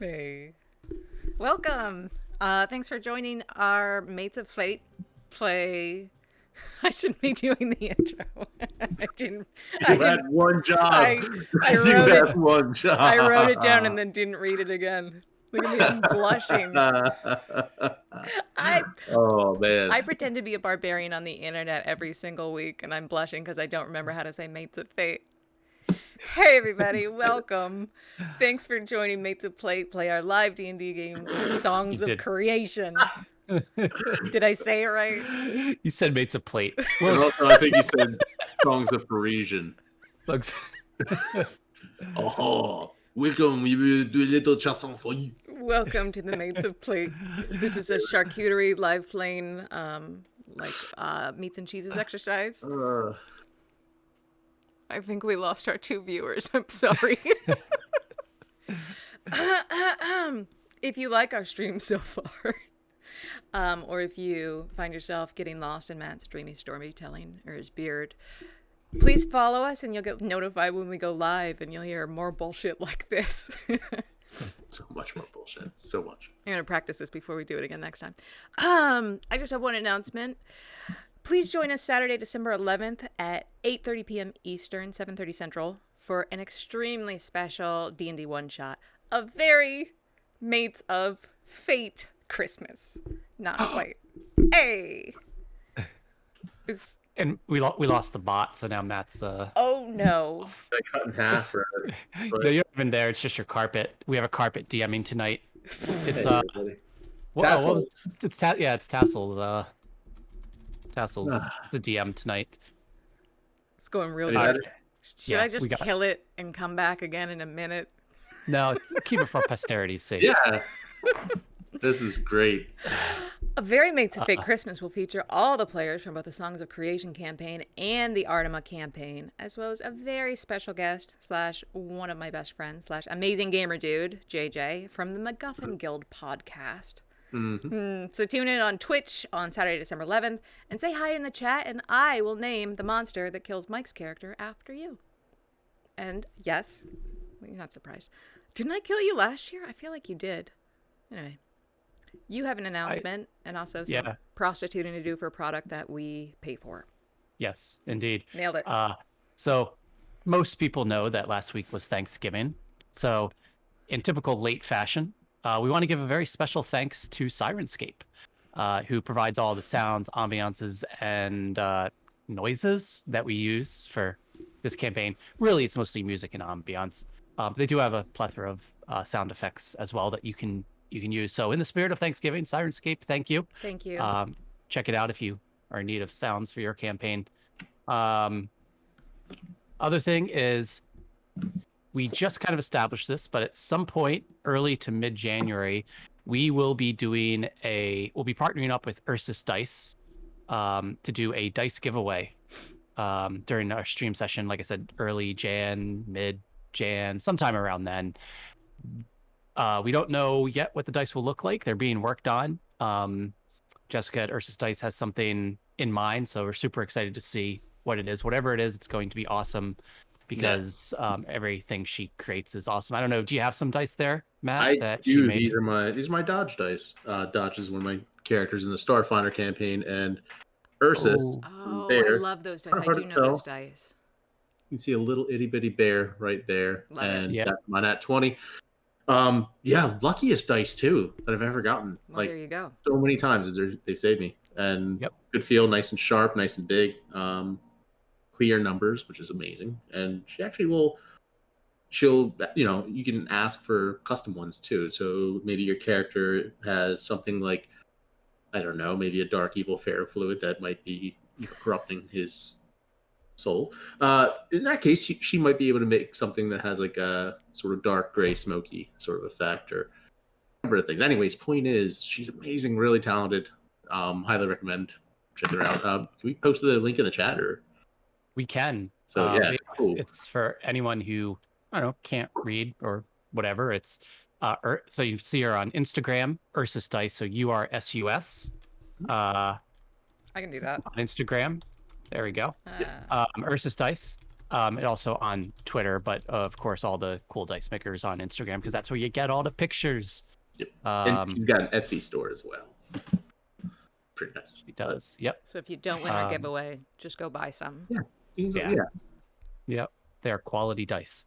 Hey. Welcome. Thanks for joining our Mates of Fate play. I shouldn't be doing the intro. I didn't. I You had didn't. one job. I You wrote had it. one job. I wrote it down and then didn't read it again. Look at me, I'm blushing. I Oh man. I pretend to be a barbarian on the internet every single week, and I'm blushing because I don't remember how to say Mates of Fate. Hey everybody, welcome. Thanks for joining Mates of play our live D&D game, Songs You of did. Creation. Did I say it right? You said mates a plate. And Well, also, I think you said songs of Parisian. looks. Oh, welcome. We will do a little chanson for you. Welcome to the Mates of Plate. This is a charcuterie live playing, meats and cheeses exercise. I think we lost our 2 viewers. I'm sorry. If you like our stream so far, or if you find yourself getting lost in Matt's dreamy storytelling or his beard, please follow us and you'll get notified when we go live and you'll hear more bullshit like this. So much more bullshit. So much. I'm going to practice this before we do it again next time. I just have one announcement. Please join us Saturday, December 11th at 8:30 p.m. Eastern, 7:30 Central for an extremely special D&D one-shot. A very Mates of Fate Christmas. Not fight. Hey! And we lost the bot, so now Matt's. Oh no. I cut in half. No, you're not even there. It's just your carpet. We have a carpet DMing tonight. It's what was it's Tassels. Tassels. It's the DM tonight. It's going real Any good. Should I just kill it and come back again in a minute? No, keep it for posterity's sake. Yeah. This is great. A very Mates of Fate Christmas will feature all the players from both the Songs of Creation campaign and the Artima campaign, as well as a very special guest / one of my best friends / amazing gamer dude, JJ, from the MacGuffin Guild podcast. So tune in on Twitch on Saturday, December 11th, and say hi in the chat, and I will name the monster that kills Mike's character after you. And yes, you're not surprised. Didn't I kill you last year? I feel like you did. Anyway, you have an announcement and also some prostituting to do for a product that we pay for. Yes, indeed. Nailed it. So most people know that last week was Thanksgiving. So in typical late fashion, we want to give a very special thanks to Syrinscape, who provides all the sounds, ambiances, and noises that we use for this campaign. Really, it's mostly music and ambiance. They do have a plethora of sound effects as well that you can use. So in the spirit of Thanksgiving, Syrinscape, thank you. Thank you. Check it out if you are in need of sounds for your campaign. Other thing is, we just kind of established this, but at some point early to mid-January, we'll be partnering up with Ursus Dice to do a dice giveaway during our stream session. Like I said, early Jan, mid-Jan, sometime around then. We don't know yet what the dice will look like. They're being worked on. Jessica at Ursus Dice has something in mind, so we're super excited to see what it is. Whatever it is, it's going to be awesome because everything she creates is awesome. I don't know. Do you have some dice there, Matt? I do. These are my Dodge dice. Dodge is one of my characters in the Starfinder campaign, and Ursus. I love those dice. I do know those dice. You can see a little itty bitty bear right there, and Yep. that's my nat 20. Luckiest dice too that I've ever gotten. Well, there you go. So many times they saved me, and good feel, nice and sharp, nice and big. Clear numbers, which is amazing. And she actually she'll you can ask for custom ones too. So maybe your character has something like, I don't know, maybe a dark evil fair fluid that might be corrupting his soul. In that case, she might be able to make something that has like a sort of dark gray smoky sort of effect or a number of things. Anyways, point is she's amazing, really talented. Highly recommend check her out. Can we post the link in the chat or? We can. So cool. It's for anyone who can't read or whatever. It's so you see her on Instagram, Ursus Dice. So URSUS. I can do that on Instagram. There we go. Ursus Dice. And also on Twitter, but of course all the cool dice makers on Instagram, because that's where you get all the pictures. Yep. And she's got an Etsy store as well. Pretty nice. She does. Yep. So if you don't win our giveaway, just go buy some. Yeah. Yeah. Yep. They're quality dice.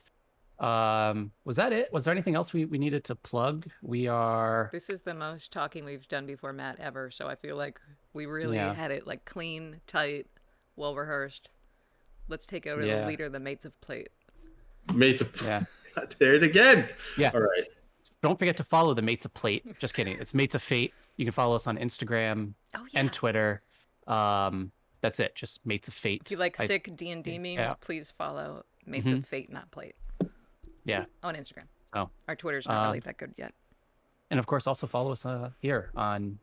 Was that it? Was there anything else we needed to plug? This is the most talking we've done before, Matt, ever. So I feel like we really had it like clean, tight, well rehearsed. Let's take over the leader of the Mates of Plate. Mates of there it again. Yeah. All right. Don't forget to follow the Mates of Plate. Just kidding. It's Mates of Fate. You can follow us on Instagram and Twitter. That's it. Just Mates of Fate. If you like sick D&D memes, please follow Mates of Fate, not Plate. Yeah. On Instagram. Oh. Our Twitter's not really that good yet. And of course, also follow us here on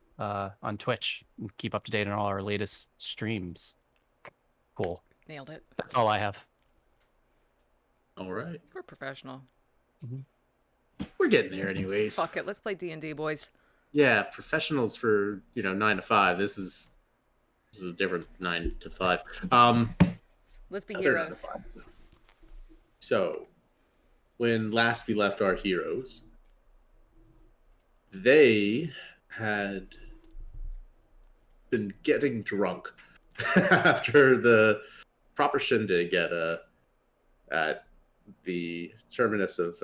Twitch. Keep up to date on all our latest streams. Cool. Nailed it. That's all I have. All right. We're professional. We're getting there anyways. Fuck it. Let's play D&D, boys. Yeah, professionals for 9 to 5. This is a different 9 to 5. Let's be heroes. So, when last we left our heroes, they had been getting drunk after the proper shindig at the terminus of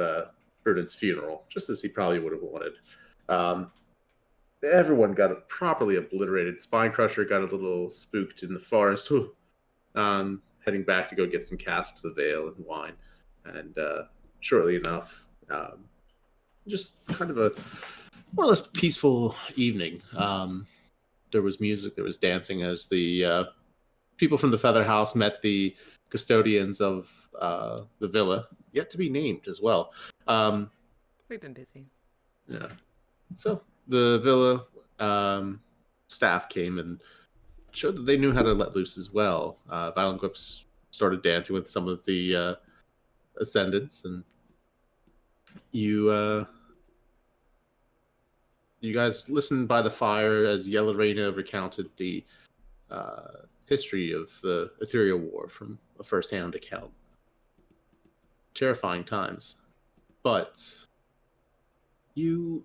Prudent's funeral, just as he probably would have wanted. Everyone got properly obliterated. Spinecrusher got a little spooked in the forest, heading back to go get some casks of ale and wine. And shortly enough, just kind of a more or less peaceful evening. There was music, there was dancing as the people from the Feather House met the custodians of the villa, yet to be named as well. We've been busy. Yeah. So the villa staff came and showed that they knew how to let loose as well. Violent Quips started dancing with some of the ascendants, and you guys listened by the fire as Yelorena recounted the history of the Ethereal War from a first-hand account. Terrifying times. But you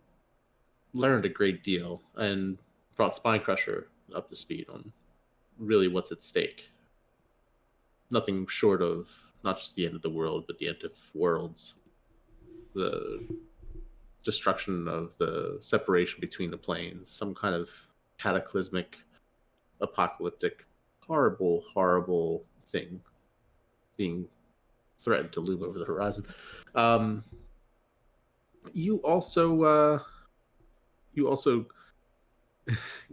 learned a great deal and brought Spinecrusher up to speed on really what's at stake. Nothing short of not just the end of the world, but the end of worlds. The destruction of the separation between the planes, some kind of cataclysmic, apocalyptic, horrible, horrible thing being threatened to loom over the horizon. You also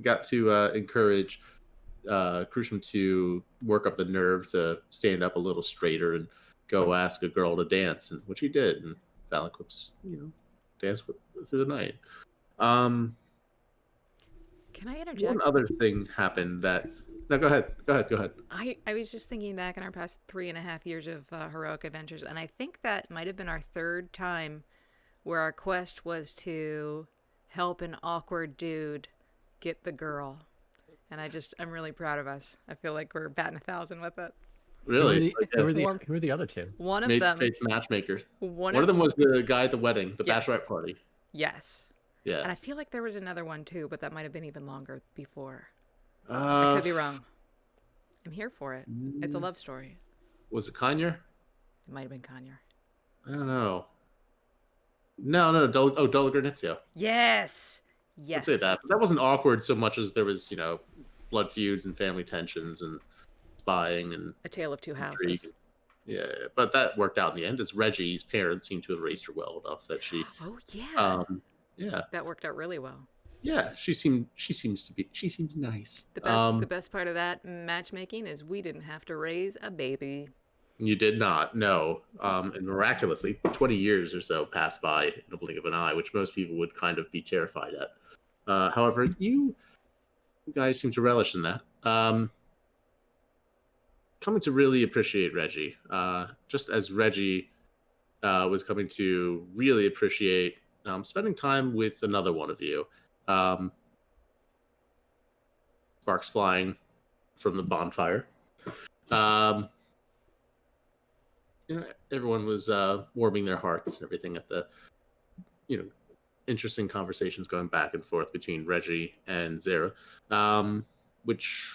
got to encourage Crucium to work up the nerve to stand up a little straighter and go ask a girl to dance, and which he did. And Valanquips, danced through the night. Can I interject? One other thing happened that. No, go ahead. I was just thinking back in our past 3.5 years of heroic adventures, and I think that might have been our third time where our quest was to help an awkward dude get the girl. And I'm really proud of us. I feel like we're batting 1,000 with it. Really? Who were the other two? One of Made them. Fate's matchmakers. One of them was the guy at the wedding, the Yes. bachelorette party. Yes. Yeah. And I feel like there was another one too, but that might have been even longer before. I could be wrong. I'm here for it. It's a love story. Was it Kanye? It might have been Kanye. I don't know. No. Dolagarnizio. Yes. I'd say that. But that wasn't awkward so much as there was, blood feuds and family tensions and spying and A Tale of Two intrigue. Houses. Yeah, but that worked out in the end, as Reggie's parents seemed to have raised her well enough that she. Oh yeah. Yeah. That worked out really well. Yeah, she seems nice. The best part of that matchmaking is we didn't have to raise a baby. You did not, no. And miraculously, 20 years or so passed by in a blink of an eye, which most people would kind of be terrified at. However, you guys seem to relish in that. Coming to really appreciate Reggie, just as Reggie was coming to really appreciate spending time with another one of you. Sparks flying from the bonfire. everyone was warming their hearts and everything at the, interesting conversations going back and forth between Reggie and Zara, which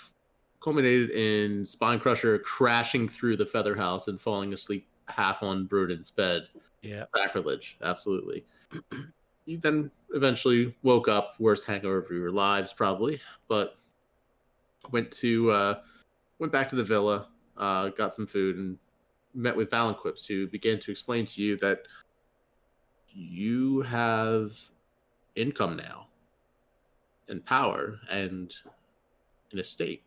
culminated in Spinecrusher crashing through the Feather House and falling asleep half on Bruden's bed. Yeah. Sacrilege, absolutely. You then eventually woke up, worst hangover of your lives, probably, but went back to the villa, got some food, and met with Valenquips, who began to explain to you that you have income now, and power, and an estate.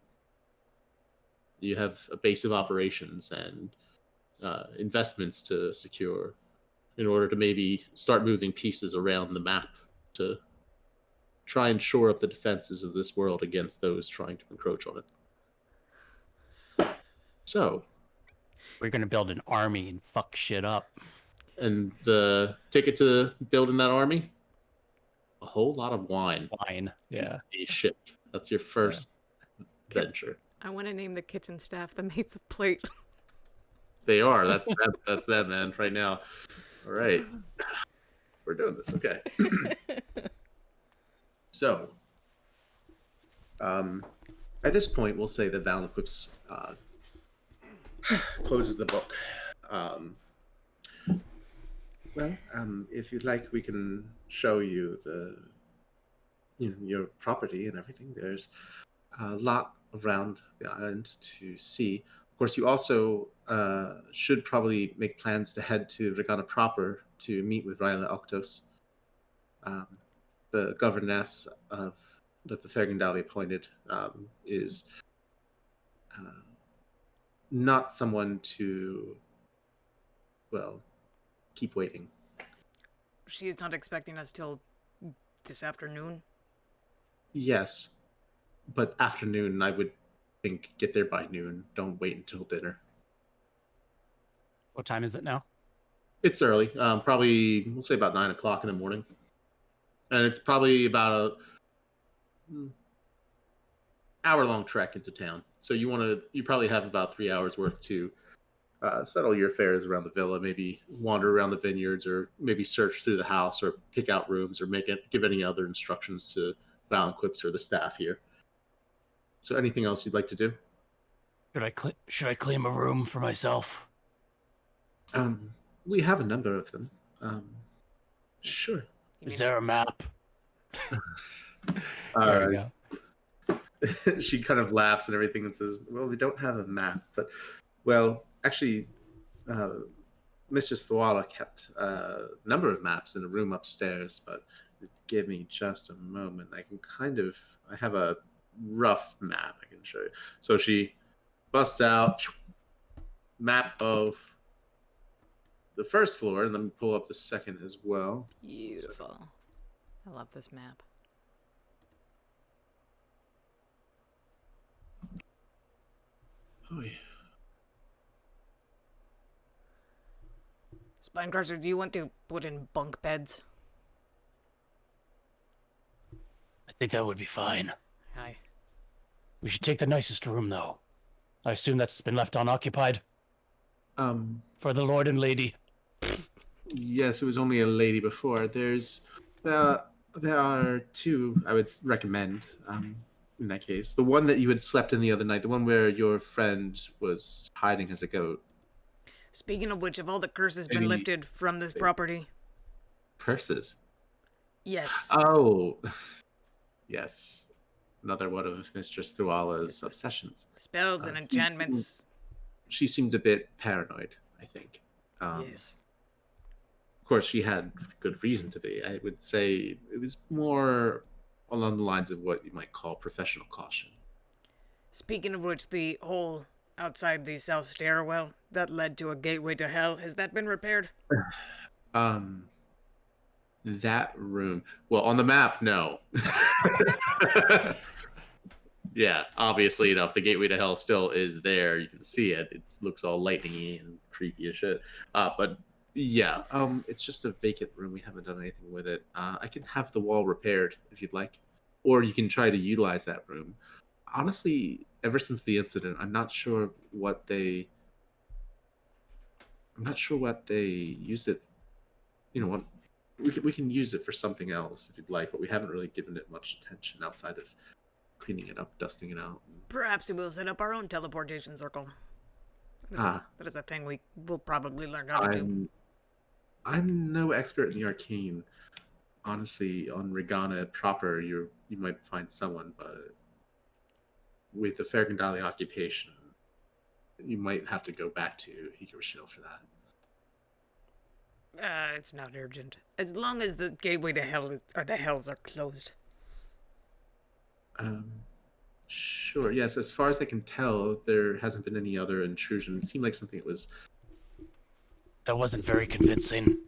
You have a base of operations and investments to secure in order to maybe start moving pieces around the map to try and shore up the defenses of this world against those trying to encroach on it. So, we're gonna build an army and fuck shit up. And the ticket to building that army? A whole lot of wine. Wine, yeah. Be shipped. That's your first venture. I want to name the kitchen staff the Mates of Plate. They are. That's them, man. Right now. All right, we're doing this. Okay. So, at this point, we'll say that Valenquips closes the book. If you'd like, we can show you your property and everything. There's a lot around the island to see. Of course, you also should probably make plans to head to Regana proper to meet with Ryla Octos, the governess that the Fergandali appointed. Is not someone to, keep waiting. She is not expecting us till this afternoon. Yes, but afternoon, I would think, get there by noon. Don't wait until dinner. What time is it now? It's early. Probably, we'll say about 9 o'clock in the morning. And it's probably about a hour-long trek into town. So you probably have about 3 hours worth to settle your affairs around the villa, maybe wander around the vineyards, or maybe search through the house, or pick out rooms, or give any other instructions to Valenquips or the staff here. So anything else you'd like to do? Should I claim a room for myself? We have a number of them. Sure. Is there a map? There you go. She kind of laughs and everything and says, well, we don't have a map, but, actually, Mistress Thwala kept a number of maps in a room upstairs, but give me just a moment. I have a rough map I can show you. So she busts out map of the first floor, and let me pull up the second as well. Beautiful. I love this map. Oh, yeah. Spinecrusher, do you want to put in bunk beds? I think that would be fine. Hi. We should take the nicest room, though. I assume that's been left unoccupied? For the lord and lady. Yes, it was only a lady before. There are two I would recommend, in that case. The one that you had slept in the other night, the one where your friend was hiding as a goat. Speaking of which, have all the curses been lifted from this property? Curses? Yes. Oh, yes. Another one of Mistress Thruala's obsessions. Spells and enchantments. She seemed a bit paranoid, I think. Yes. Of course, she had good reason to be. I would say it was more along the lines of what you might call professional caution. Speaking of which, the hole outside the south stairwell that led to a gateway to hell, has that been repaired? That room, well, on the map, no. Yeah, obviously, if the gateway to hell still is there, you can see it. It looks all lightningy and creepy as shit. But yeah, it's just a vacant room. We haven't done anything with it. I can have the wall repaired if you'd like, or you can try to utilize that room. Honestly, ever since the incident, I'm not sure what they I'm not sure what they used it. You know what? We can use it for something else if you'd like, but we haven't really given it much attention outside of cleaning it up, dusting it out. Perhaps we will set up our own teleportation circle. That is a thing we will probably learn how to do. I'm no expert in the arcane. Honestly, on Regana proper, you might find someone, but with the Fergandali occupation, you might have to go back to Higurashil for that. It's not urgent. As long as the gateway to hell or the hells are closed. Sure. Yes, as far as I can tell, there hasn't been any other intrusion. It seemed like something that was... That wasn't very convincing.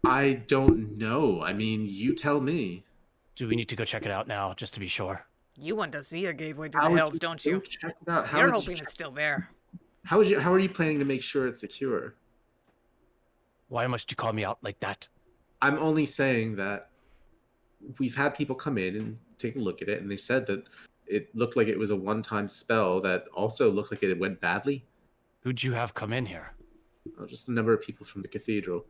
I don't know. I mean, you tell me. Do we need to go check it out now, just to be sure? You want to see a gateway to the hells, don't you? Check it out. You're hoping it's still there. How are you planning to make sure it's secure? Why must you call me out like that? I'm only saying that we've had people come in and take a look at it, and they said that it looked like it was a one-time spell that also looked like it went badly. Who'd you have come in here? Oh, just a number of people from the cathedral.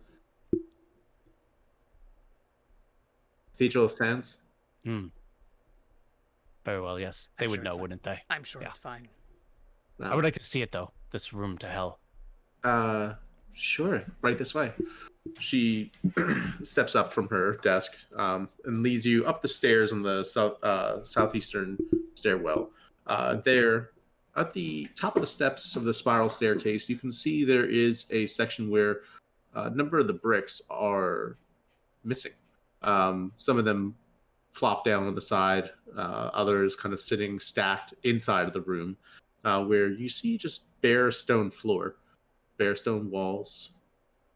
Cathedral of Sands? Very well, yes. They would know, wouldn't they? I'm sure it's fine. I would like to see it, though. This room to hell. Sure. Right this way. She steps up from her desk and leads you up the stairs on the southeastern stairwell. There, at the top of the steps of the spiral staircase, you can see there is a section where a number of the bricks are missing. Some of them flop down on the side, others kind of sitting stacked inside of the room, where you see just bare stone floor, bare stone walls,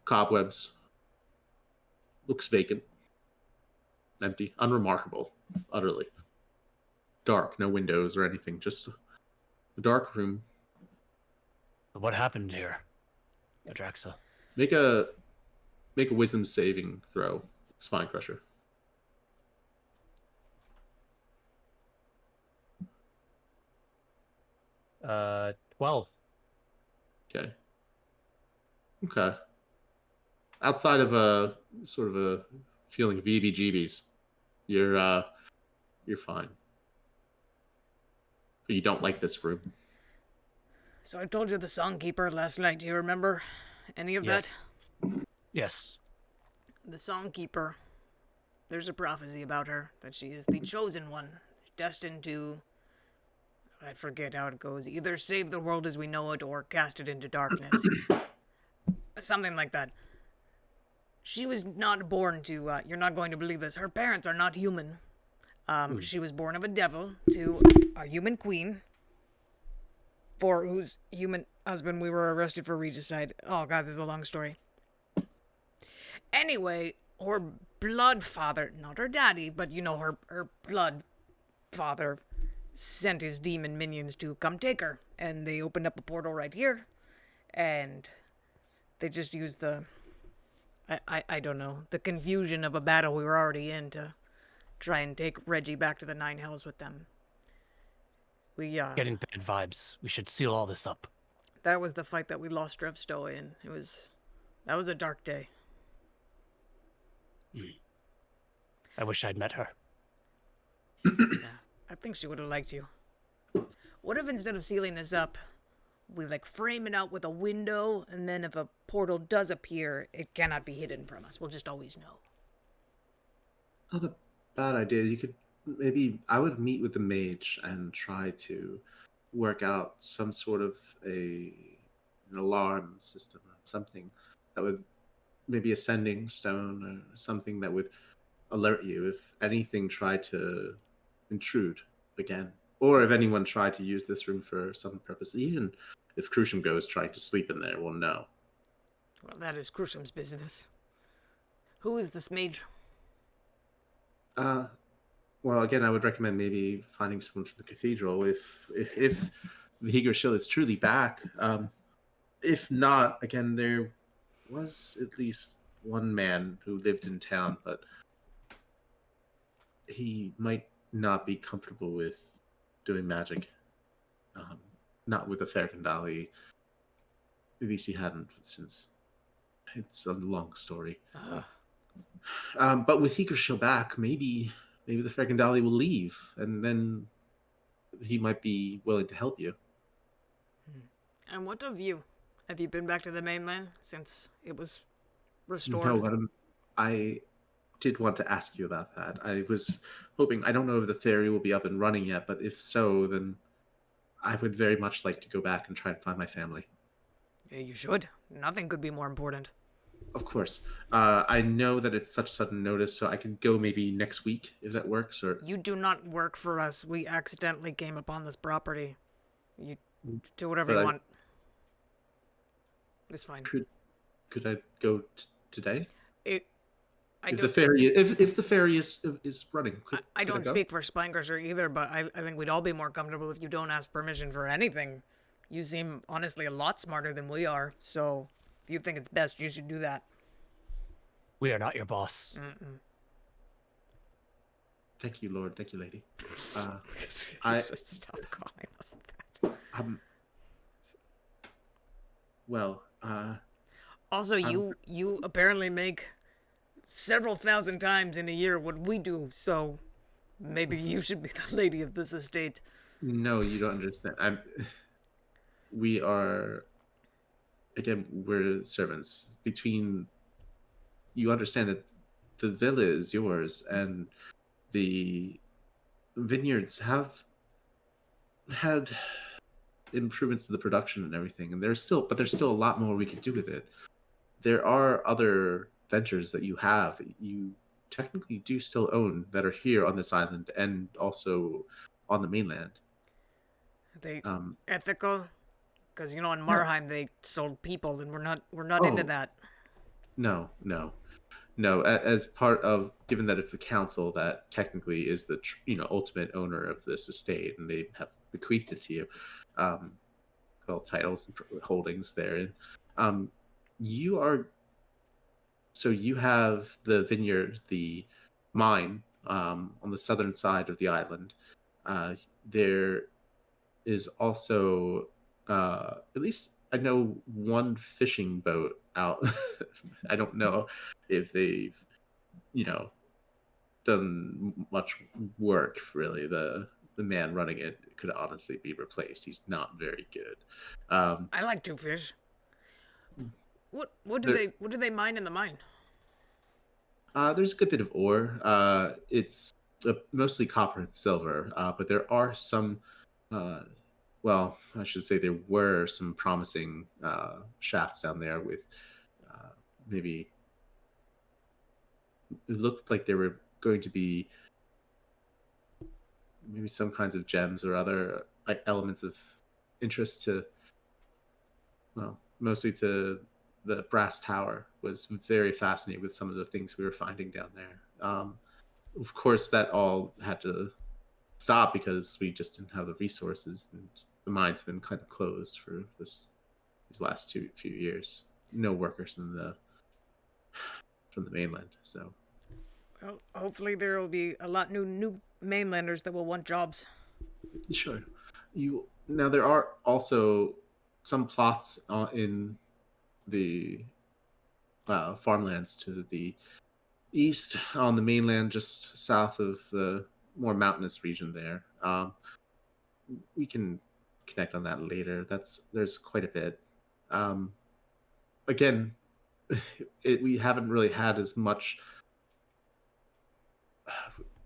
cobwebs. Looks vacant, empty, unremarkable, utterly. Dark, no windows or anything, just a dark room. What happened here, Adraxa? Make a wisdom saving throw, Spine Crusher. 12. Okay. Outside of a sort of a feeling of EBGBs, you're fine. But you don't like this room. So I told you the Songkeeper last night. Do you remember any of that? Yes. The Songkeeper. There's a prophecy about her, that she is the chosen one, destined to... I forget how it goes. Either save the world as we know it or cast it into darkness. Something like that. She was not born to, you're not going to believe this, her parents are not human. She was born of a devil to a human queen, for whose human husband we were arrested for regicide. Oh god, this is a long story. Anyway, her blood father, not her daddy, but you know, her blood father sent his demon minions to come take her. And they opened up a portal right here. And they just used the... I don't know, the confusion of a battle we were already in to try and take Reggie back to the Nine Hells with them. Getting bad vibes. We should seal all this up. That was the fight that we lost Drevstow in. That was a dark day. I wish I'd met her. Yeah, I think she would have liked you. What if instead of sealing this up, we frame it out with a window, and then if a portal does appear, it cannot be hidden from us. We'll just always know. Not a bad idea. You could maybe... I would meet with the mage and try to work out some sort of an alarm system or something that would... maybe a sending stone or something that would alert you if anything tried to intrude again. Or if anyone tried to use this room for some purpose. Even if Crucium goes trying to sleep in there, we'll know. Well, that is Crucium's business. Who is this mage? Well, again, I would recommend maybe finding someone from the cathedral if the Higurashil is truly back. If not, again, there was at least one man who lived in town, but he might not be comfortable with doing magic. Not with the Fergandali. At least he hadn't since it's a long story. Ugh. But with Higashio back, maybe the Fregandali will leave, and then he might be willing to help you. And what of you? Have you been back to the mainland since it was restored? No, I did want to ask you about that. I was hoping, I don't know if the ferry will be up and running yet, but if so, then I would very much like to go back and try and find my family. Yeah, you should. Nothing could be more important. Of course. I know that it's such sudden notice, so I could go maybe next week if that works. Or You do not work for us. We accidentally came upon this property. You do whatever But you I- want. It's fine. could I go today? I If don't, the ferry if the ferry is running, I could don't go? speak for Spinecrusher either, but I think we'd all be more comfortable if you don't ask permission for anything. You seem honestly a lot smarter than we are, so if you think it's best, you should do that. We are not your boss. Thank you, Lord. Thank you, lady. Just stop calling us that. Well, Also, you apparently make several thousand times in a year what we do, so maybe you should be the lady of this estate. no, you don't understand. We are, again, we're servants. You understand that the villa is yours, and the vineyards have had improvements to the production and everything, and there's still a lot more we could do with it. There are other ventures that you have that you technically do still own that are here on this island and also on the mainland. Are they Um, ethical? Because in Marheim they sold people, and we're not into Oh. that. No. As part of, given that it's the council that technically is the ultimate owner of this estate, and they have bequeathed it to you, well, titles and holdings therein. You are. So you have the vineyard, the mine, on the southern side of the island. There is also, at least I know, one fishing boat out. I don't know if they've, done much work really. The man running it could honestly be replaced. He's not very good. I like to fish. What do they mine in the mine? There's a good bit of ore. It's mostly copper and silver, but there are some. Well, I should say there were some promising shafts down there with maybe. It looked like there were going to be maybe some kinds of gems or other elements of interest to. Well, mostly to the brass tower. Was very fascinated with some of the things we were finding down there. Of course, that all had to stop because we just didn't have the resources, and the mine's been kind of closed for these last few years. No workers from the mainland. So, Well, hopefully there will be a lot new mainlanders that will want jobs. sure. Now there are also some plots in the farmlands to the east on the mainland, just south of the more mountainous region there. We can connect on that later. There's quite a bit. Again, we haven't really had as much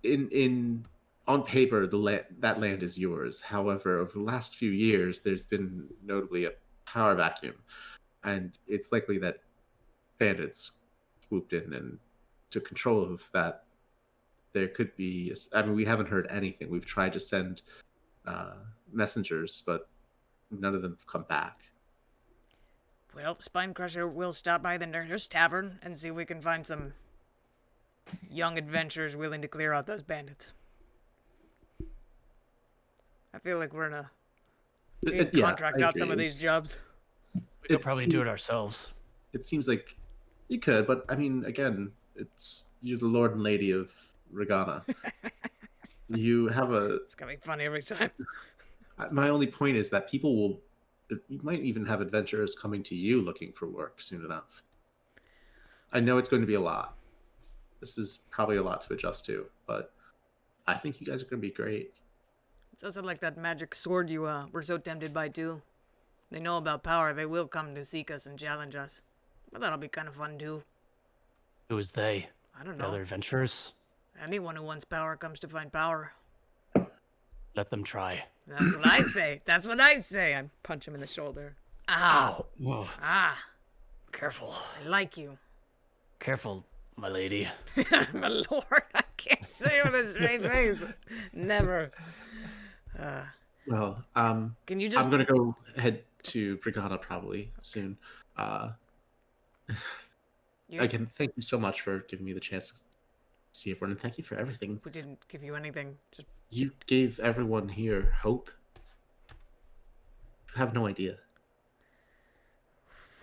in on paper. That land is yours. However, over the last few years, there's been notably a power vacuum, and it's likely that bandits swooped in and took control of that. There could be. I mean, we haven't heard anything. We've tried to send messengers, but none of them have come back. Well, Spinecrusher will stop by the nearest tavern and see if we can find some young adventurers willing to clear out those bandits. I feel like we're gonna contract out some of these jobs. We could probably do it ourselves. It seems like you could, but I mean, again, you're the lord and lady of Regana. You have It's gonna be funny every time. My only point is that people will. You might even have adventurers coming to you looking for work soon enough. I know it's going to be a lot. This is probably a lot to adjust to, but I think you guys are going to be great. It's also like that magic sword you were so tempted by too. They know about power. They will come to seek us and challenge us. But that'll be kind of fun too. Who is they? I don't The know. other adventurers? Anyone who wants power comes to find power. Let them try. That's what I say. That's what I say. I punch him in the shoulder. Ow! Ugh. Careful. Careful. I like you. Careful, my lady. My lord, I can't say it with a straight face. Never. Well, Can you just... I'm gonna go head to Brigada probably soon. Again, thank you so much for giving me the chance to see everyone, and thank you for everything. We didn't give you anything. Just... You gave everyone here hope. You have no idea.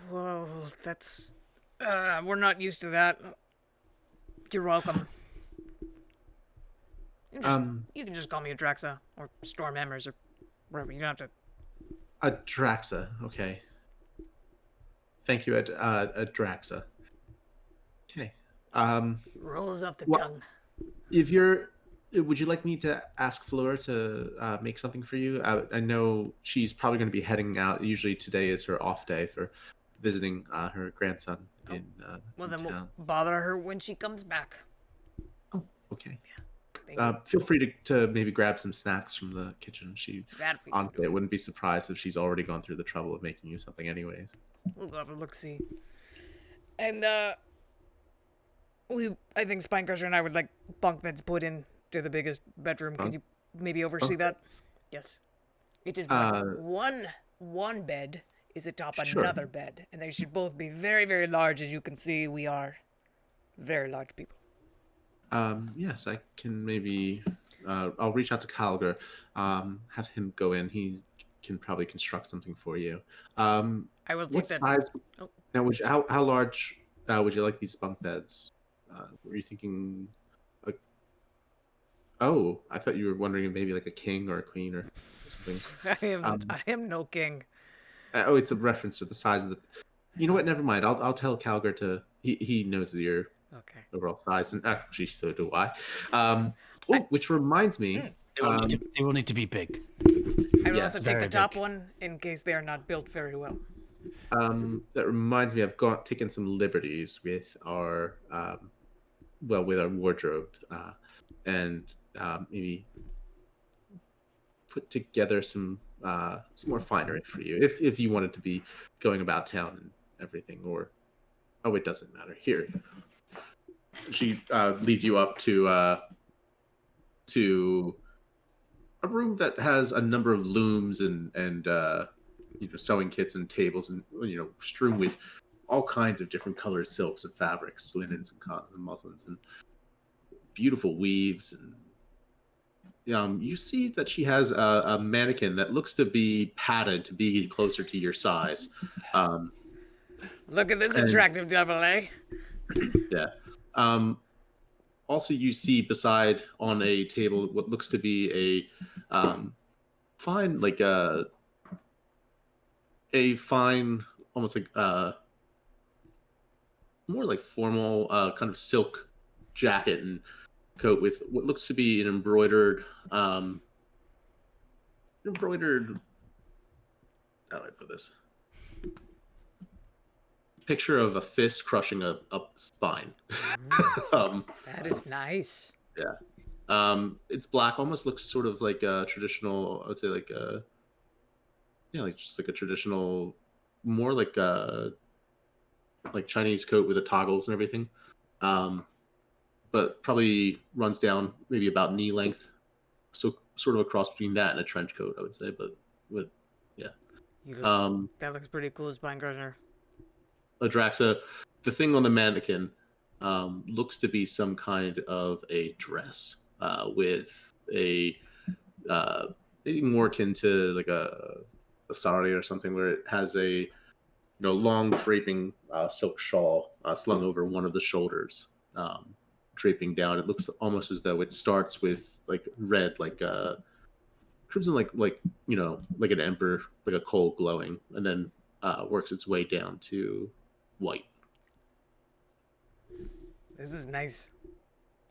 Whoa, that's... we're not used to that. You're welcome. You can just call me Adraxa, or Storm Hammers, or whatever. You don't have to... Adraxa, okay. Thank you, Adraxa. Okay. Rolls off the Well, tongue. Would you like me to ask Fleur to make something for you? I know she's probably going to be heading out. Usually today is her off day for visiting her grandson in Well, in then town. we'll bother her when she comes back. Oh, okay. Thank you. Feel free to maybe grab some snacks from the kitchen. Bad for you. Honestly, I wouldn't be surprised if she's already gone through the trouble of making you something anyways. We'll go have a look-see. And, I think Spinecrusher and I would like bunk beds put in to the biggest bedroom. Could you maybe oversee that? Yes. It is one bed is atop Sure. another bed, and they should both be very, very large. As you can see, we are very large people. Yes, I can maybe. I'll reach out to Calgar. Have him go in. He can probably construct something for you. I will take What that. size? Oh. Now, how large would you like these bunk beds? Were you thinking? Oh, I thought you were wondering if maybe like a king or a queen or something. I am no king. Oh, it's a reference to the size of the. You know what? Never mind. I'll tell Calgar to. He knows your Okay. overall size, and actually, so do I. Which reminds me. They will need to be big. I will Yes. also take the Very top big. one in case they are not built very well. That reminds me, I've taken some liberties with our, with our wardrobe, and maybe put together some more finery for you, if you wanted to be going about town and everything, or it doesn't matter. Here, she leads you up to a room that has a number of looms and sewing kits and tables, and strewn with all kinds of different colored silks and fabrics, linens and cottons and muslins and beautiful weaves. And you see that she has a mannequin that looks to be padded to be closer to your size. Look at this attractive devil, eh? Yeah. Also, you see beside on a table what looks to be fine, like a fine, almost like more like formal kind of silk jacket and coat with what looks to be an embroidered how do I put this? Picture of a fist crushing a spine. That is nice. Yeah. It's black, almost looks sort of like a traditional, I would say like a just like a traditional, more like a Chinese coat with the toggles and everything. But probably runs down maybe about knee length. So sort of a cross between that and a trench coat, I would say, but yeah. That looks pretty cool, Spinecrusher. Adraxa, the thing on the mannequin looks to be some kind of a dress with maybe more akin to like a sari or something, where it has a long draping silk shawl slung over one of the shoulders, draping down. It looks almost as though it starts with like red, like crimson, like an ember, like a coal glowing, and then works its way down to white. This is nice.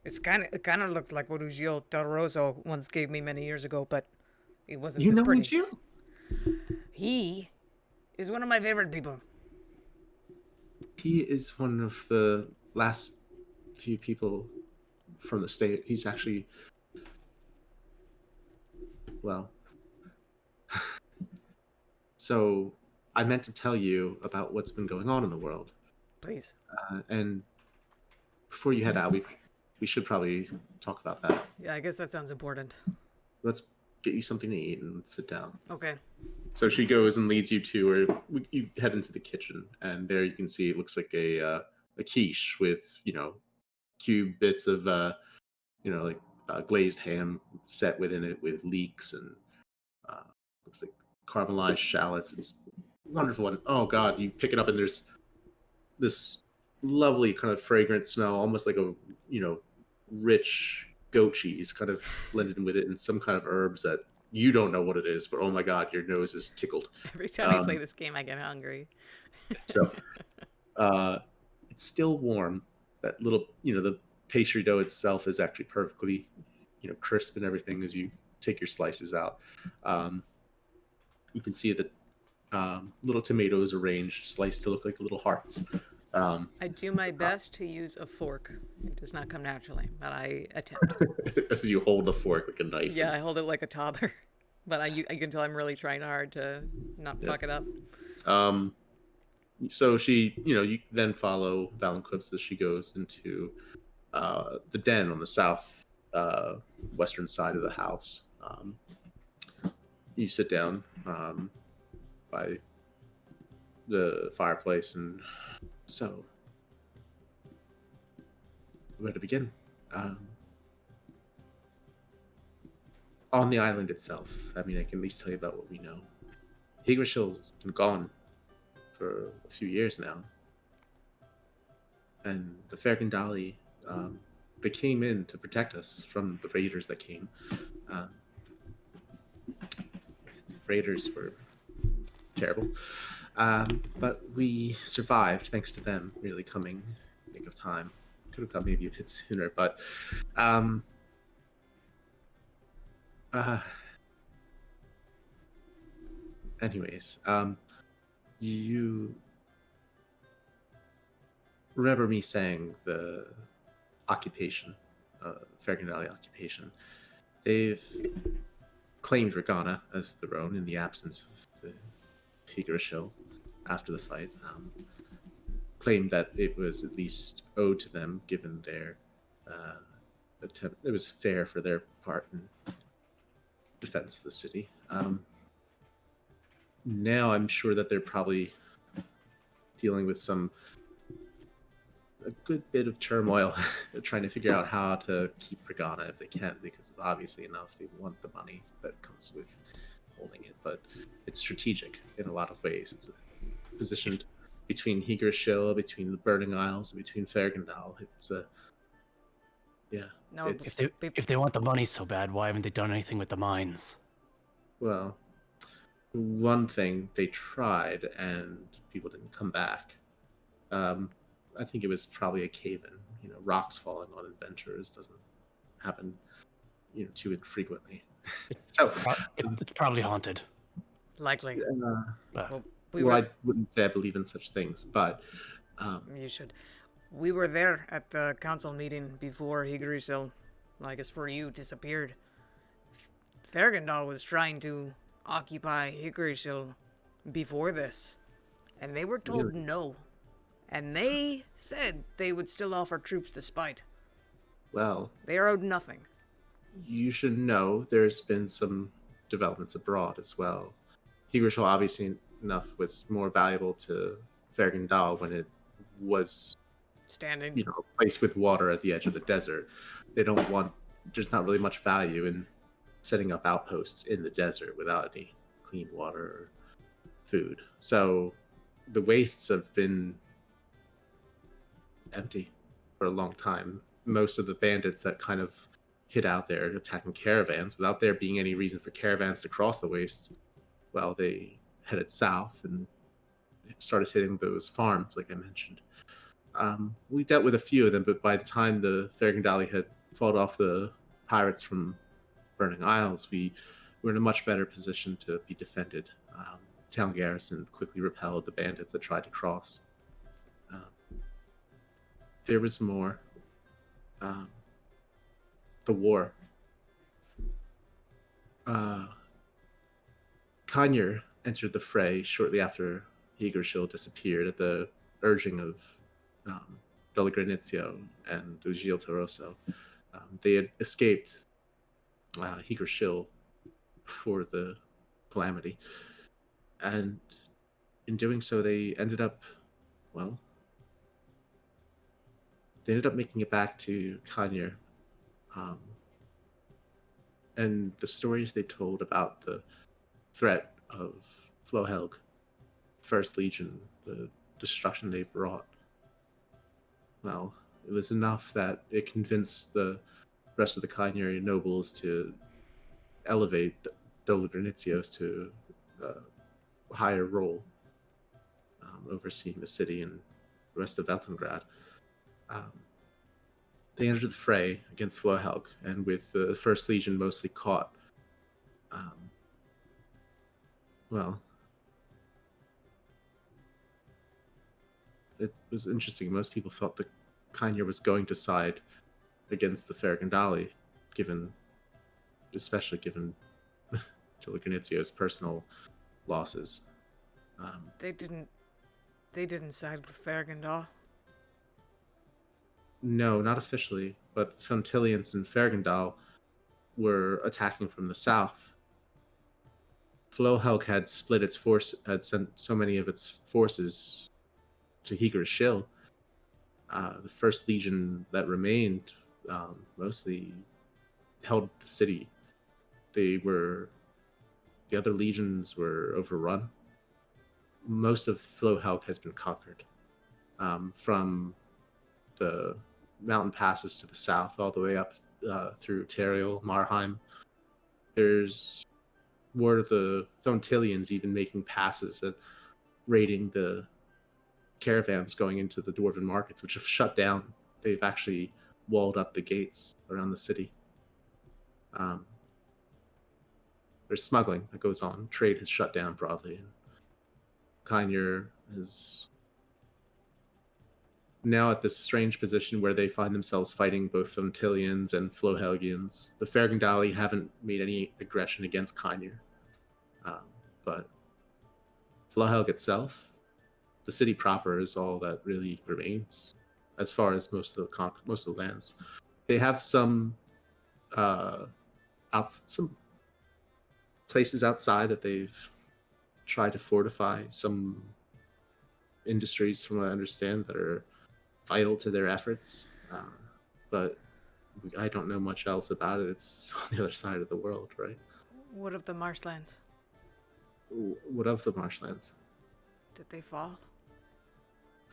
It kind of looked like what Ugio Del Rosso once gave me many years ago, but it wasn't You this know pretty. Gio? He is one of my favorite people. He is one of the last few people from the state. He's actually, well, so I meant to tell you about what's been going on in the world. Please. And before you head out, we should probably talk about that. Yeah, I guess that sounds important. Let's get you something to eat and sit down. Okay. So she goes and leads you to where you head into the kitchen, and there you can see it looks like a quiche with cube bits of like glazed ham set within it with leeks and looks like caramelized shallots. It's wonderful. And oh god, you pick it up and there's this lovely kind of fragrant smell, almost like a rich goat cheese kind of blended in with it, and some kind of herbs that you don't know what it is, but oh my god, your nose is tickled. Every time I play this game, I get hungry. So it's still warm. That little, the pastry dough itself is actually perfectly, crisp and everything as you take your slices out. You can see that little tomatoes arranged, sliced to look like little hearts. I do my best to use a fork. It does not come naturally, but I attempt. As you hold the fork like a knife. Yeah, I hold it like a toddler, but I can tell I'm really trying hard to not fuck it up. So she, you then follow Valanquips as she goes into the den on the south western side of the house. You sit down by the fireplace, and so where to begin? On the island itself, I mean, I can at least tell you about what we know. Yggdrasil's been gone for a few years now, and the Fergandali, they came in to protect us from the raiders that came. Raiders were terrible, but we survived thanks to them really coming in the nick of time. Could have come maybe a bit sooner, but anyways, you remember me saying the occupation, Fergandali occupation. They've claimed Regana as their own in the absence of the Yggdrasil after the fight. Claimed that it was at least owed to them given their attempt. It was fair for their part in defense of the city. Now I'm sure that they're probably dealing with a good bit of turmoil, trying to figure out how to keep Regana if they can, because obviously enough they want the money that comes with holding it. But it's strategic in a lot of ways. It's positioned between Yggdrasil, between the Burning Isles, and between Fergandal. It's No, If they want the money so bad, why haven't they done anything with the mines? Well, one thing they tried and people didn't come back. I think it was probably a cave-in. Rocks falling on adventurers doesn't happen, too infrequently. So it's probably haunted. likely. Well, I wouldn't say I believe in such things, but You should. We were there at the council meeting before Yggdrasil, I guess for you, disappeared. Fergandal was trying to occupy Yggdrasil before this, and they were told Really? no. And they said they would still offer troops despite. well, They are owed nothing. you should know there's been some developments abroad as well. Yggdrasil, obviously enough, was more valuable to Fergandal when it was Standing. a place with water at the edge of the desert. There's not really much value in setting up outposts in the desert without any clean water or food. So the wastes have been empty for a long time. Most of the bandits that kind of hid out there attacking caravans without there being any reason for caravans to cross the wastes, well, they headed south and started hitting those farms like I mentioned. We dealt with a few of them, but by the time the Fergandali had fought off the pirates from Burning Isles, we were in a much better position to be defended. Town garrison quickly repelled the bandits that tried to cross. There was more. The war. Kanyur entered the fray shortly after Higurshil disappeared at the urging of Dolagranizio and Ugil Toroso. They had escaped Higurshil before the calamity, and in doing so, they ended up making it back to Kanyur. And the stories they told about the threat of Flohelg, First Legion, the destruction they brought, well, it was enough that it convinced the rest of the Kanyuri nobles to elevate Dolagranitios to a higher role, overseeing the city and the rest of Veltengrad. They entered the fray against Flohelg, and with the First Legion mostly caught, it was interesting. Most people felt that Kanyur was going to side against the Fergandali, especially given Dolagranitio's personal losses. They didn't side with Fergandal. No, not officially, but Thuntilians and Fergandal were attacking from the south. Flohelg had split its force, had sent so many of its forces to Higurshil. The First Legion that remained mostly held the city. The other legions were overrun. Most of Flohelg has been conquered, from the mountain passes to the south, all the way up through Teriel, Marheim. There's word of the Thontilians even making passes and raiding the caravans going into the dwarven markets, which have shut down. They've actually walled up the gates around the city. There's smuggling that goes on. Trade has shut down broadly. And Kanyur is now at this strange position where they find themselves fighting both Thuntilians and Flohelgians. The Fergandali haven't made any aggression against Kanyur. But Flohelg itself, the city proper, is all that really remains as far as most of the lands. They have some places outside that they've tried to fortify, some industries, from what I understand, that are vital to their efforts. But I don't know much else about it. It's on the other side of the world, right? What of the marshlands? What of the marshlands? Did they fall?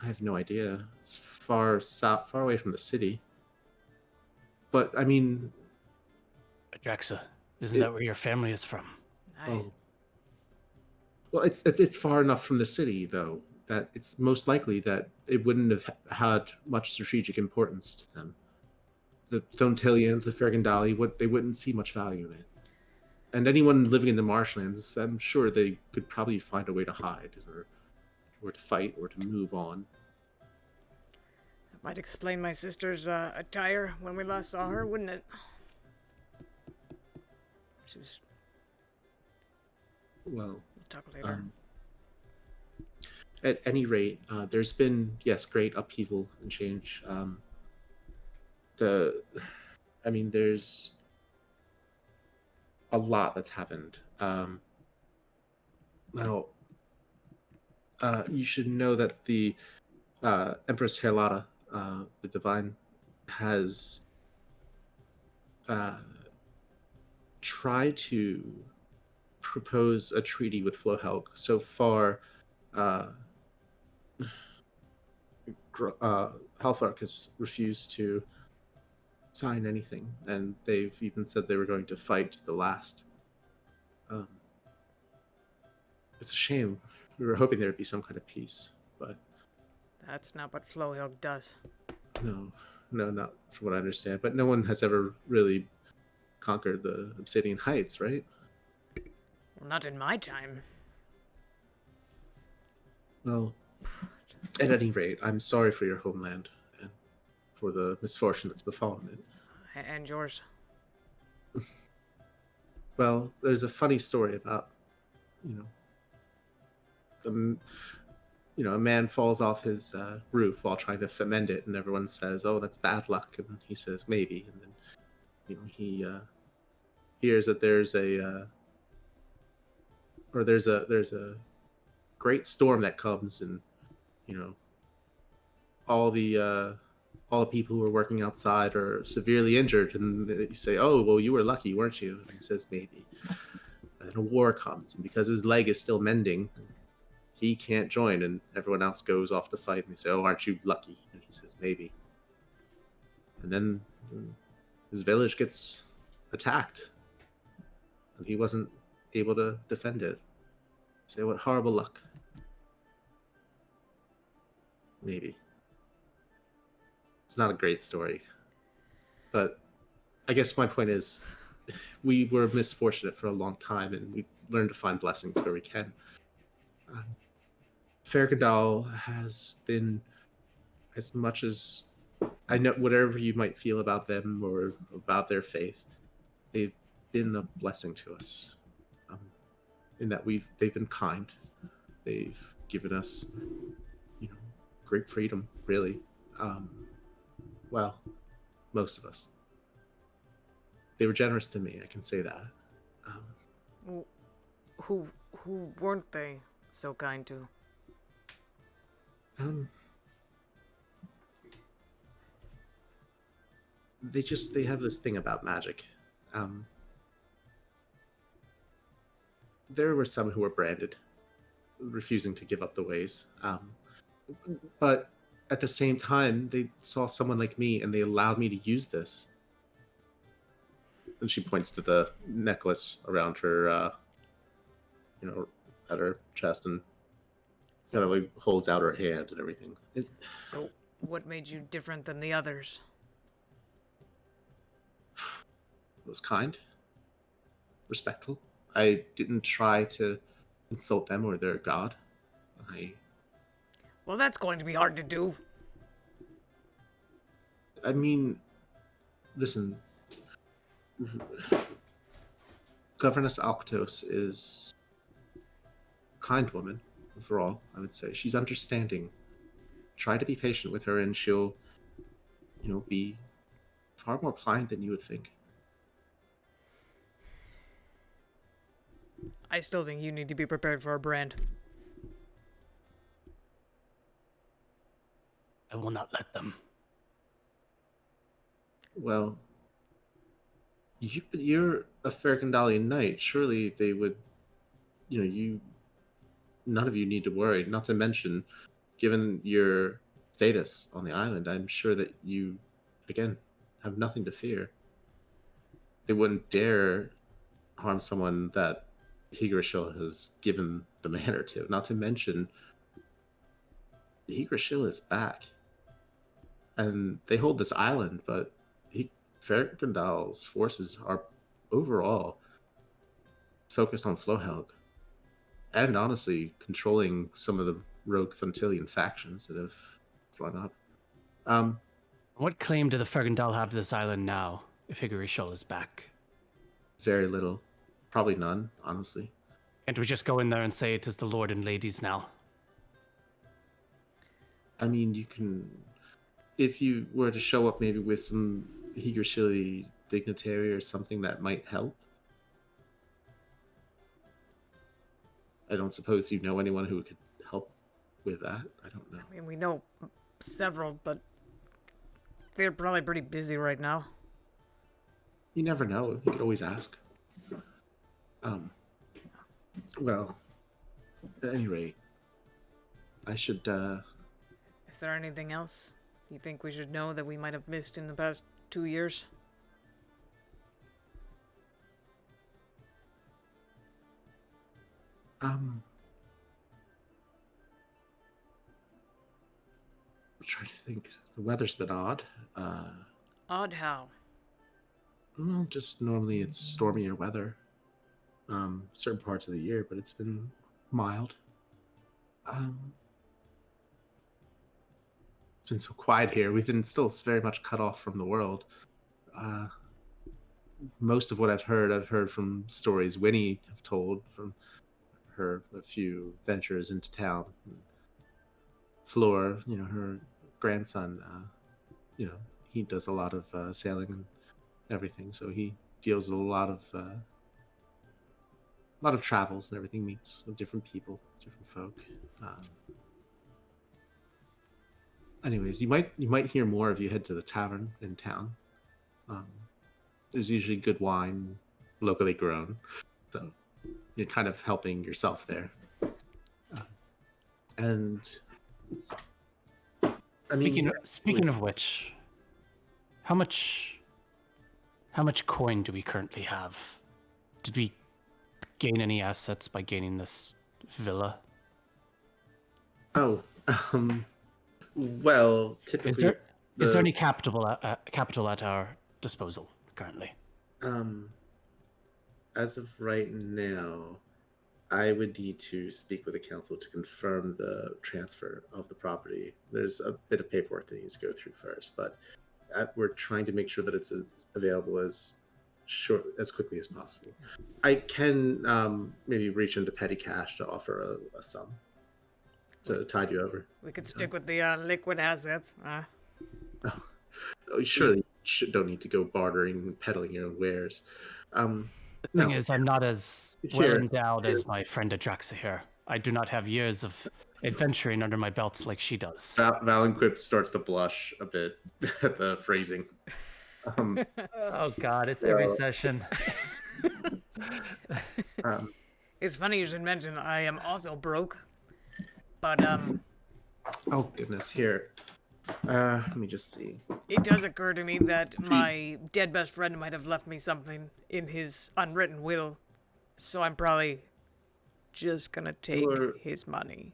I have no idea. It's far south, far away from the city. But I mean, Adraxa, isn't that where your family is from? Oh. Well, it's far enough from the city, though, that it's most likely that it wouldn't have had much strategic importance to them. The Thontilians, the Fergandali, they wouldn't see much value in it. And anyone living in the marshlands, I'm sure they could probably find a way to hide, or to fight, or to move on. That might explain my sister's attire when we last saw her, wouldn't it? She was... Well, we'll talk later. At any rate, there's been, yes, great upheaval and change. There's a lot that's happened. Now, you should know that the Empress Herlata, the Divine, has tried to propose a treaty with Flohelg. So far, Halfark has refused to sign anything, and they've even said they were going to fight to the last. It's a shame. We were hoping there would be some kind of peace, but That's not what Flowhill does. No, no, not from what I understand. But no one has ever really conquered the Obsidian Heights, right? Well, not in my time. Well, at any rate, I'm sorry for your homeland and for the misfortune that's befallen it. And yours. Well, there's a funny story about, you know, the, a man falls off his roof while trying to mend it, and everyone says, "Oh, that's bad luck," and he says, "Maybe," and then, he hears that there's a great storm that comes, and you know, all the people who are working outside are severely injured, and you say, "Oh, well, you were lucky, weren't you?" And he says, "Maybe." And then a war comes, and because his leg is still mending, he can't join, and everyone else goes off to fight, and they say, "Oh, aren't you lucky?" And he says, "Maybe." And then his village gets attacked, and he wasn't able to defend it. Say, what horrible luck. Maybe. It's not a great story. But I guess my point is, we were misfortunate for a long time, and we learned to find blessings where we can. Fergadal has been, as much as I know, whatever you might feel about them or about their faith, they've been a blessing to us. In that they've been kind. They've given us, great freedom, really. Well, most of us. They were generous to me, I can say that. Who weren't they so kind to? They have this thing about magic. There were some who were branded, refusing to give up the ways. But at the same time, they saw someone like me, and they allowed me to use this. And she points to the necklace around her, at her chest, and kind of like holds out her hand and everything. So, what made you different than the others? It was kind, respectful. I didn't try to insult them or their god. Well, that's going to be hard to do. I mean, listen, Governess Alctos is a kind woman, overall, I would say. She's understanding. Try to be patient with her, and she'll, be far more pliant than you would think. I still think you need to be prepared for a brand. I will not let them. Well, you're a Farrakandalian knight. Surely they would, none of you need to worry. Not to mention, given your status on the island, I'm sure that you, again, have nothing to fear. They wouldn't dare harm someone that Higurashil has given the manor to. Not to mention, Higurashil is back. And they hold this island, but Farrakandal's forces are overall focused on Flowhelg. And honestly, controlling some of the rogue Thuntilian factions that have sprung up. What claim do the Fergandal have to this island now, if Higurashil is back? Very little. Probably none, honestly. Can't we just go in there and say it is the Lord and Ladies now? I mean, you can... If you were to show up maybe with some Higurashili dignitary or something that might help. I don't suppose you know anyone who could help with that. I don't know. I mean, we know several, but they're probably pretty busy right now. You never know. You could always ask. Well, at any rate, I should, Is there anything else you think we should know that we might have missed in the past 2 years? trying to think. The weather's been odd. Odd how? Well, just normally it's stormier weather. Certain parts of the year, but it's been mild. It's been so quiet here. We've been still very much cut off from the world. Most of what I've heard from stories Winnie have told from her a few ventures into town. Floor, her grandson, he does a lot of sailing and everything, so he deals with a lot of travels and everything, meets with different people, different folk. Anyways, you might hear more if you head to the tavern in town. There's usually good wine, locally grown, so you're kind of helping yourself there. And I mean, speaking of which, how much coin do we currently have? Did we gain any assets by gaining this villa? Oh, well, typically, is there any capital at our disposal currently? As of right now, I would need to speak with the council to confirm the transfer of the property. There's a bit of paperwork that needs to go through first, but we're trying to make sure that it's available as quickly as possible. I can maybe reach into petty cash to offer a sum to tide you over. We could stick with the liquid assets. Oh, surely you don't need to go bartering and peddling your own wares. The thing is, I'm not as well endowed as my friend Adraxa here. I do not have years of adventuring under my belts like she does. Valenquip starts to blush a bit at the phrasing. Oh God, it's every session. It's funny you should mention I am also broke, but Oh goodness, here. Let me just see. it does occur to me that my dead best friend might have left me something in his unwritten will, so I'm probably just gonna take his money.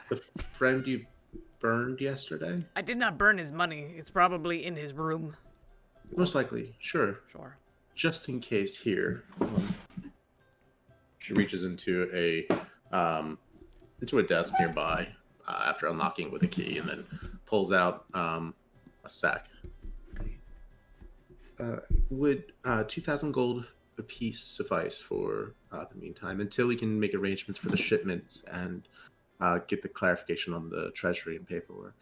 The friend you burned yesterday? I did not burn his money. It's probably in his room. Most likely, sure. Sure. Just in case, here. She reaches into a desk nearby after unlocking with a key, and then pulls out a sack. Would 2,000 gold a piece suffice for the meantime, until we can make arrangements for the shipments and get the clarification on the treasury and paperwork?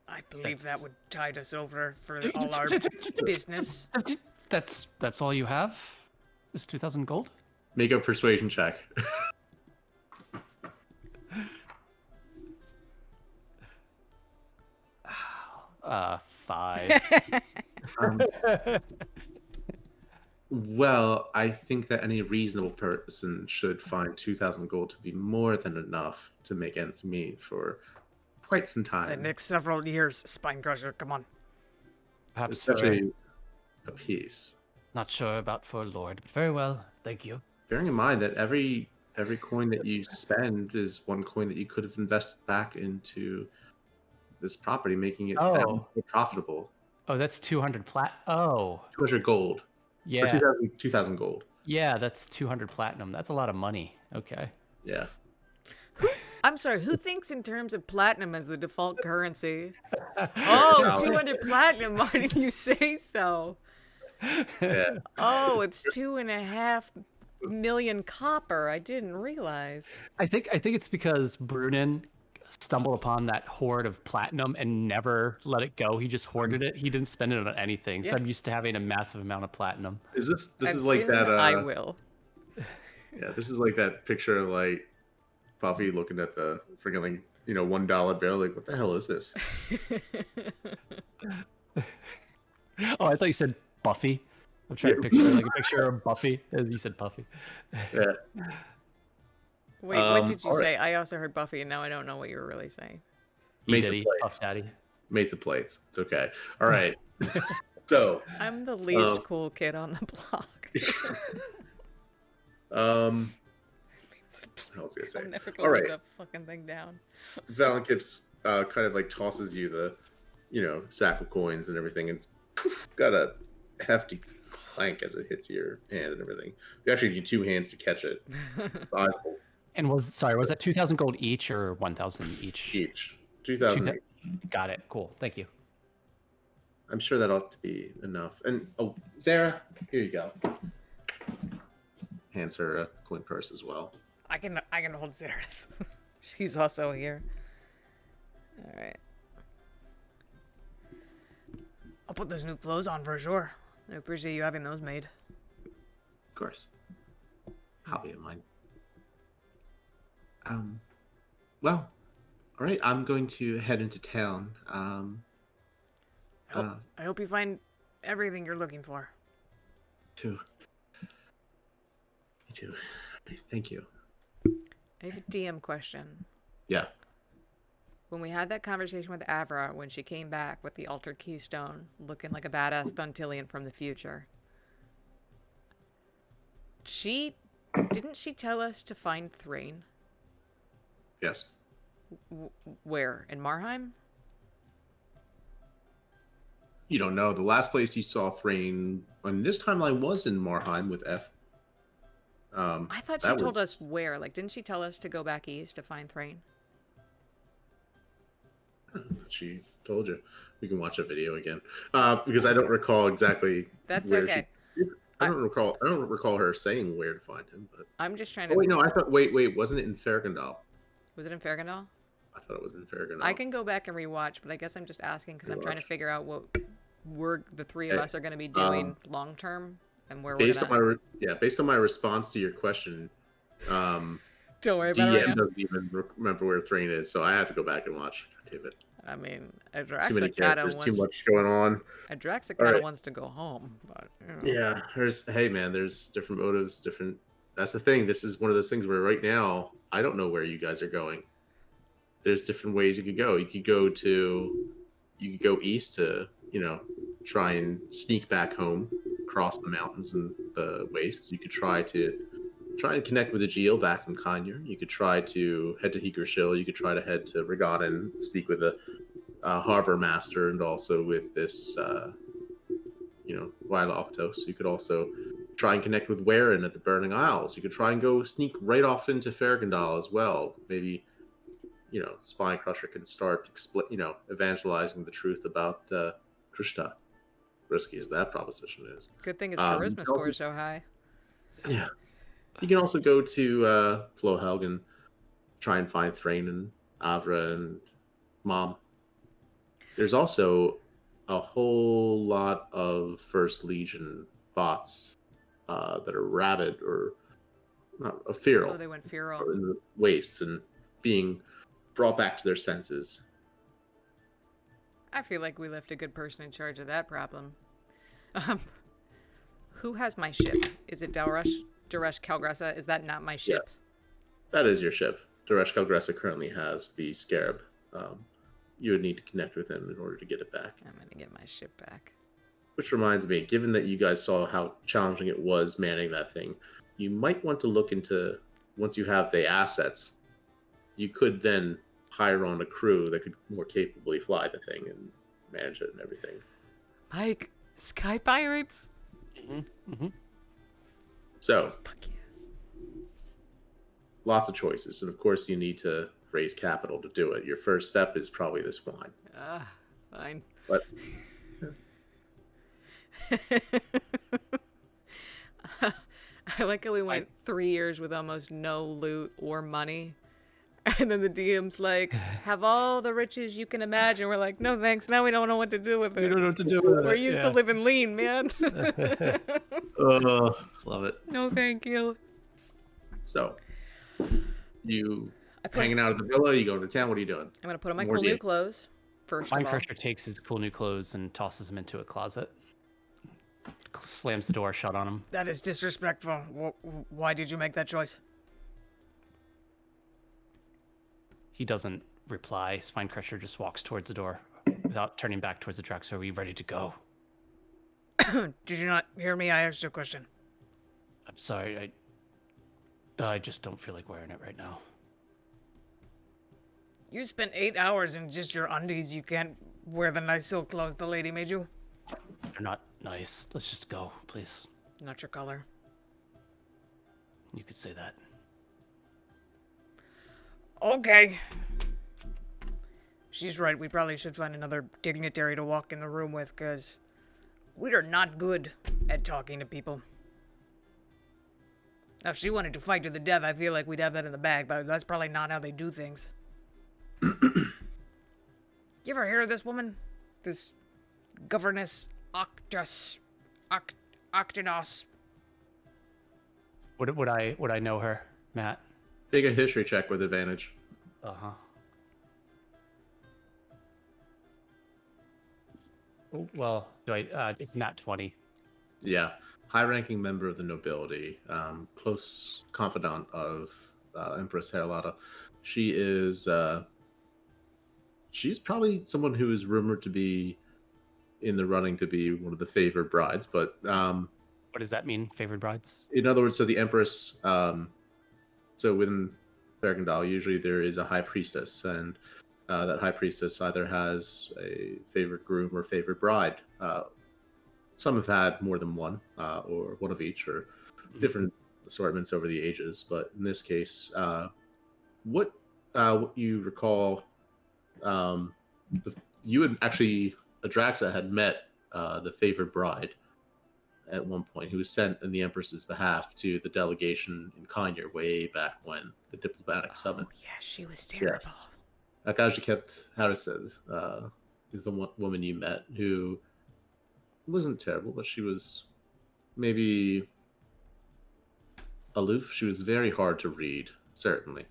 I believe that would tide us over for all our business. That's all you have? Is 2,000 gold? Make a persuasion check. 5. Well, I think that any reasonable person should find 2,000 gold to be more than enough to make ends meet for quite some The time. next several years, Spine Crusher, come on. Perhaps Especially a piece. not sure about for Lord, but very well, thank you. Bearing in mind that every coin that you spend is one coin that you could have invested back into this property, making it that much more profitable. Oh, that's 200 Oh. 200 gold. Yeah. For 2,000 gold. Yeah, that's 200 platinum. That's a lot of money. Okay. Yeah. I'm sorry, who thinks in terms of platinum as the default currency? Oh, 200 platinum, why didn't you say so? Yeah. Oh, it's 2.5 million copper. I didn't realize. I think it's because Brunin stumbled upon that hoard of platinum and never let it go. He just hoarded it. He didn't spend it on anything. So I'm used to having a massive amount of platinum. Is this And is like soon that I will. Yeah, this is like that picture of like Buffy looking at the freaking like, $1 bill, like, what the hell is this? Oh, I thought you said Buffy. I'm trying to picture like a picture of Buffy as you said Buffy. Yeah. Wait, what did you all right. say? I also heard Buffy, and now I don't know what you were really saying. Mates of Diddy, plates. Puff Daddy. Mates of plates. It's okay. All right. So I'm the least cool kid on the block. what else was gonna say. I'm never All gonna right. leave that fucking thing down. Valenkips kind of like tosses you the, sack of coins and everything, and got a hefty clank as it hits your hand and everything. You actually need 2 hands to catch it. Sizable And was that 2,000 gold each or 1,000 each? each. 2,000 each. Got it. Cool. Thank you. I'm sure that ought to be enough. And Zara, here you go. Hands her a coin purse as well. I can hold Sarah's. She's also here. All right. I'll put those new clothes on for sure. I appreciate you having those made. Of course. Hobby of mine. Well, all right. I'm going to head into town. I hope you find everything you're looking for. Too. Me too. Thank you. I have a DM question. Yeah. When we had that conversation with Avra, when she came back with the altered keystone, looking like a badass Thuntillion from the future, didn't she tell us to find Thrain? Yes. Where? In Marheim? You don't know. The last place you saw Thrain on this timeline was in Marheim with F. I thought she told us where. Like, didn't she tell us to go back east to find Thrain? She told you. We can watch a video again because I don't recall exactly. That's where okay. I don't recall her saying where to find him. But I'm just trying to. oh, wait, no. I thought. Wait. Wasn't it in Fergendal? Was it in Fergendal? I thought it was in Fergendal. I can go back and rewatch, but I guess I'm just asking because I'm trying to figure out what the three of us are going to be doing long term and where we're gonna. Based on my response to your question, Don't worry about DM it. Right doesn't even remember where Thrain is, so I have to go back and watch. God damn it. I mean, Too many characters, too much going on. Adraxacata wants to go home, but yeah, there's different motives, different. That's the thing. This is one of those things where right now I don't know where you guys are going. There's different ways you could go. You could go east to try and sneak back home across the mountains and the wastes. You could try and connect with Aegil back in Kanya. You could try to head to Higrashil. You could try to head to Regatta and speak with the harbor master and also with this, Wyla Octos. You could also try and connect with Waren at the Burning Isles. You could try and go sneak right off into Fergendal as well. Maybe, Spine Crusher can start, evangelizing the truth about Krishna. Risky as that proposition is. Good thing his charisma score is so high. Yeah. You can also go to Flohelg and try and find Thrain and Avra and Mom. There's also a whole lot of First Legion bots that are rabid or not feral. Oh, they went feral. In the wastes and being brought back to their senses. I feel like we left a good person in charge of that problem. Who has my ship? Is it Daresh Kalgressa? Is that not my ship? Yes. That is your ship. Daresh Kalgressa currently has the Scarab. You would need to connect with him in order to get it back. I'm going to get my ship back. Which reminds me, given that you guys saw how challenging it was manning that thing, you might want to look into, once you have the assets, you could then hire on a crew that could more capably fly the thing and manage it and everything. Mike, Sky Pirates? So, Fuck yeah. lots of choices. And of course, you need to raise capital to do it. Your first step is probably this wine. Fine. But I like how we went 3 years with almost no loot or money. And then the DM's like, have all the riches you can imagine. We're like, no thanks. Now we don't know what to do with it. We don't know what to do with it. We're used to living lean, man. love it. No, thank you. So, you hanging out at the villa? You going to town? What are you doing? I'm going to put on my cool new clothes. First of all. Minecrusher takes his cool new clothes and tosses them into a closet. Slams the door shut on him. That is disrespectful. Why did you make that choice? He doesn't reply. Spinecrusher just walks towards the door without turning back towards the truck. So are we ready to go? Did you not hear me? I asked you a question. I'm sorry. I just don't feel like wearing it right now. You spent 8 hours in just your undies. You can't wear the nice silk clothes the lady made you. They're not nice. Let's just go, please. Not your color. You could say that. Okay. She's right. We probably should find another dignitary to walk in the room with, because we are not good at talking to people. Now, if she wanted to fight to the death, I feel like we'd have that in the bag, but that's probably not how they do things. You ever hear of this woman? This governess Octanos? Would I know her, Matt? Take a history check with advantage. Uh-huh. Oh, well, do I? It's not 20. Yeah, high-ranking member of the nobility, close confidant of Empress Herlata. She is. She's probably someone who is rumored to be in the running to be one of the favored brides. But What does that mean, favored brides? in other words, so the Empress. So within Bergendal, usually there is a high priestess, and that high priestess either has a favorite groom or favorite bride. Some have had more than one, or one of each, or different assortments over the ages. But in this case, what you recall, you had actually, Adraxa had met the favored bride at one point, who was sent in the Empress's behalf to the delegation in Kanya way back when, the diplomatic summit. Yeah, she was terrible. Yes. Akaji Harrison is the one woman you met who wasn't terrible, but she was maybe aloof. She was very hard to read, certainly.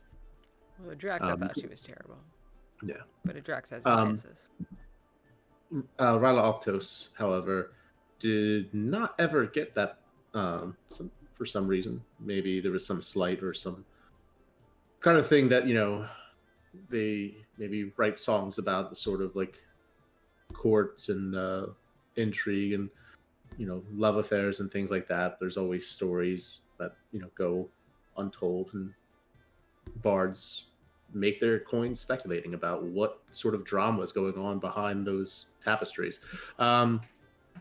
Well, Adraxa thought she was terrible. Yeah. But Adraxa has biases. Ryla Octos, however, did not ever get that for some reason. Maybe there was some slight or some kind of thing that, they maybe write songs about, the sort of like courts and intrigue and love affairs and things like that. There's always stories that go untold, and bards make their coins speculating about what sort of drama is going on behind those tapestries.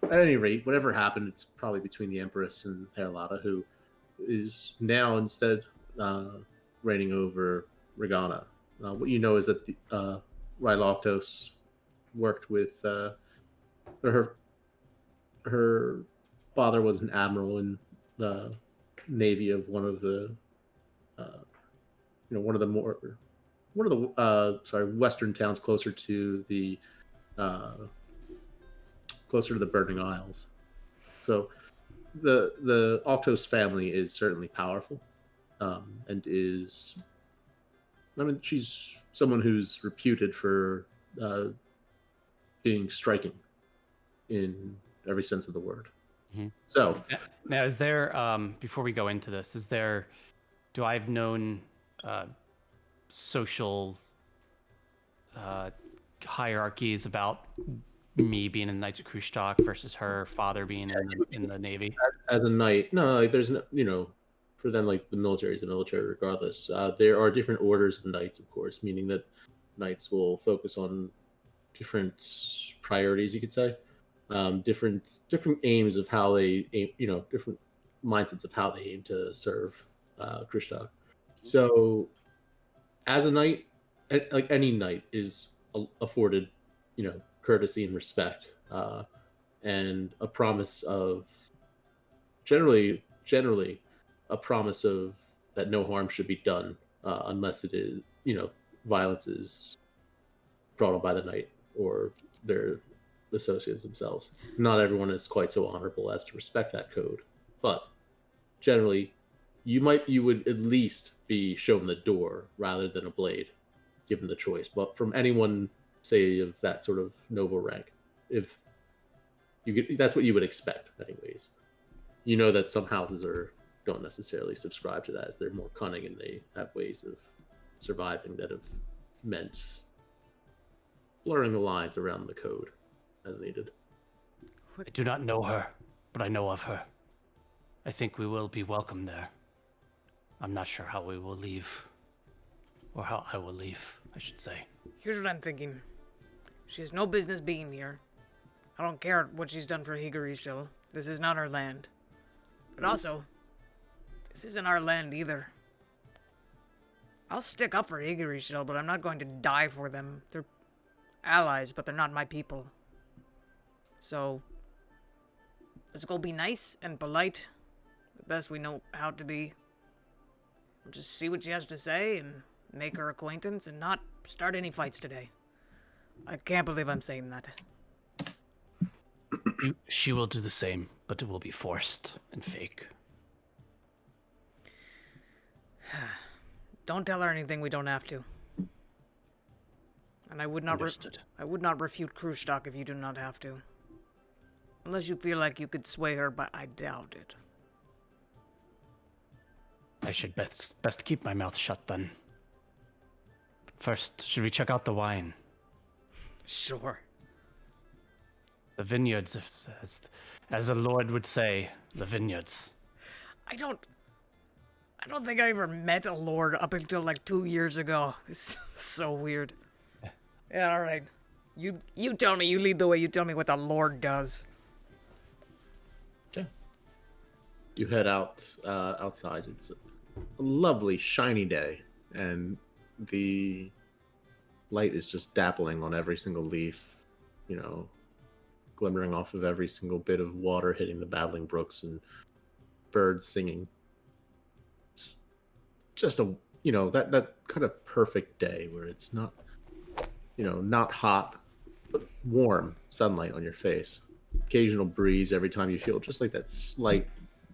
At any rate, whatever happened, it's probably between the Empress and Herlata, who is now instead reigning over Regana. What you know is that the Ryloctos worked with her father was an admiral in the navy of one of the western towns closer to the Burning Isles. So the Octos family is certainly powerful, and is, she's someone who's reputed for being striking in every sense of the word. Mm-hmm. So now, is there before we go into this, do I've known social hierarchies about me being in the Knights of Krustak versus her father being in the Navy? As a knight, no, like there's no, for them, like the military is the military regardless. There are different orders of knights, of course, meaning that knights will focus on different priorities, you could say, different aims of how they aim, different mindsets of how they aim to serve Krustak. So as a knight, like any knight is afforded, courtesy and respect, and a promise of generally a promise of that no harm should be done, unless it is, violence is brought on by the knight or their associates themselves. Not everyone is quite so honorable as to respect that code, but generally you would at least be shown the door rather than a blade, given the choice. But from anyone, say, of that sort of noble rank, if that's what you would expect anyways. That some houses don't necessarily subscribe to that, as they're more cunning and they have ways of surviving that have meant blurring the lines around the code as needed. I do not know her, but I know of her. I think we will be welcome there. I'm not sure how we will leave. Or how I will leave, I should say. Here's what I'm thinking. She has no business being here. I don't care what she's done for Higuri still. This is not our land. But also, this isn't our land either. I'll stick up for Higuri still, but I'm not going to die for them. They're allies, but they're not my people. So, let's go be nice and polite. The best we know how to be. We'll just see what she has to say and make her acquaintance and not start any fights today. I can't believe I'm saying that. She will do the same, but it will be forced and fake. Don't tell her anything we don't have to. And I would not refute Krustak if you do not have to. Unless you feel like you could sway her, but I doubt it. I should best keep my mouth shut then. First, should we check out the wine? Sure. The vineyards, as the Lord would say, the vineyards. I don't think I ever met a lord up until like 2 years ago. It's so weird. Yeah, alright. You tell me, you lead the way, you tell me what the lord does. Okay. You head out outside. It's a lovely, shiny day, and the light is just dappling on every single leaf, glimmering off of every single bit of water hitting the babbling brooks and birds singing. It's just that kind of perfect day where it's not, not hot, but warm sunlight on your face. Occasional breeze every time you feel just like that slight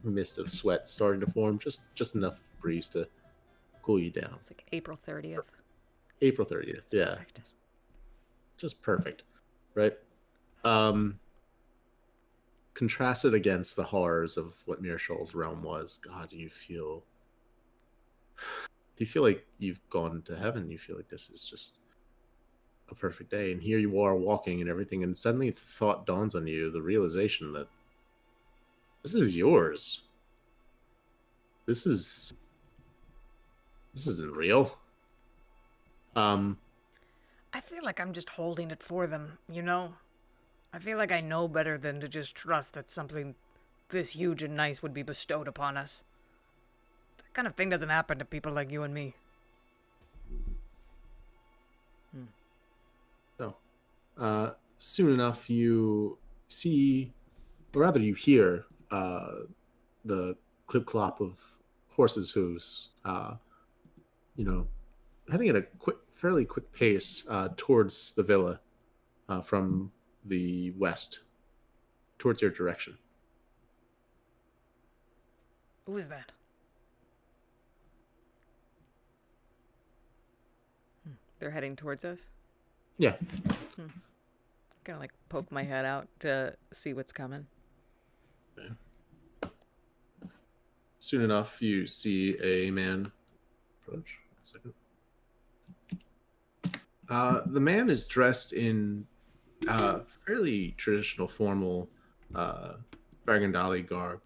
mist of sweat starting to form, just enough breeze to cool you down. It's like April 30th. April 30th, yeah. Perfect. Just perfect, right? Contrasted against the horrors of what Mirashol's realm was, God, do you feel like you've gone to heaven? You feel like this is just a perfect day, and here you are walking and everything, and suddenly the thought dawns on you, the realization that this is yours. This isn't real. I feel like I'm just holding it for them, I feel like I know better than to just trust that something this huge and nice would be bestowed upon us. That kind of thing doesn't happen to people like you and me. So, soon enough you see, or rather you hear, the clip-clop of horses' hooves, heading at a fairly quick pace towards the villa from the west, towards your direction. Who is that? They're heading towards us. Yeah. Kind of like poke my head out to see what's coming. Soon enough, you see a man approach. 1 second. The man is dressed in fairly traditional, formal Vargandali garb.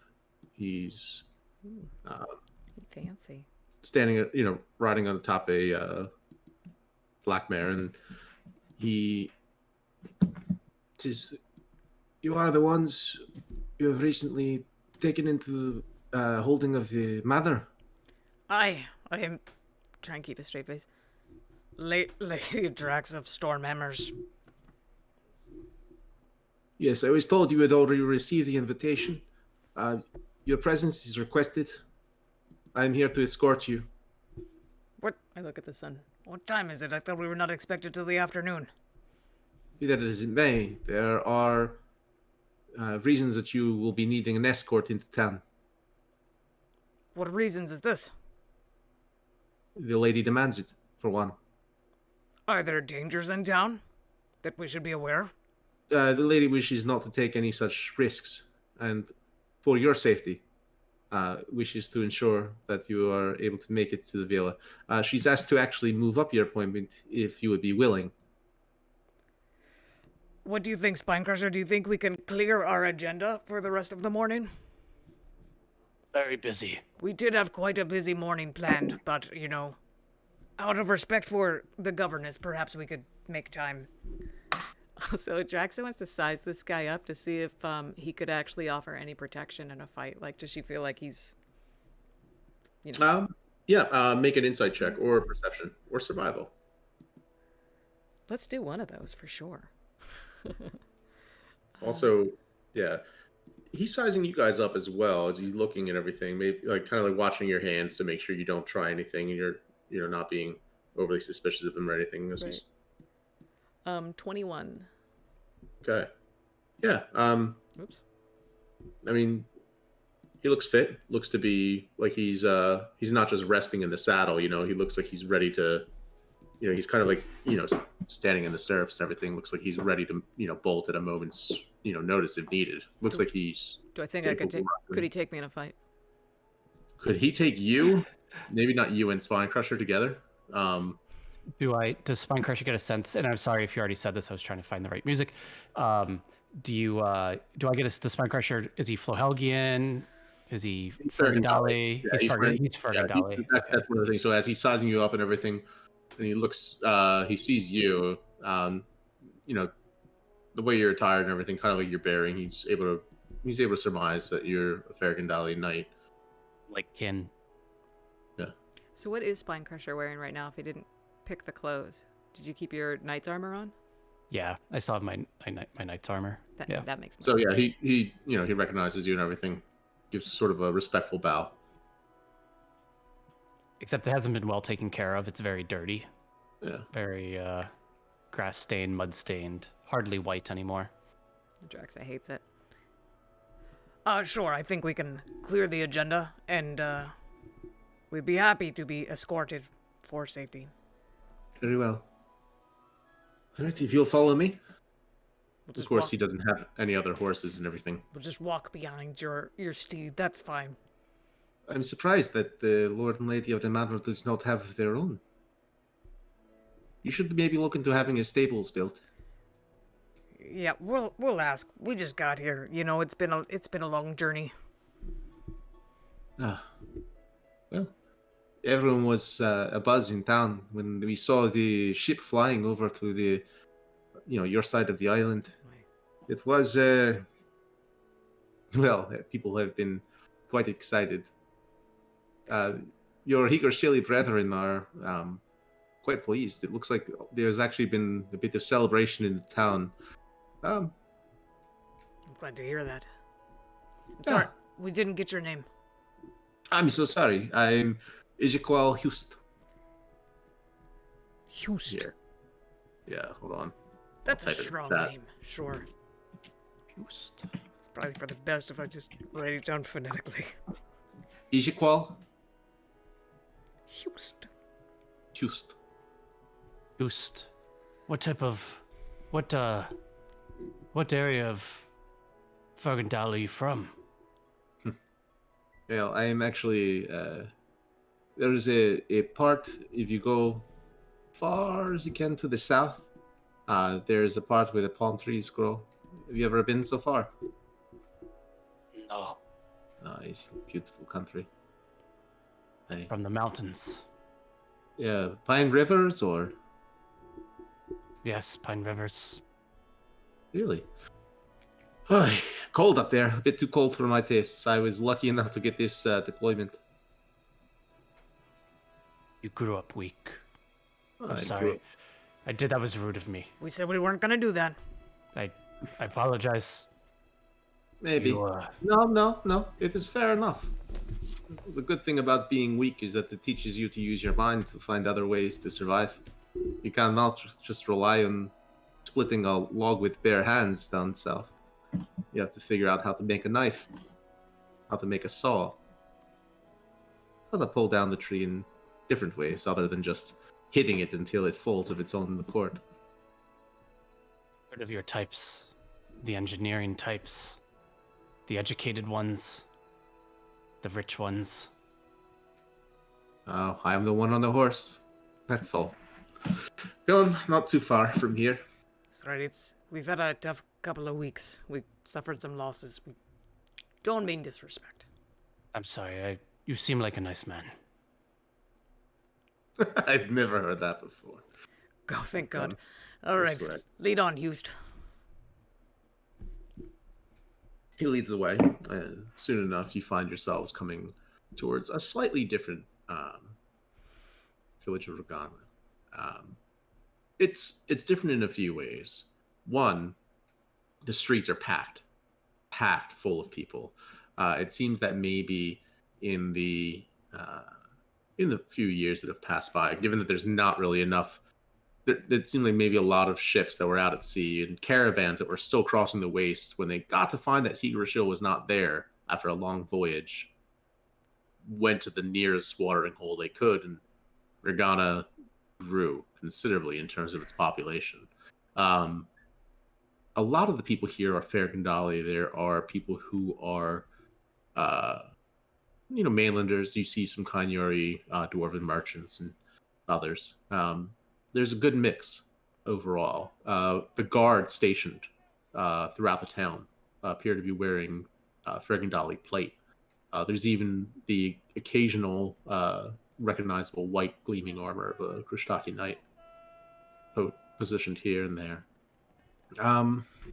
He's Fancy. standing, riding on the top of a black mare, and he says, "You are the ones you have recently taken into holding of the manor." I am trying to keep a straight face. Lady Drax of Stormhammers. Yes, I was told you had already received the invitation. Your presence is requested. I am here to escort you. What? I look at the sun. What time is it? I thought we were not expected till the afternoon. Be that as it may, there are reasons that you will be needing an escort into town. What reasons is this? The lady demands it, for one. Are there dangers in town that we should be aware of? The lady wishes not to take any such risks, and for your safety, wishes to ensure that you are able to make it to the villa. She's asked to actually move up your appointment if you would be willing. What do you think, Spinecrusher? Do you think we can clear our agenda for the rest of the morning? Very busy. We did have quite a busy morning planned, but, you know, out of respect for the governess, perhaps we could make time. So Jackson wants to size this guy up to see if he could actually offer any protection in a fight. Like, does she feel like he's, you know? Make an insight check or perception or survival. Let's do one of those for sure. Also, yeah, he's sizing you guys up as well as he's looking at everything. Maybe like kind of like watching your hands to make sure you don't try anything and you're not being overly suspicious of him or anything. Right. 21. Okay. Yeah. Oops. I mean, he looks fit. Looks to be like he's not just resting in the saddle. You know, he looks like he's ready to. You know, he's kind of like standing in the stirrups and everything. Looks like he's ready to bolt at a moment's notice if needed. Looks like he's. Do I think I could take? Could he take me in a fight? Could he take you? Maybe not you and Spine Crusher together. Does Spine Crusher get a sense? And I'm sorry if you already said this. I was trying to find the right music. Do I get the Spine Crusher? Is he Flohelgian? Is he Fergandali? Yeah, he's Fergandali. That's one of the things. So as he's sizing you up and everything, and he looks, he sees you. The way you're attired and everything, kind of like your bearing. He's able to surmise that you're a Fergandali knight. Like kin. Yeah. So what is Spine Crusher wearing right now? If he didn't pick the clothes, did you keep your knight's armor on? Yeah, I still have my knight's armor. That makes sense. So yeah, he recognizes you and everything. Gives sort of a respectful bow. Except it hasn't been well taken care of. It's very dirty. Yeah. Very grass stained, mud stained, hardly white anymore. Draxa hates it. Sure, I think we can clear the agenda, and, we'd be happy to be escorted for safety. Very well. All right, if you'll follow me. Of course, he doesn't have any other horses and everything. We'll just walk behind your steed, that's fine. I'm surprised that the Lord and Lady of the Manor does not have their own. You should maybe look into having a stables built. Yeah, we'll ask. We just got here. You know, it's been a long journey. Well, everyone was abuzz in town when we saw the ship flying over to the, your side of the island. It was, people have been quite excited. Your Higorshili brethren are quite pleased. It looks like there's actually been a bit of celebration in the town. I'm glad to hear that. I'm sorry, we didn't get your name. I'm so sorry. I'm Ezequiel Hust. Hust. Yeah, hold on. That's a strong name, sure. Hust. It's probably for the best if I just write it down phonetically. Ezequiel Hust. Hust. Hust. What area of Fergandal are you from? Well, I am actually, there is a part, if you go far as you can to the south, there's a part where the palm trees grow. Have you ever been so far? No. Nice, beautiful country. From the mountains. Yeah, Pine Rivers or? Yes, Pine Rivers. Really? Cold up there. A bit too cold for my tastes. I was lucky enough to get this deployment. You grew up weak. I'm I sorry. That was rude of me. We said we weren't gonna do that. I apologize. Maybe. No. It is fair enough. The good thing about being weak is that it teaches you to use your mind to find other ways to survive. You cannot just rely on splitting a log with bare hands down south. You have to figure out how to make a knife, how to make a saw, how to pull down the tree in different ways other than just hitting it until it falls of its own accord. Heard of your types, the engineering types, the educated ones, the rich ones. Oh, I am the one on the horse. That's all. Feeling not too far from here. Sorry, we've had a tough couple of weeks. We've suffered some losses. We don't mean disrespect. I'm sorry. You seem like a nice man. I've never heard that before. Oh, thank God. Um, All I right, swear. lead on, Hust. He leads the way, and soon enough, you find yourselves coming towards a slightly different village of Regana. Um, it's different in a few ways. One, the streets are packed full of people. It seems that maybe in the uh, in the few years that have passed by, given that there's not really enough, it seemed like maybe a lot of ships that were out at sea and caravans that were still crossing the waste when they got to find that Higurashil was not there after a long voyage, went to the nearest watering hole they could, and Regana grew considerably in terms of its population. Um, a lot of the people here are Fergandali. There are people who are, uh, mainlanders. You see some Kanyuri, dwarven merchants, and others. There's a good mix overall. The guards stationed throughout the town appear to be wearing Fergandali plate. There's even the occasional recognizable white gleaming armor of a Krishtaki knight positioned here and there.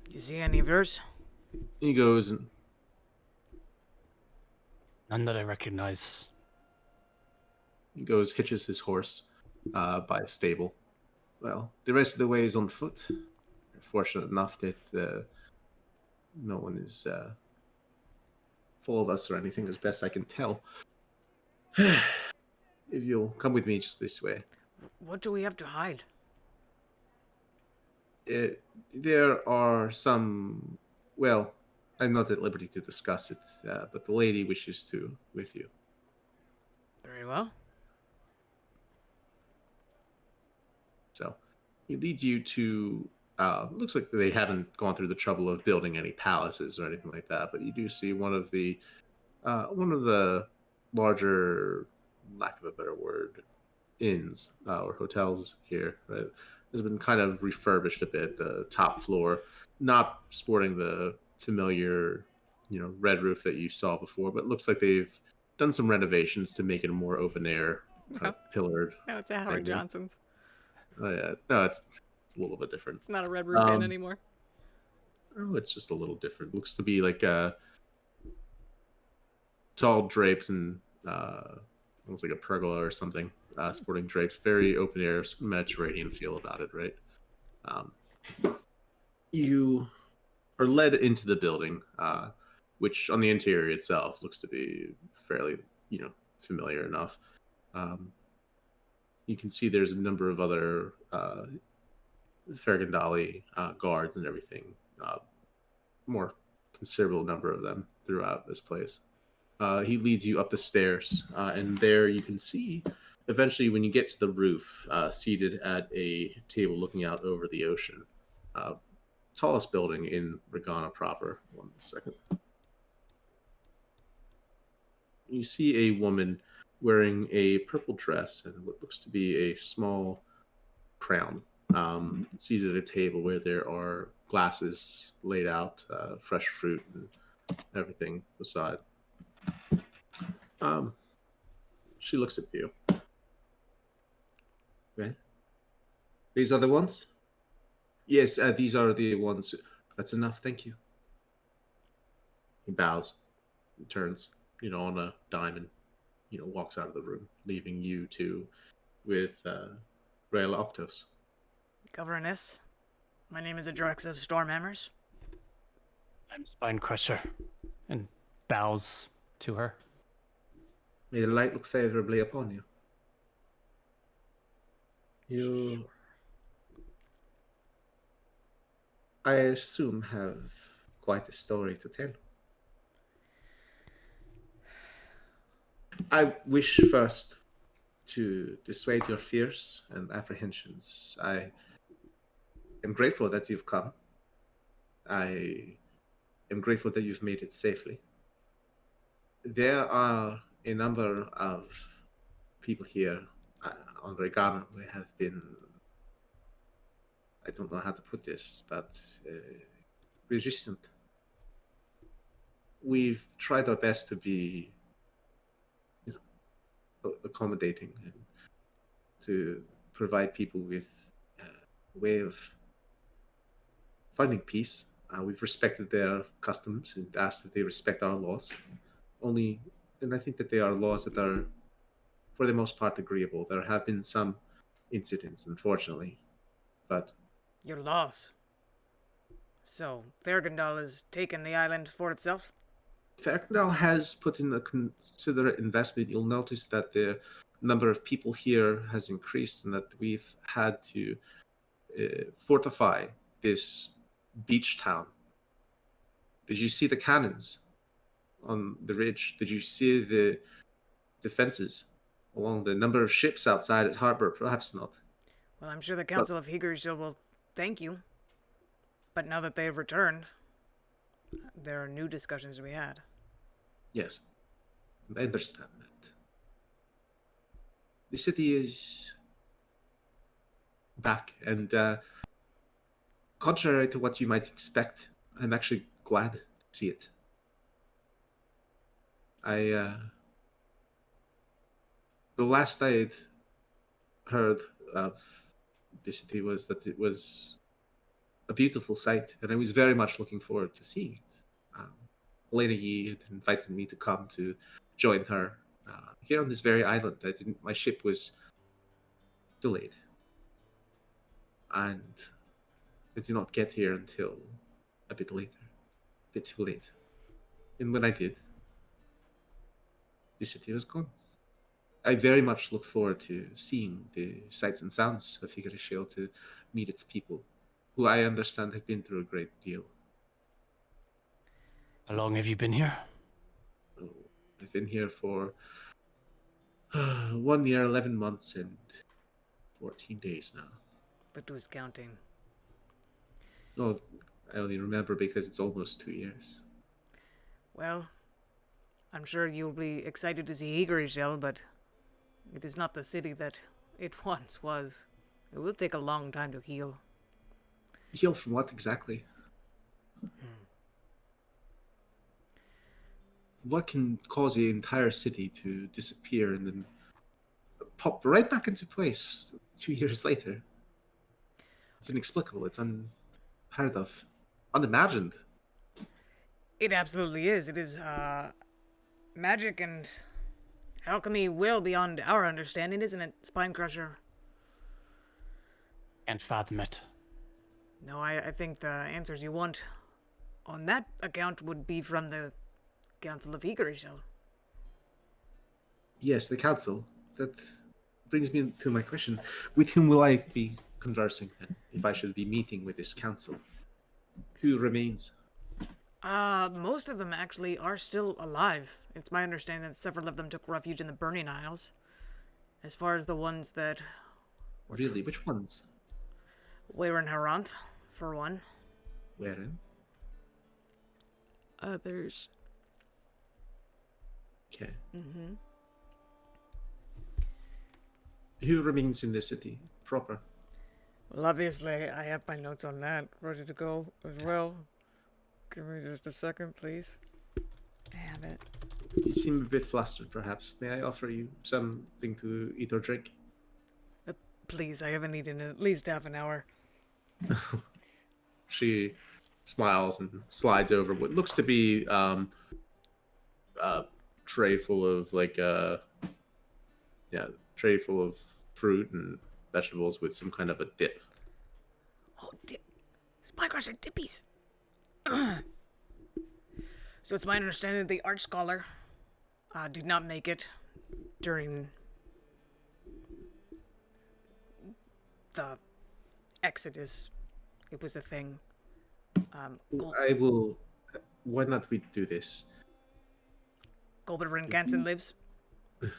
You see any of yours? He goes and None that I recognize. hitches his horse by a stable. Well, the rest of the way is on foot. We're fortunate enough that no one is full of us or anything, as best I can tell. If you'll come with me just this way. What do we have to hide? There are some. Well, I'm not at liberty to discuss it, but the lady wishes to with you. Very well. So he leads you to. Looks like they haven't gone through the trouble of building any palaces or anything like that, but you do see one of the larger, lack of a better word, inns or hotels here. Right? Has been kind of refurbished a bit. The top floor, not sporting the familiar, red roof that you saw before, but looks like they've done some renovations to make it a more open air, kind of pillared. No, it's a Howard Johnson's. Oh yeah, no, it's a little bit different. It's not a Red Roof Inn anymore. Oh, it's just a little different. Looks to be like tall drapes and almost like a pergola or something, sporting drapes. Very open air, Mediterranean feel about it, right? You are led into the building, which on the interior itself looks to be fairly, familiar enough. You can see there's a number of other Fergandali guards and everything. More considerable number of them throughout this place. He leads you up the stairs, and there you can see, eventually, when you get to the roof, seated at a table looking out over the ocean. Tallest building in Regana proper. 1 second. You see a woman wearing a purple dress and what looks to be a small crown, seated at a table where there are glasses laid out, fresh fruit and everything beside. She looks at you. Okay. These are the ones? Yes, these are the ones. That's enough, thank you. He bows, he turns, on a dime and, walks out of the room, leaving you two with Rael Octos. Governess, my name is Adrex of Stormhammers. I'm Spinecrusher, and bows to her. May the light look favorably upon you. I assume, have quite a story to tell. I wish first to dissuade your fears and apprehensions. I am grateful that you've come. I am grateful that you've made it safely. There are a number of people here on Regana who have been, I don't know how to put this, but resistant. We've tried our best to be accommodating and to provide people with a way of finding peace. We've respected their customs and asked that they respect our laws. Only, and I think that they are laws that are, for the most part, agreeable. There have been some incidents, unfortunately, but Your loss. So, Fergandal has taken the island for itself? Ferkendal has put in a considerate investment. You'll notice that the number of people here has increased and that we've had to fortify this beach town. Did you see the cannons on the ridge? Did you see the defenses along the number of ships outside at harbor? Perhaps not. Well, I'm sure the Council of Higurishil will thank you. But now that they have returned, there are new discussions to be had. Yes, I understand that. The city is back, and contrary to what you might expect, I'm actually glad to see it. The last I'd heard of the city was that it was a beautiful sight, and I was very much looking forward to seeing it. Elena Yi had invited me to come to join her here on this very island. My ship was delayed, and I did not get here until a bit later, a bit too late. And when I did, the city was gone. I very much look forward to seeing the sights and sounds of Higurishil, to meet its people, who I understand have been through a great deal. How long have you been here? Oh, I've been here for 1 year, 11 months, and 14 days now. But who's counting? Oh, I only remember because it's almost 2 years. Well, I'm sure you'll be excited to see Higurishil, but it is not the city that it once was. It will take a long time to heal. Heal from what exactly? What can cause the entire city to disappear and then pop right back into place 2 years later? It's inexplicable. It's unheard of, unimagined. It absolutely is. It is, magic and alchemy well beyond our understanding, isn't it, Spinecrusher? Can't fathom it. No, I think the answers you want on that account would be from the Council of Higurishil. Yes, the council. That brings me to my question. With whom will I be conversing then, if I should be meeting with this council? Who remains? Most of them actually are still alive. It's my understanding that several of them took refuge in the Burning Isles. As far as the ones that... Really? Which ones? Weyrin Haranth, for one. Wherein? Others. Okay. Mm-hmm. Who remains in the city proper? Well, obviously, I have my notes on that ready to go as well. Give me just a second, please. I have it. You seem a bit flustered, perhaps. May I offer you something to eat or drink? Please, I haven't eaten in at least half an hour. She smiles and slides over what looks to be a tray full of tray full of fruit and vegetables with some kind of a dip. Oh, Spycrusher dippies. So it's my understanding that the art scholar did not make it during the Exodus. It was a thing. I will. Why not we do this? Golbert Gansen lives.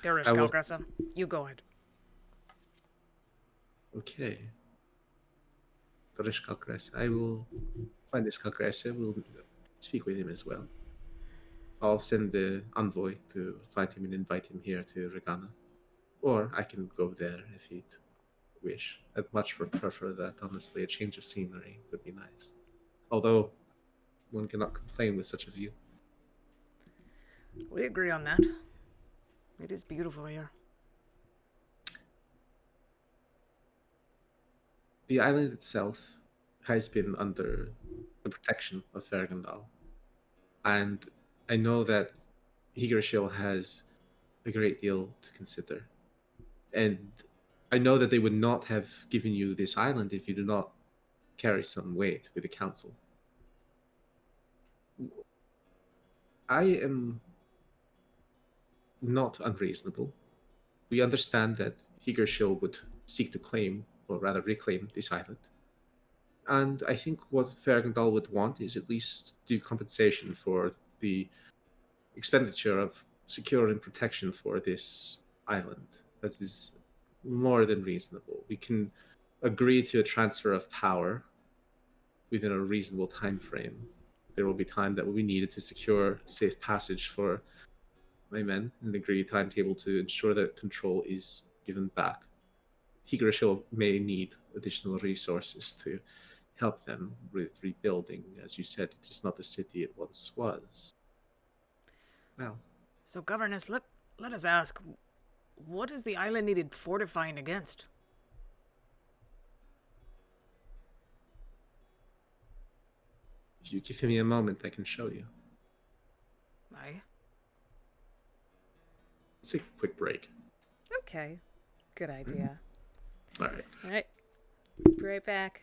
There is I will- Skalgressa. You go ahead. Okay. Kalkress. I will find this Kalkress. I will speak with him as well. I'll send the envoy to find him and invite him here to Regana. Or I can go there if he'd wish. I'd much prefer that, honestly. A change of scenery would be nice. Although, one cannot complain with such a view. We agree on that. It is beautiful here. the island itself has been under the protection of Fergandal. And I know that Higurashil has a great deal to consider. And I know that they would not have given you this island if you do not carry some weight with the council. I am not unreasonable. We understand that Higurashil would seek to claim, or rather reclaim, this island. And I think what Fergandal would want is at least due compensation for the expenditure of securing protection for this island. That is more than reasonable. We can agree to a transfer of power within a reasonable time frame. There will be time that will be needed to secure safe passage for my men, and agree timetable to ensure that control is given back. Higurashil may need additional resources to help them with rebuilding. As you said, it is not the city it once was. Well, So, Governess, let us ask, what is the island needed fortifying against? if you give me a moment, I can show you. Aye. Let's take a quick break. Okay. Good idea. All right. All right. Be right back.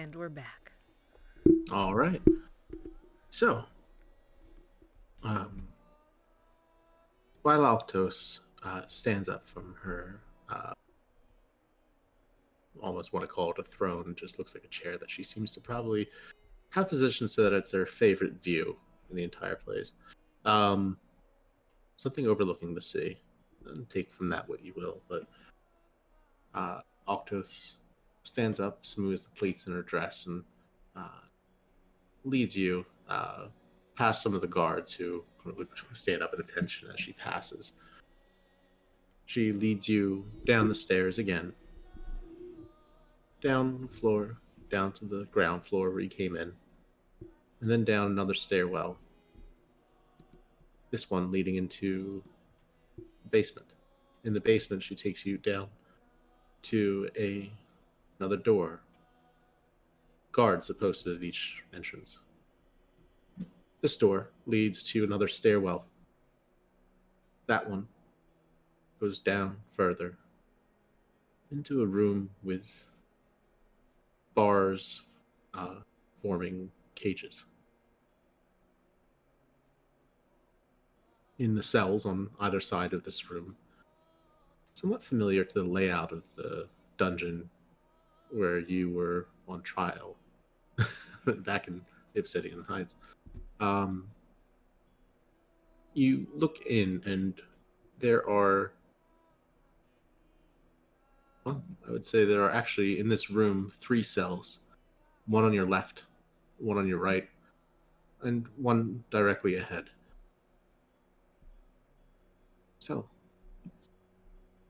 And we're back. All right. So, while Altos stands up from her, almost want to call it a throne, it just looks like a chair that she seems to probably have positioned so that it's her favorite view in the entire place. Something overlooking the sea. And take from that what you will, but Altos stands up, smooths the pleats in her dress, and leads you past some of the guards who would stand up at attention as she passes. She leads you down the stairs again, down the floor, down to the ground floor where you came in, and then down another stairwell. This one leading into the basement. In the basement, she takes you down to another door. Guards are posted at each entrance. This door leads to another stairwell. That one goes down further into a room with bars forming cages. In the cells on either side of this room, somewhat familiar to the layout of the dungeon where you were on trial back in Obsidian Heights. You look in, and there are, well, I would say there are actually in this room 3 cells, one on your left, one on your right, and one directly ahead. So,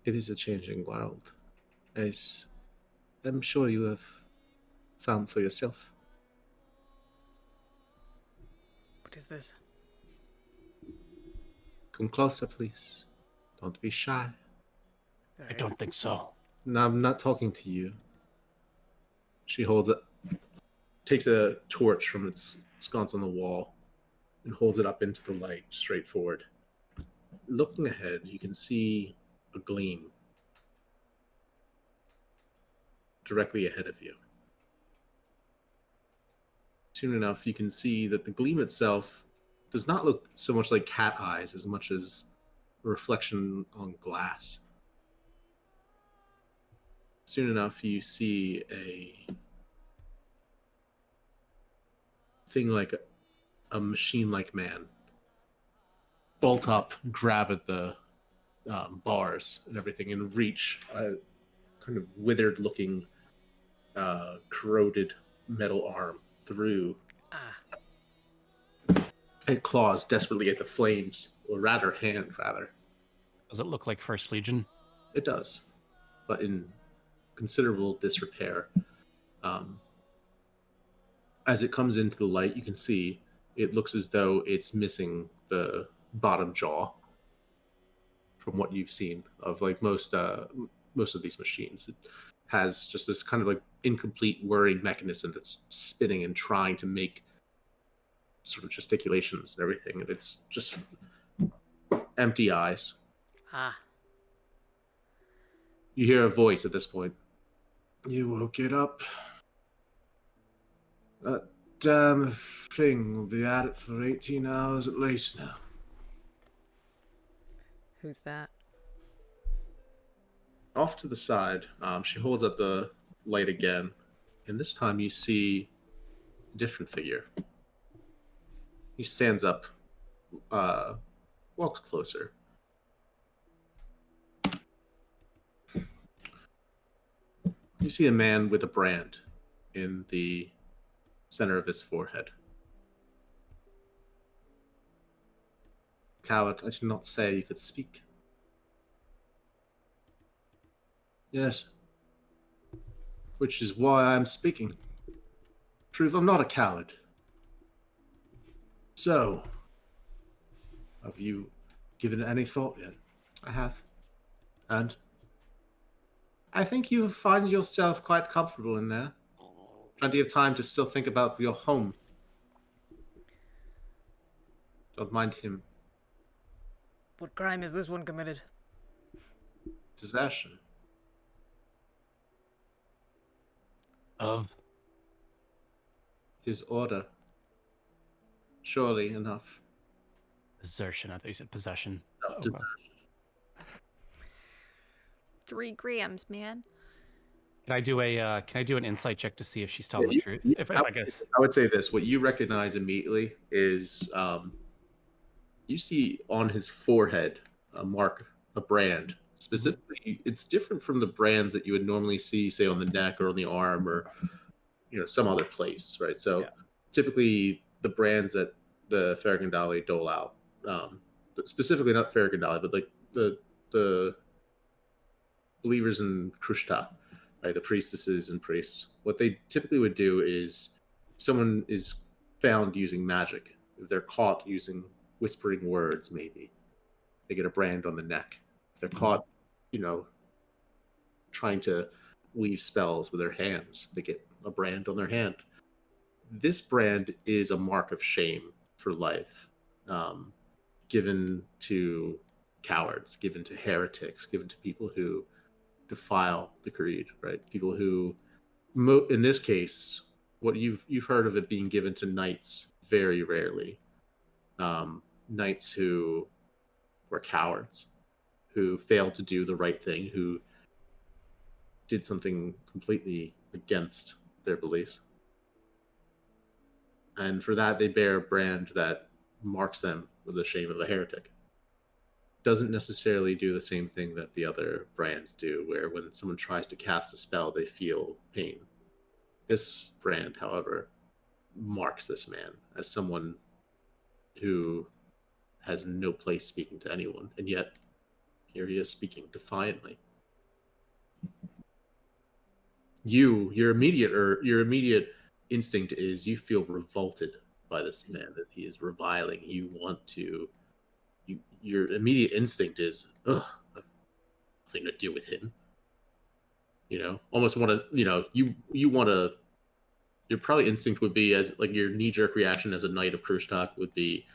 it is a changing world, as I'm sure you have found for yourself. What is this? Come closer, please. Don't be shy. I don't think so. No, I'm not talking to you. She takes a torch from its sconce on the wall and holds it up into the light, straight forward. Looking ahead, you can see a gleam directly ahead of you. Soon enough, you can see that the gleam itself does not look so much like cat eyes as much as a reflection on glass. Soon enough, you see a thing like a machine-like man bolt up, grab at the bars and everything, and reach a kind of withered-looking, corroded metal arm through. It claws desperately at the flames, or rather, hand, rather. Does it look like First Legion? It does, but in considerable disrepair. As it comes into the light, you can see it looks as though it's missing the bottom jaw from what you've seen of like most of these machines. It has just this kind of like incomplete whirring mechanism that's spinning and trying to make sort of gesticulations and everything, and it's just empty eyes. You hear a voice at this point. You woke it up. That damn thing will be at it for 18 hours at least now. Who's that? Off to the side, she holds up the light again, and this time you see a different figure. He stands up, walks closer. You see a man with a brand in the center of his forehead. Coward, I did not say you could speak. Yes. Which is why I'm speaking. Truth, I'm not a coward. So, have you given it any thought yet? I have. And I think you find yourself quite comfortable in there. Plenty of time to still think about your home. Don't mind him. What crime has this one committed? Desertion. Of his order. Surely enough. Desertion. I thought you said possession. No, Okay. 3 grams, man. Can I do an insight check to see if she's telling the truth? If I guess. I would say this: what you recognize immediately is you see on his forehead a mark, a brand. Specifically, it's different from the brands that you would normally see, say, on the neck or on the arm or some other place, right? So typically, the brands that the Fergandali dole out, specifically not Fergandali, but like the believers in Krushta, right? The priestesses and priests. What they typically would do is, if someone is found using magic, if they're caught using whispering words, maybe they get a brand on the neck. If they're caught, trying to weave spells with their hands, they get a brand on their hand. This brand is a mark of shame for life, given to cowards, given to heretics, given to people who defile the creed, right? People who, in this case, what you've heard of it being given to knights very rarely. Knights who were cowards, who failed to do the right thing, who did something completely against their beliefs. And for that, they bear a brand that marks them with the shame of a heretic. Doesn't necessarily do the same thing that the other brands do, where when someone tries to cast a spell, they feel pain. This brand, however, marks this man as someone who has no place speaking to anyone, and yet here he is speaking defiantly. Your immediate instinct is you feel revolted by this man, that he is reviling. You want to. Your immediate instinct is, ugh, I've nothing to do with him. Almost want to. You want to. Your probably instinct would be, as like your knee-jerk reaction as a knight of Krustak would be,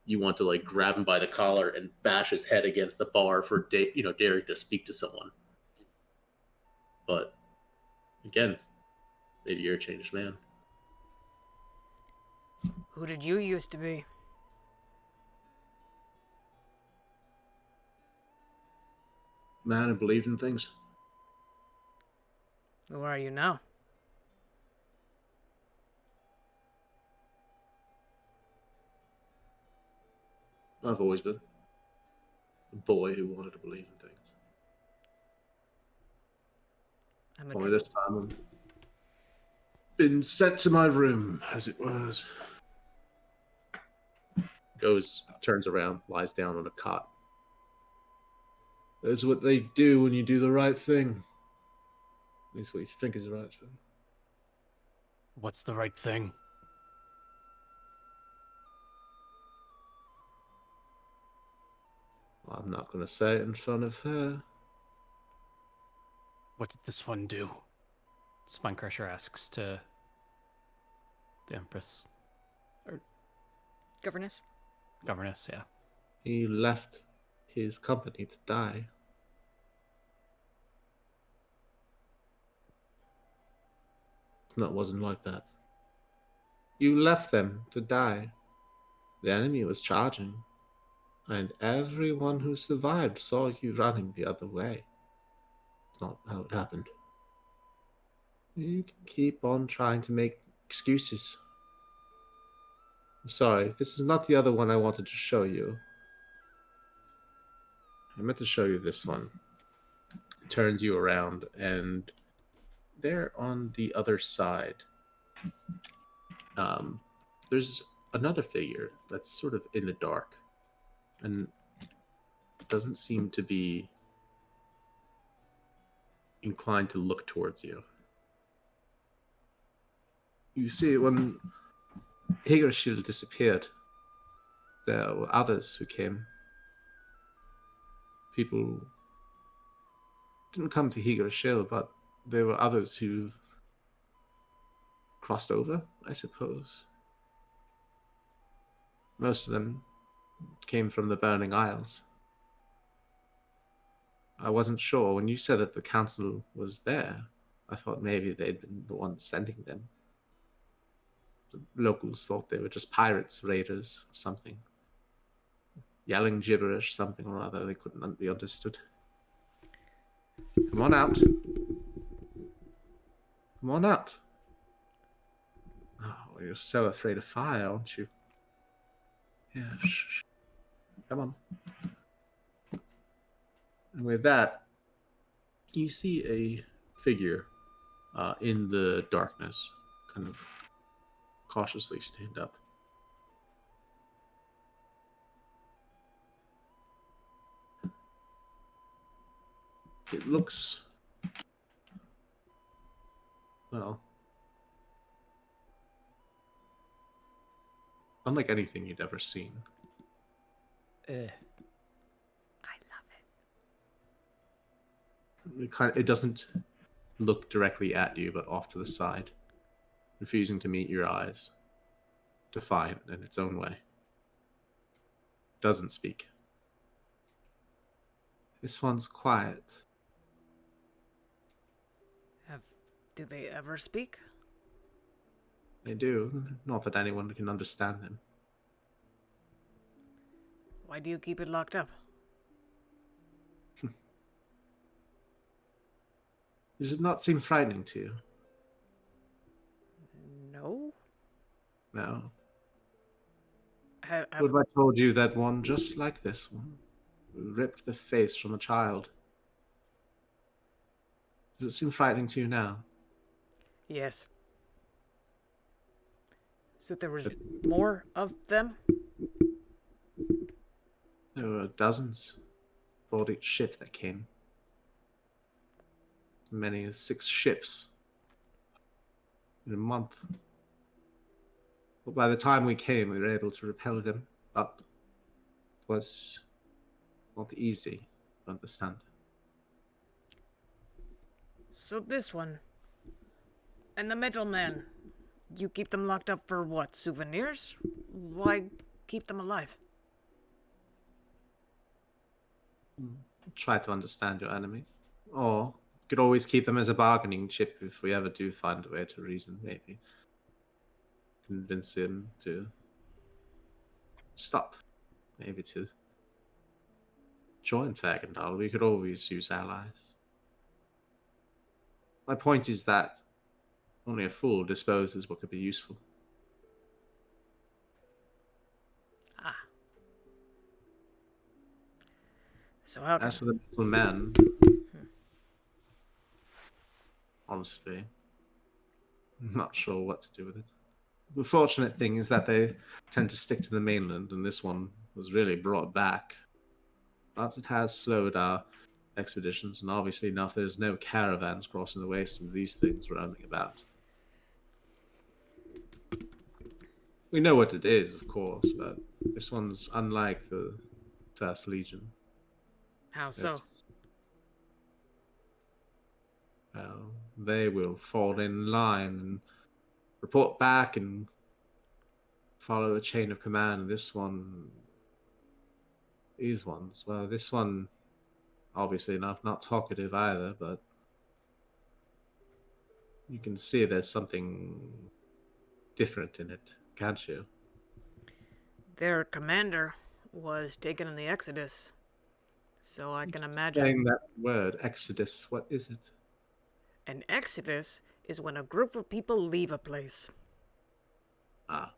you want to like grab him by the collar and bash his head against the bar for daring to speak to someone. But again, maybe you're a changed man. Who did you used to be? Man who believed in things. Who are you now? I've always been a boy who wanted to believe in things. Only this time I've been sent to my room, as it was. Turns around, lies down on a cot. That's what they do when you do the right thing. At least what you think is the right thing. What's the right thing? I'm not going to say it in front of her. What did this one do? Spinecrusher asks to the Empress. Or Governess? Governess, yeah. He left his company to die. It wasn't like that. You left them to die. The enemy was charging, and everyone who survived saw you running the other way. It's not how it happened. You can keep on trying to make excuses. I'm sorry, this is not the other one I wanted to show you. I meant to show you this one. It turns you around, and there on the other side, there's another figure that's sort of in the dark and doesn't seem to be inclined to look towards you. You see, when Higgershield disappeared, there were others who came. People didn't come to Higgershield, but there were others who crossed over, I suppose. Most of them came from the Burning Isles. I wasn't sure. When you said that the council was there, I thought maybe they'd been the ones sending them. The locals thought they were just pirates, raiders, or something. Yelling gibberish, something or other. They couldn't be understood. Come on out. Come on out. Oh, you're so afraid of fire, aren't you? Yeah, shh. Come on. And with that, you see a figure in the darkness kind of cautiously stand up. It looks, well, unlike anything you'd ever seen. I love it. It doesn't look directly at you, but off to the side, refusing to meet your eyes, defiant in its own way. Doesn't speak. This one's quiet. Do they ever speak? They do. Not that anyone can understand them. Why do you keep it locked up? Does it not seem frightening to you? No. No. Have, What if I told you that one just like this one ripped the face from a child? Does it seem frightening to you now? Yes. So there was more of them? There were dozens aboard each ship that came. As many as 6 ships in a month. But by the time we came, we were able to repel them, but it was not easy to understand. So this one. And the middleman. You keep them locked up for what? Souvenirs? Why keep them alive? Try to understand your enemy. Or you could always keep them as a bargaining chip if we ever do find a way to reason, maybe. Convince him to stop. Maybe to join Fagandal. We could always use allies. My point is that only a fool disposes what could be useful. Ah. So how can... As for the little man, honestly, I'm not sure what to do with it. The fortunate thing is that they tend to stick to the mainland, and this one was really brought back. But it has slowed our expeditions, and obviously enough, there's no caravans crossing the waste with these things roaming about. We know what it is, of course, but this one's unlike the First Legion. How so? Well, they will fall in line and report back and follow a chain of command. This one, these ones, well, this one, obviously enough, not talkative either, but you can see there's something different in it, can't you? Their commander was taken in the Exodus. So I can imagine... Saying that word, Exodus, what is it? An Exodus is when a group of people leave a place. Ah.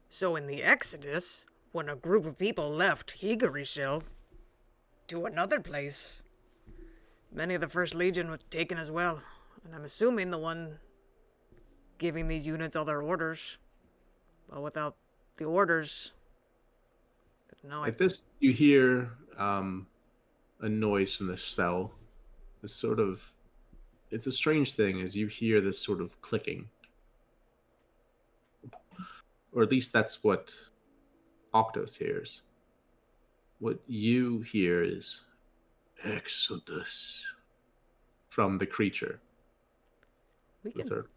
So in the Exodus, when a group of people left Higurishil to another place, many of the First Legion were taken as well. And I'm assuming the one giving these units all their orders. Well, without the orders... No, At this, you hear a noise from the cell. This sort of... It's a strange thing, as you hear this sort of clicking. Or at least that's what Octos hears. What you hear is Exodus from the creature. We The can. third.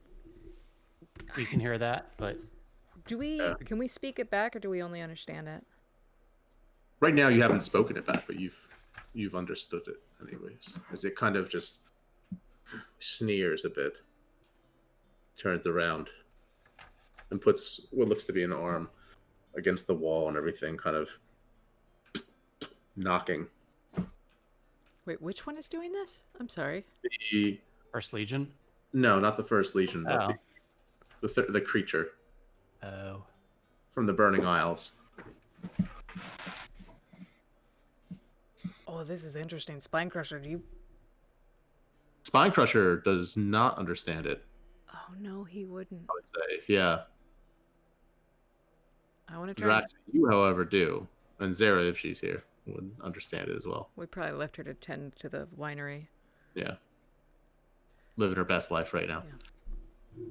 We can hear that, but Do we? Can we speak it back, or do we only understand it? Right now, you haven't spoken it back, but you've understood it anyways. As it kind of just sneers a bit, turns around, and puts what looks to be an arm against the wall and everything, kind of knocking. Wait, which one is doing this? I'm sorry. The First Legion. no, not the First Legion, but the creature Oh. from the Burning Isles. Oh, this is interesting. Spinecrusher, do you... Spinecrusher does not understand it, Oh no, he wouldn't. I would say. Yeah. I want to try. Drax, you, however, do. And Zara, if she's here, would understand it as well. We probably left her to tend to the winery. Yeah. Living her best life right now. Yeah.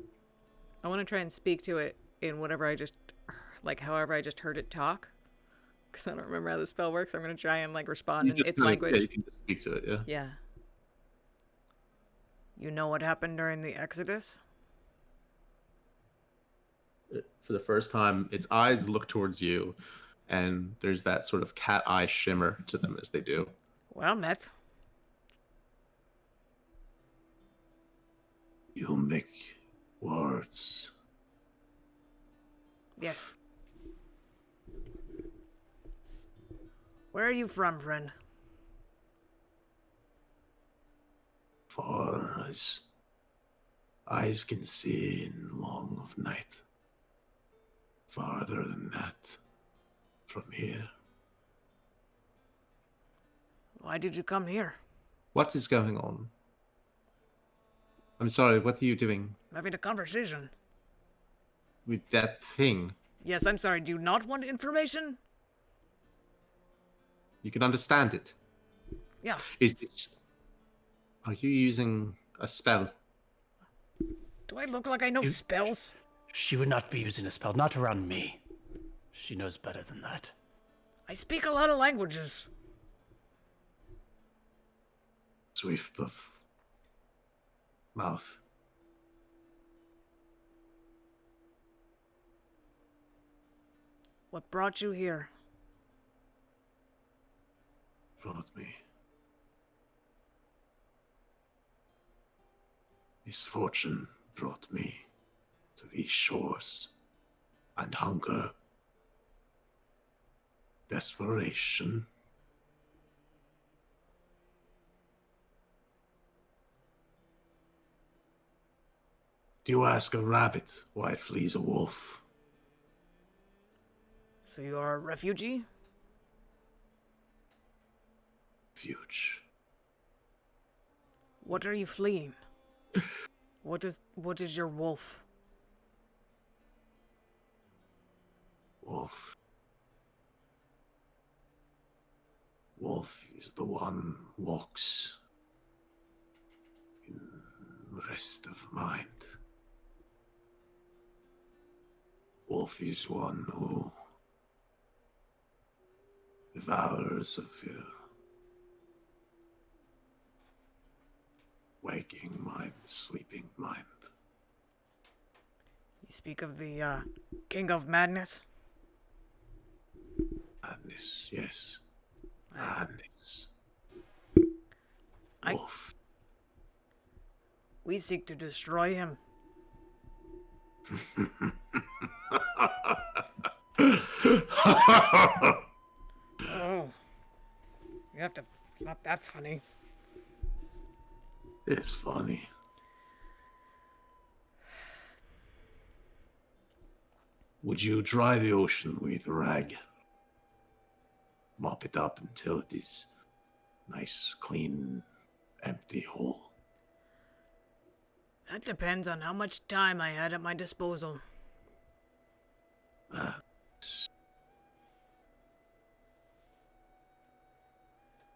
I want to try and speak to it in whatever I just, like, however I just heard it talk. Because I don't remember how the spell works. I'm going to try and, like, respond in its language. Yeah, you can just speak to it, yeah. Yeah. You know what happened during the Exodus? For the first time, its eyes look towards you, and there's that sort of cat eye shimmer to them as they do. Well met. You make words. Yes. Where are you from, friend? Far as eyes can see in long of night. Farther than that, from here. Why did you come here? What is going on? I'm sorry, what are you doing I'm having a conversation. with that thing? Yes, I'm sorry. Do you not want information? You can understand it. Yeah. Is this... Are you using a spell? Do I look like I know spells? She would not be using a spell, not around me. She knows better than that. I speak a lot of languages. Swift of mouth. What brought you here? Brought me. Misfortune brought me to these shores, and hunger, desperation. Do you ask a rabbit why it flees a wolf? So you are a refugee? Refuge. What are you fleeing? What is your wolf? Wolf. Wolf is the one who walks in rest of mind. Wolf is one who devours of your waking mind, sleeping mind. You speak of the King of Madness? Madness, yes. Madness. I- Wolf. We seek to destroy him. Oh. You have to... It's not that funny. It's funny. Would you dry the ocean with a rag? Mop it up until it is nice, clean, empty hole. That depends on how much time I had at my disposal.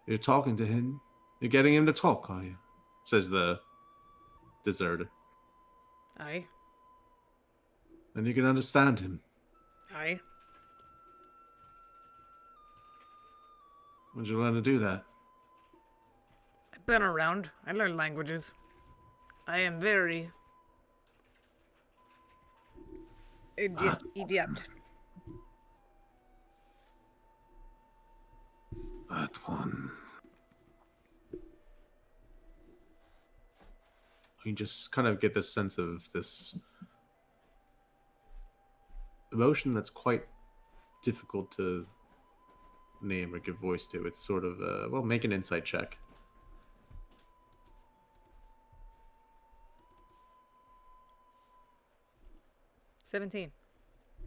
You're talking to him? You're getting him to talk, are you? Says the deserter. Aye. And you can understand him. Aye. When'd you learn to do that? I've been around. I learn languages. I am very... adept. That one. You just kind of get this sense of this emotion that's quite difficult to name or give voice to. It's sort of, well, make an insight check. 17.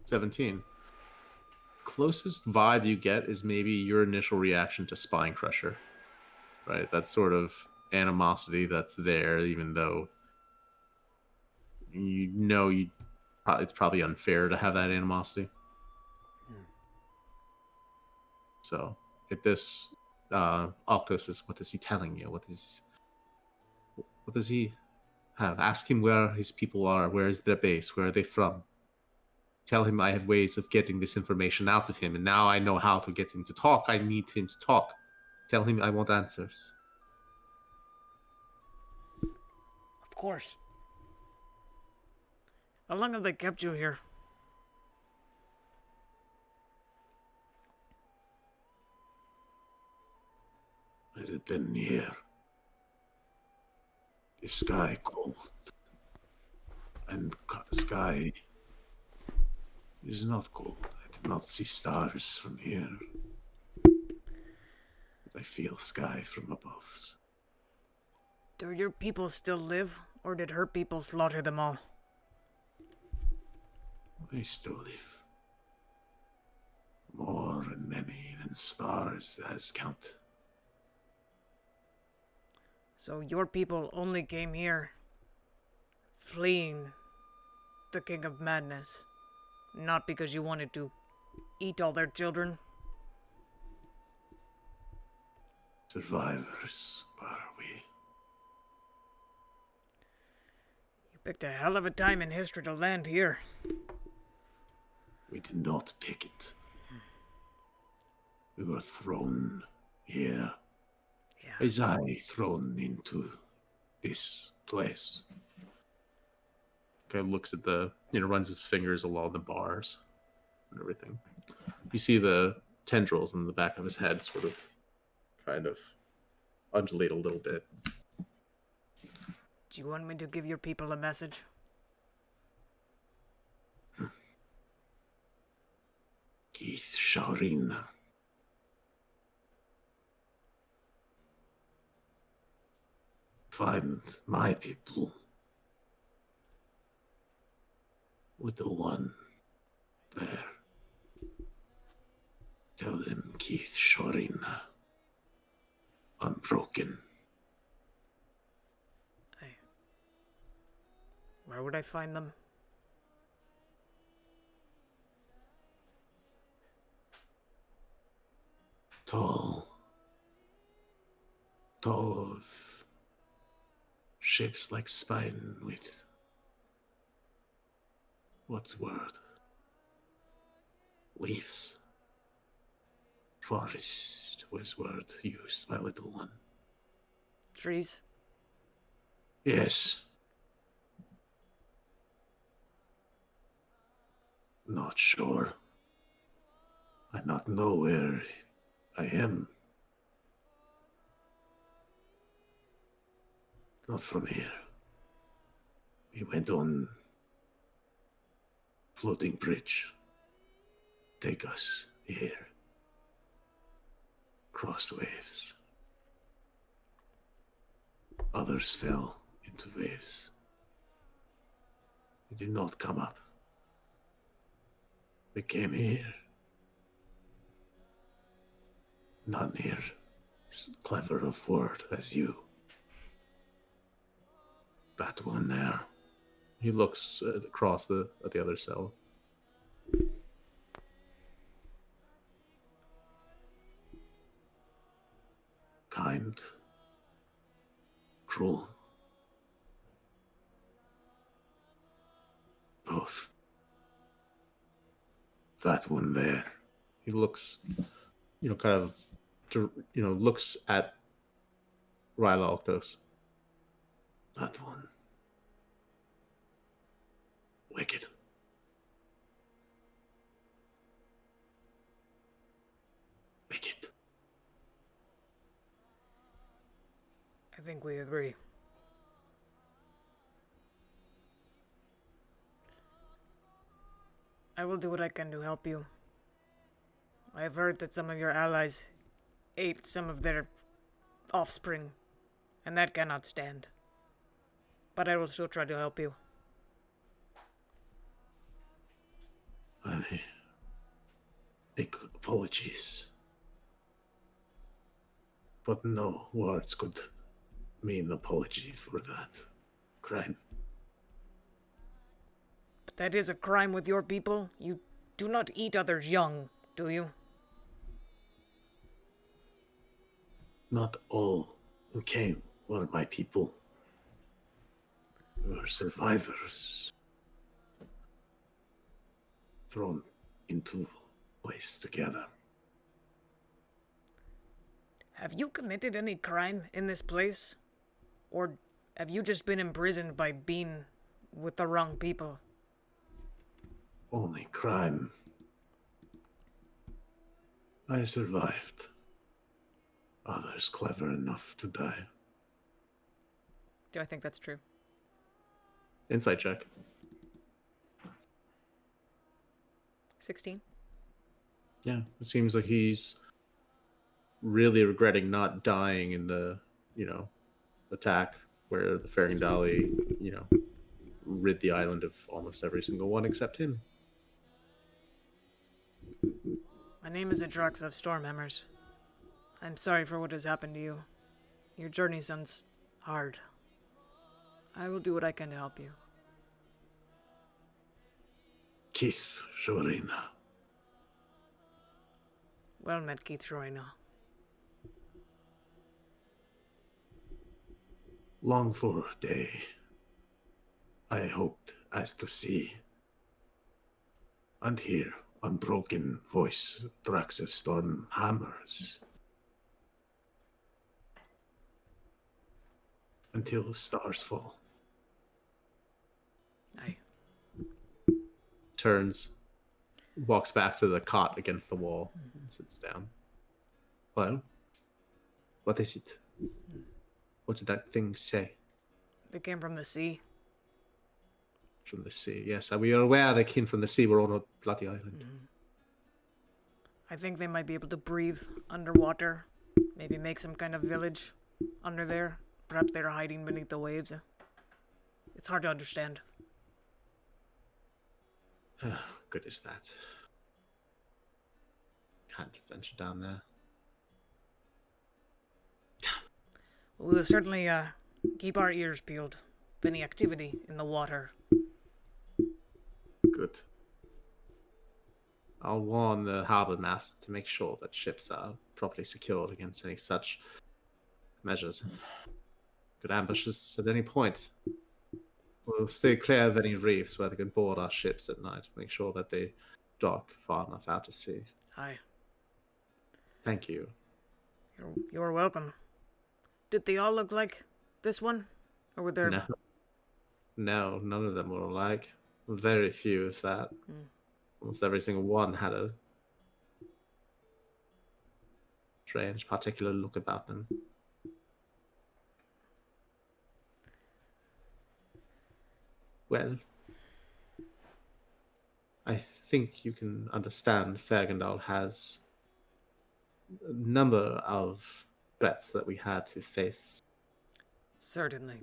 17. Closest vibe you get is maybe your initial reaction to Spine Crusher, right? That sort of animosity that's there, even though you know it's probably unfair to have that animosity. So, if this Octos is, what is he telling you? What does he have? Ask him where his people are. Where is their base? Where are they from? Tell him I have ways of getting this information out of him, and now I know how to get him to talk. I need him to talk. Tell him I want answers. Of course. How long have they kept you here? Has it been here? The sky cold, and sky is not cold. I did not see stars from here, but I feel sky from above. Do your people still live, or did her people slaughter them all? They still live. More and many than stars as count. So your people only came here fleeing the King of Madness, not because you wanted to eat all their children? Survivors are we. You picked a hell of a time in history to land here. We did not pick it. We were thrown here. Yeah. As I thrown into this place. Kind of looks at runs his fingers along the bars and everything. You see the tendrils in the back of his head sort of, kind of undulate a little bit. Do you want me to give your people a message? Keith Shaurin. Find my people. Little one there. Tell them Keith Shaurin. Unbroken. Where would I find them? Tall of shapes like spine with what's word? Leaves. Forest was word used, my little one. Trees? Yes. Not sure. I not know where I am. Not from here. We went on floating bridge. Take us here. Cross waves. Others fell into waves. We did not come up. We came here. None here is clever of word as you. That one there. He looks across at the other cell. Kind. Cruel. Both. That one there. He looks, looks at Ryla Octos. That one. Wicked. Wicked. I think we agree. I will do what I can to help you. I have heard that some of your allies ate some of their offspring, and that cannot stand. But I will still try to help you. I make apologies. But no words could mean apology for that crime. But that is a crime with your people. You do not eat others young, do you? Not all who came were my people. We were survivors. Thrown into place together. Have you committed any crime in this place? Or have you just been imprisoned by being with the wrong people? Only crime. I survived. Others clever enough to die. Do I think that's true? Insight check. 16. Yeah, it seems like he's really regretting not dying in the, attack where the Ferengdali, rid the island of almost every single one except him. My name is Adrax of Stormhammers. I'm sorry for what has happened to you. Your journey sounds hard. I will do what I can to help you. Keith Shorina. Well met, Keith Troina. Long for day. I hoped as to see. And hear unbroken voice Drax of Stormhammers. Until stars fall. Aye. Turns, walks back to the cot against the wall, and sits down. Well, what is it? What did that thing say? They came from the sea. From the sea, yes. We are aware they came from the sea. We're on a bloody island. I think they might be able to breathe underwater. Maybe make some kind of village under there. Perhaps they're hiding beneath the waves. It's hard to understand. How good is that? Can't venture down there. We will certainly keep our ears peeled for any activity in the water. Good. I'll warn the harbor master to make sure that ships are properly secured against any such measures. Could ambush us at any point. We'll stay clear of any reefs where they can board our ships at night. Make sure that they dock far enough out to sea. Aye. Thank you. You're welcome. Did they all look like this one? Or were there... No, none of them were alike. Very few, if that. Almost every single one had a strange, particular look about them. Well, I think you can understand Fergendal has a number of threats that we had to face Certainly.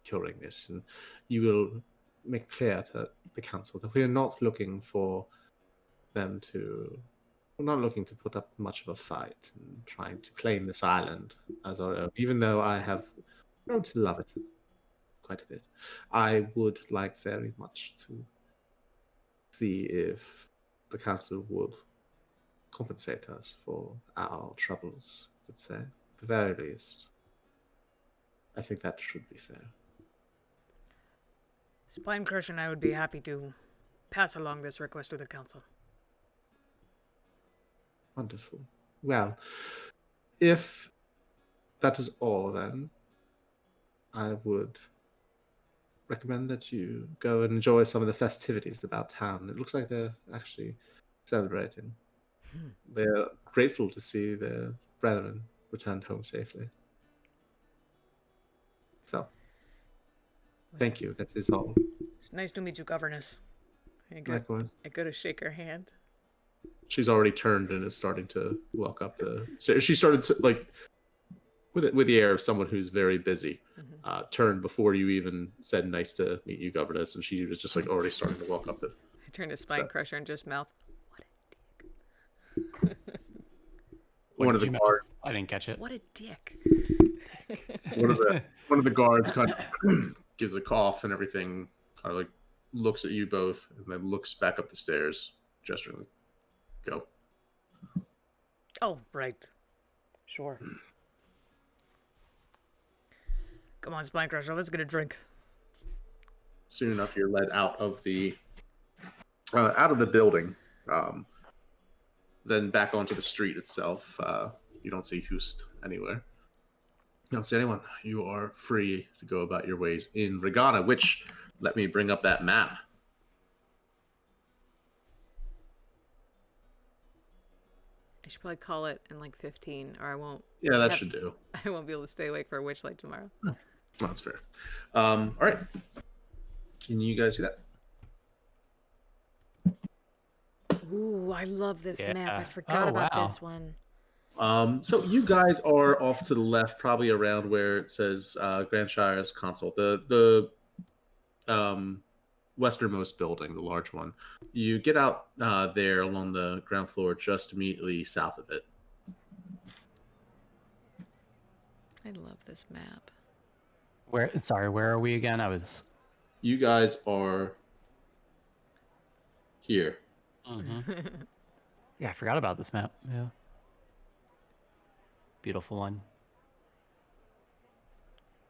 during this, and you will make clear to the council that we are not looking for them to... We're not looking to put up much of a fight and trying to claim this island as our own, even though I have grown to love it quite a bit. I would like very much to see if the council would compensate us for our troubles, I could say. At the very least. I think that should be fair. Spinecrush and I would be happy to pass along this request to the council. Wonderful. Well, if that is all, then I would recommend that you go and enjoy some of the festivities about town. It looks like they're actually celebrating. They're grateful to see their brethren returned home safely. So, thank you. That is all. It's nice to meet you, Governess. Likewise. I go to shake her hand. She's already turned and is starting to walk up the. So she started to, like, with the air of someone who's very busy. Turned before you even said "nice to meet you, governess," and she was just like already starting to walk up the. I turn to Spine Crusher and just mouth. One of the guards. I didn't catch it. What a dick. One of the guards kind of gives a cough and everything. Kind of like looks at you both and then looks back up the stairs, gesturing. Go. Oh, right. Sure. Come on, Spine Crusher, let's get a drink. Soon enough, you're led out of the building. Then back onto the street itself. You don't see Hust anywhere. You don't see anyone. You are free to go about your ways in Regana, which, let me bring up that map. I should probably call it in like 15, or I won't. Yeah, that should do. I won't be able to stay awake for a witch light tomorrow. Oh, that's fair. All right. Can you guys see that? Ooh, I love this map. I Yeah. forgot Oh, about wow. this one. So you guys are off to the left, probably around where it says Grand Shire's console, the westernmost building, the large one. You get out there along the ground floor, just immediately south of it. I love this map. Where are we again? You guys are here. Yeah, I forgot about this map. Yeah. Beautiful one.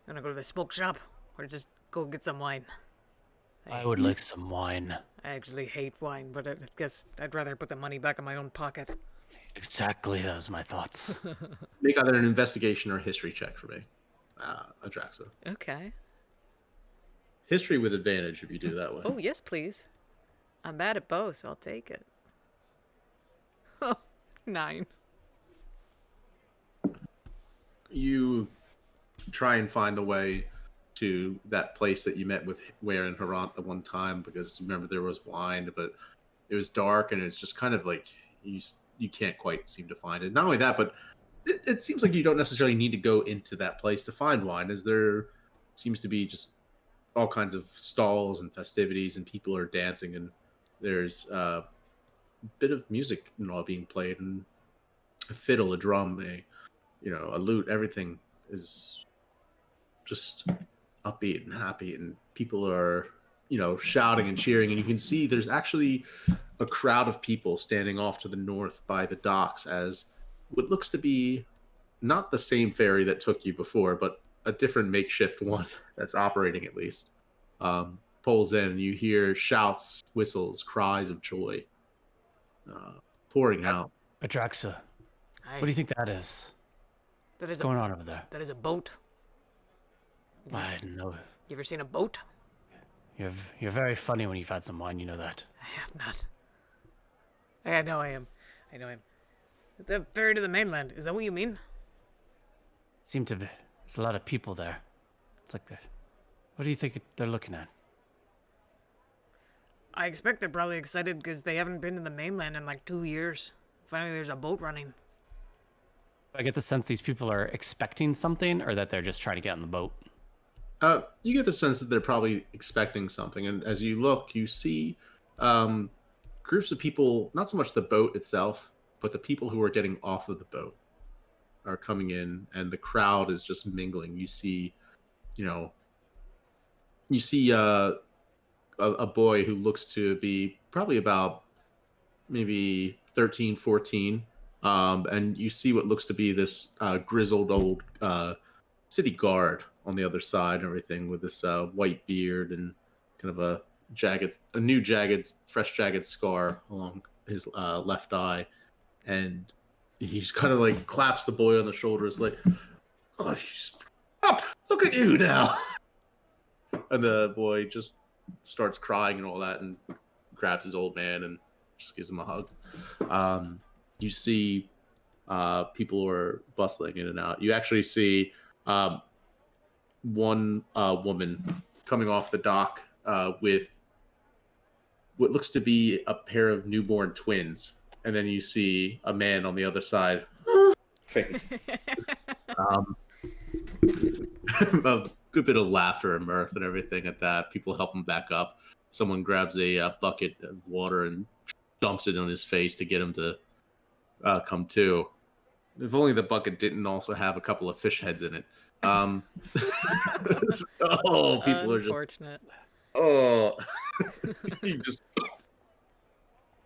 Gonna go to the smoke shop, or just go get some wine? I would like some wine. I actually hate wine, but I guess I'd rather put the money back in my own pocket. Exactly, those are my thoughts. Make either an investigation or a history check for me, Adraxa. Okay. History with advantage if you do that way. Oh, yes, please. I'm bad at both, so I'll take it. Oh, 9. You try and find the way to that place that you met with Ware and Harant the one time, because you remember there was wine, but it was dark and it's just kind of like you can't quite seem to find it. Not only that, but it seems like you don't necessarily need to go into that place to find wine, as there seems to be just all kinds of stalls and festivities and people are dancing, and there's a bit of music being played, and a fiddle, a drum, a lute. Everything is just upbeat and happy, and people are shouting and cheering, and you can see there's actually a crowd of people standing off to the north by the docks, as what looks to be not the same ferry that took you before, but a different makeshift one that's operating at least, pulls in. You hear shouts, whistles, cries of joy pouring out. Adraxa, Aye. what do you think that is? That What's is going on over there? That is a boat. I don't know. You ever seen a boat? You're very funny when you've had some wine, you know that. I have not. I know I am. It's a ferry to the mainland. Is that what you mean? Seem to be. There's a lot of people there. It's like what do you think they're looking at? I expect they're probably excited because they haven't been to the mainland in like 2 years. Finally, there's a boat running. I get the sense these people are expecting something, or that they're just trying to get on the boat. You get the sense that they're probably expecting something, and as you look, you see groups of people, not so much the boat itself, but the people who are getting off of the boat are coming in, and the crowd is just mingling. You see, a boy who looks to be probably about maybe 13, 14, and you see what looks to be this grizzled old city guard on the other side and everything, with this white beard and kind of a fresh jagged scar along his left eye, and he's kind of like claps the boy on the shoulders like, "Oh, he's up! Look at you now!" And the boy just starts crying and all that, and grabs his old man and just gives him a hug. You see people are bustling in and out. You actually see one woman coming off the dock with what looks to be a pair of newborn twins, and then you see a man on the other side faint. A good bit of laughter and mirth and everything at that. People help him back up. Someone grabs a bucket of water and dumps it on his face to get him to come to. If only the bucket didn't also have a couple of fish heads in it. Oh, people are just Unfortunate. he just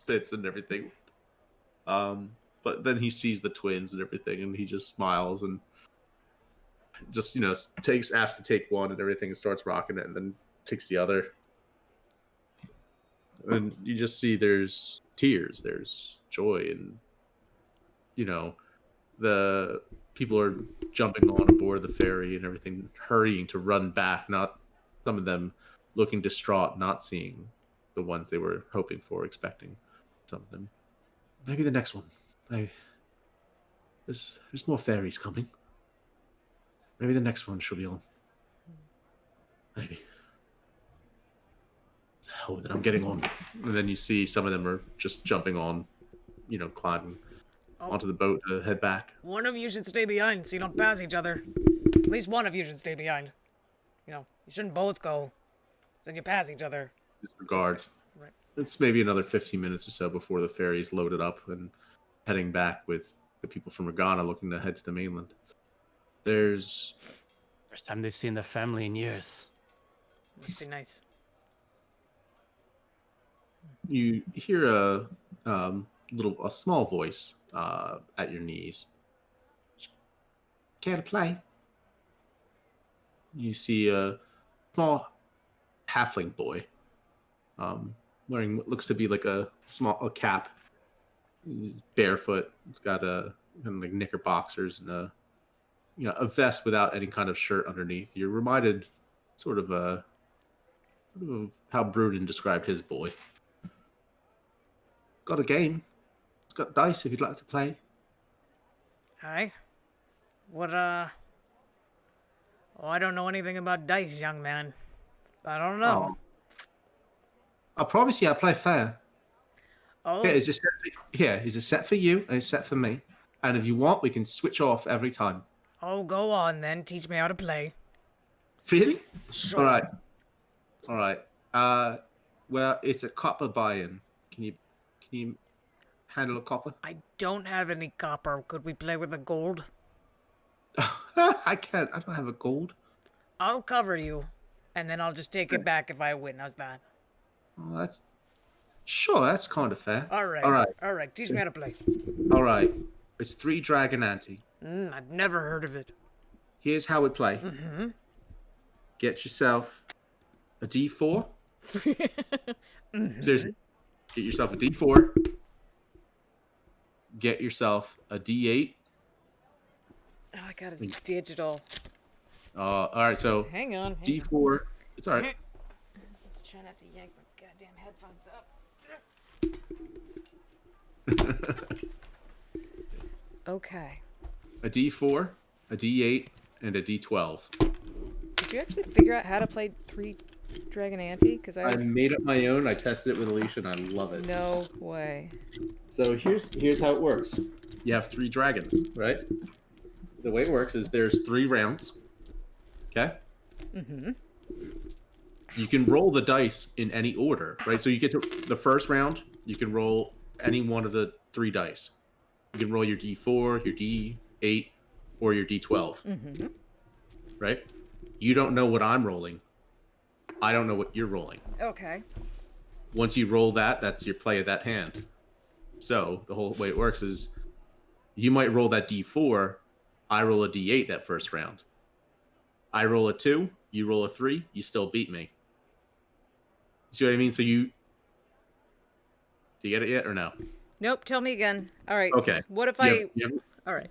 spits and everything. But then he sees the twins and everything, and he just smiles and just asks to take one and everything, and starts rocking it, and then takes the other. And you just see there's tears, there's joy, and the people are jumping on aboard the ferry and everything, hurrying to run back. Not some of them looking distraught, not seeing the ones they were hoping for, expecting. Some of them. Maybe the next one. There's more ferries coming. Maybe the next one she'll be on. Maybe. Oh, then I'm getting on. And then you see some of them are just jumping on, climbing onto the boat to head back. One of you should stay behind so you don't pass each other. At least one of you should stay behind. You shouldn't both go. Then you pass each other. Disregard. Right. It's maybe another 15 minutes or so before the ferry is loaded up and heading back with the people from Regana looking to head to the mainland. There's... First time they've seen their family in years. Must be nice. You hear a small voice at your knees. Care to play? You see a small halfling boy wearing what looks to be like a cap. He's barefoot. He's got a kind of like knickerboxers and a vest without any kind of shirt underneath. You're reminded sort of how Bruden described his boy. Got a game. It's got dice if you'd like to play. Hi. What, Oh, I don't know anything about dice, young man. I don't know. Oh. I promise you, I play fair. Oh, Here is a set for you and a set for me. And if you want, we can switch off every time. oh, go on then. Teach me how to play. Really? Sure. All right. Well, it's a copper buy-in. Can you handle a copper? I don't have any copper. Could we play with the gold? I can't. I don't have a gold. I'll cover you, and then I'll just take it back if I win. How's that? Well, that's kind of fair. All right. All right. All right. Teach me how to play. All right. It's 3 Dragon Ante. I've never heard of it. Here's how we play. Mm-hmm. Get yourself a D4. Mm-hmm. Seriously. Get yourself a D4. Get yourself a D8. Oh, I got his digital. All right, so Hang on. D4. It's all right. Let's try not to yank my goddamn headphones up. Okay. A D4, a D8, and a D12. Did you actually figure out how to play 3 Dragon Ante? Because I made up my own. I tested it with Alicia, and I love it. No way. So here's how it works. You have 3 dragons, right? The way it works is there's 3 rounds. Okay? Mm-hmm. You can roll the dice in any order, right? So you get to the first round, you can roll any one of the 3 dice. You can roll your D4, your D8, or your D12. Mm-hmm. Right? You don't know what I'm rolling. I don't know what you're rolling. Okay. Once you roll that, that's your play of that hand. So the whole way it works is you might roll that D4, I roll a D8 that first round. I roll a 2, you roll a 3, you still beat me. See what I mean? So do you get it yet or no? Nope. Tell me again. All right. Okay. So what if All right.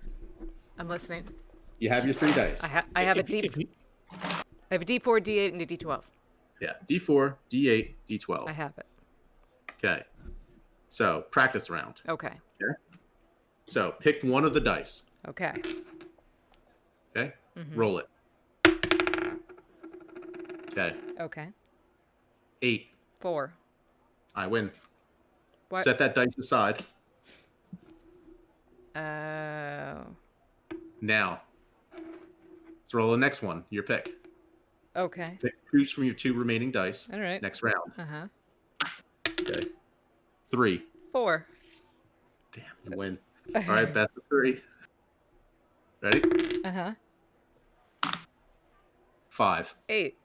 I'm listening. You have your 3 dice. I have a D4, D8, and a D12. Yeah. D4, D8, D12. I have it. Okay. So practice round. Okay. Okay. So pick one of the dice. Okay. Okay. Mm-hmm. Roll it. Okay. Okay. 8. 4. I win. What? Set that dice aside. Now. Let's roll the next one. Your pick. Okay. Choose from your 2 remaining dice. All right. Next round. Uh-huh. Okay. 3. 4. Damn, you win. All right, best of 3. Ready? Uh-huh. 5. 8.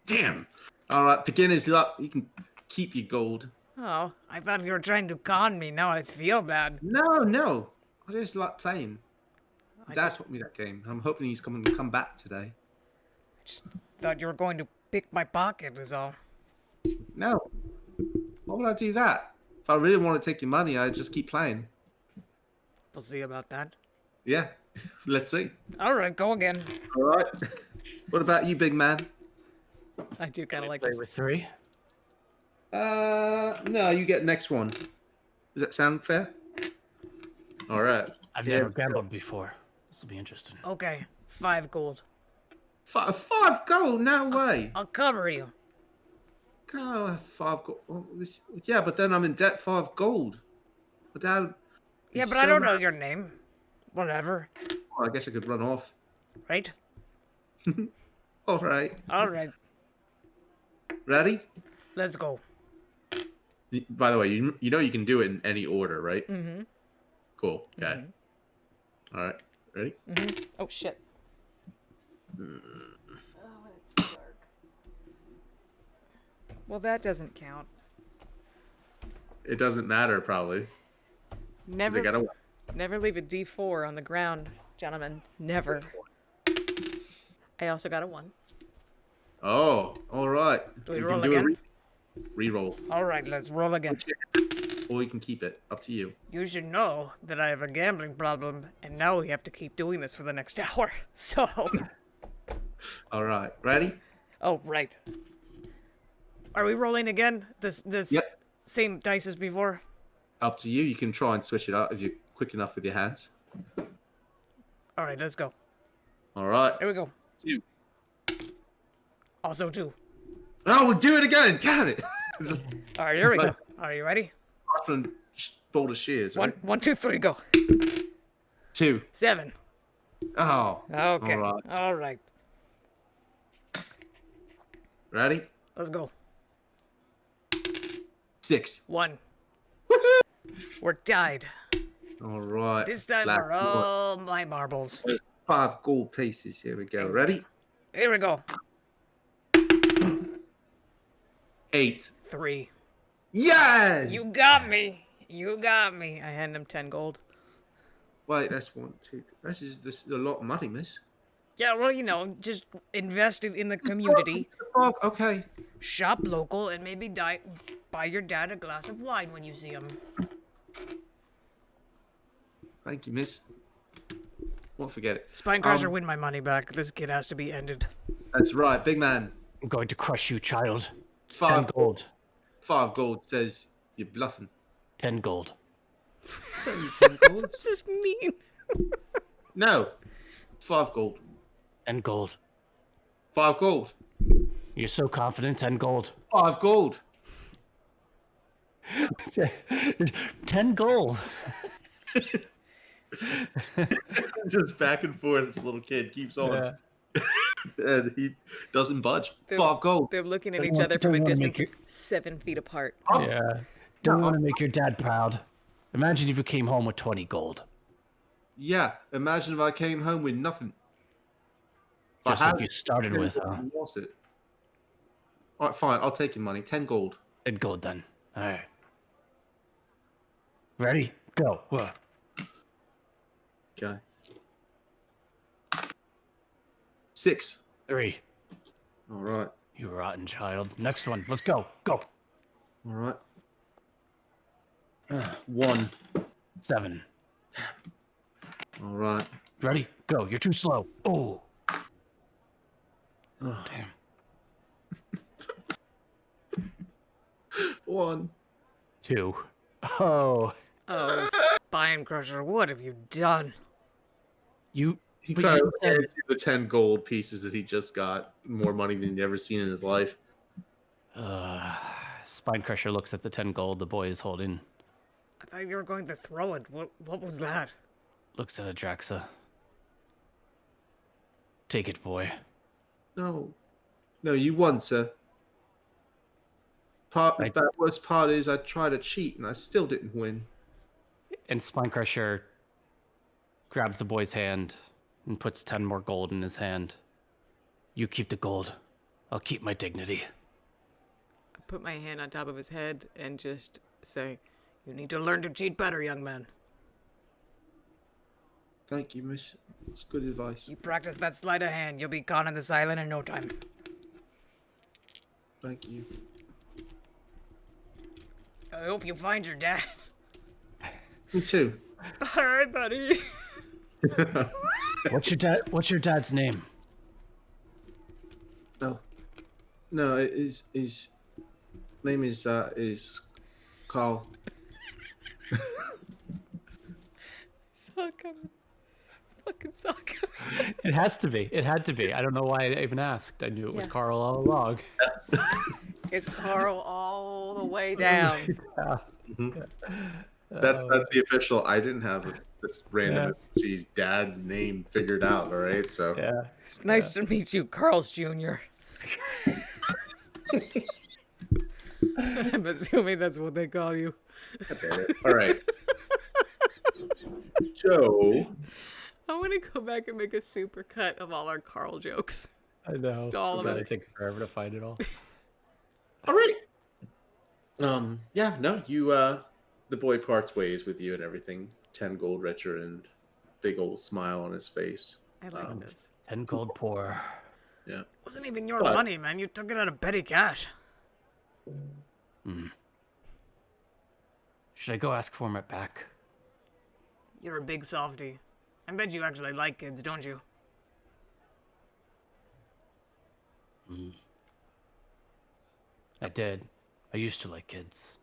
Damn. All right, beginner's luck. You can keep your gold. Oh, I thought you were trying to con me. Now I feel bad. No. I just like playing. I Dad just taught me that game. I'm hoping he's coming to come back today. thought you were going to pick my pocket is all. No. Why would I do that? If I really want to take your money, I'd just keep playing. We'll see about that. Yeah. Let's see. All right, go again. All right. What about you, big man? I do kind of like Play this. with 3. No, you get next one. Does that sound fair? All right. I've Yeah. never gambled before. This will be interesting. Okay, 5 gold. 5 gold? No way. I'll cover you. Go 5 gold. Oh, yeah, but then I'm in debt 5 gold. But Dad. Yeah, but I don't know your name. Whatever. Well, I guess I could run off. Right? All right. All right, Ready? let's go. By the way, you know you can do it in any order, right? Mm-hmm. Cool. Okay. All right. Ready? Mm-hmm. Oh, shit. Oh, it's dark. Well, that doesn't count. It doesn't matter, probably. 'Cause Never, I gotta. never leave a D4 on the ground, gentlemen. Never. I also got a 1. Oh, all right. Do we You roll can do again? a re-roll, All right, let's roll again. or you can keep it. Up to you. You should know that I have a gambling problem, and now we have to keep doing this for the next hour. So, All right. Ready? oh right. Are we rolling again? This Yep. same dice as before. Up to you. You can try and switch it up if you're quick enough with your hands. All right, let's go. All right. Here we go. You. Also 2. Oh, we'll do it again. Damn it. All right, here we go. Are you ready? From Boulder Shears, right? 1, 2, 3, go. 2. 7. Oh. Okay. All right. All right. Ready? Let's go. 6. 1. We're tied. All right. This time Last are all my marbles. 5 gold pieces. Here we go. Ready? Here we go. 8. 3. Yeah. You got me. You got me. I hand him 10 gold. Wait, that's 1, 2. This is a lot of money, miss. Yeah, well, you know, just invest it in the community. Oh, okay. Shop local and maybe buy your dad a glass of wine when you see him. Thank you, miss. Won't forget it. Spinecrusher, win my money back. This kid has to be ended. That's right, big man. I'm going to crush you, child. 5 10 gold. 5 gold says you're bluffing. 10 gold. Don't you 10 gold? This is mean. No. 5 gold. 10 gold. 5 gold. You're so confident. 10 gold. 5 gold. 10 gold. Just back and forth. This little kid keeps on, and he doesn't budge. 5 gold. They're looking at Don't each want- other from a don't wanna make distance 7 feet apart. Yeah. Don't want to make your dad proud. Imagine if you came home with 20 gold. Yeah. Imagine if I came home with nothing. If I Just like had you started with, huh? I lost it. All right, fine. I'll take your money. 10 gold. 10 gold then. All right. Ready? Go. Whoa. Okay. 6. 3. All right. You rotten child. Next one. Let's go. Go. All right. 1. 7. All right. Ready? Go. You're too slow. Oh. Oh, Damn. 1. 2. Oh. Oh, Spinecrusher, what have you done? You. He but kind you of said- hands you the 10 gold pieces that he just got. More money than he'd ever seen in his life. Spinecrusher looks at the 10 gold the boy is holding. I thought you were going to throw it. What was that? Looks at Adraxa. Take it, boy. No, you won, sir. The worst part is I tried to cheat and I still didn't win. And Spinecrusher grabs the boy's hand and puts 10 more gold in his hand. You keep the gold. I'll keep my dignity. I put my hand on top of his head and just say, You need to learn to cheat better, young man. Thank you, miss. It's good advice. You practice that sleight of hand, you'll be gone in this island in no time. Thank you. I hope you find your dad. Me too. all right, buddy. What's your dad's name? No, his name is Carl. Suck him. Fucking suck him. It has to be. It had to be. I don't know why I even asked. I knew it was Yeah. Carl all along. It's Carl all the way down. That's the official. I didn't have this random NPC's dad's name figured out. All right, so Yeah. It's nice to meet you, Carl's Jr. I'm assuming that's what they call you. damn it. All right. So I want to go back and make a super cut of all our Carl jokes. I know. Just all of It'll it. take forever to find it all. all right. Yeah, no, you the boy parts ways with you and everything. 10 gold richer and big old smile on his face. I like this. 10 gold poor. Yeah. It wasn't even your But- money, man. You took it out of petty cash. Should I go ask for it back? You're a big softy. I bet you actually like kids, don't you? I did. I used to like kids.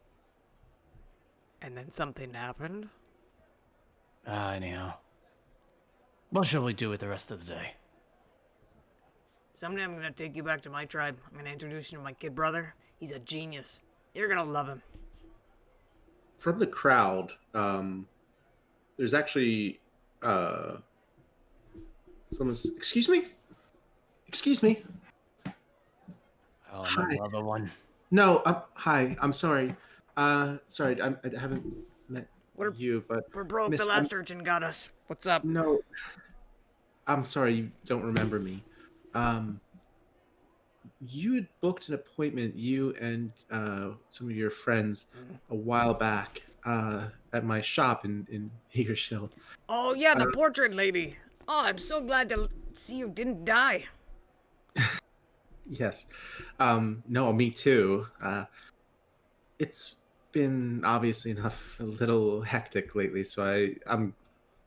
And then something happened. Anyhow. What shall we do with the rest of the day? Someday I'm gonna take you back to my tribe. I'm gonna introduce you to my kid brother. He's a genius. You're gonna love him. From the crowd, there's actually someone's. Excuse me. Oh, Hi. another one. No. Hi. I'm sorry. Sorry. I haven't met We're- you, but We're broke. Miss, The last urchin got us. What's up? no. I'm sorry. You don't remember me. You had booked an appointment, you and some of your friends, a while back at my shop in Hagershill. Oh yeah, the portrait lady. Oh, I'm so glad to see you didn't die. Yes. No, me too. It's been obviously enough a little hectic lately, so I'm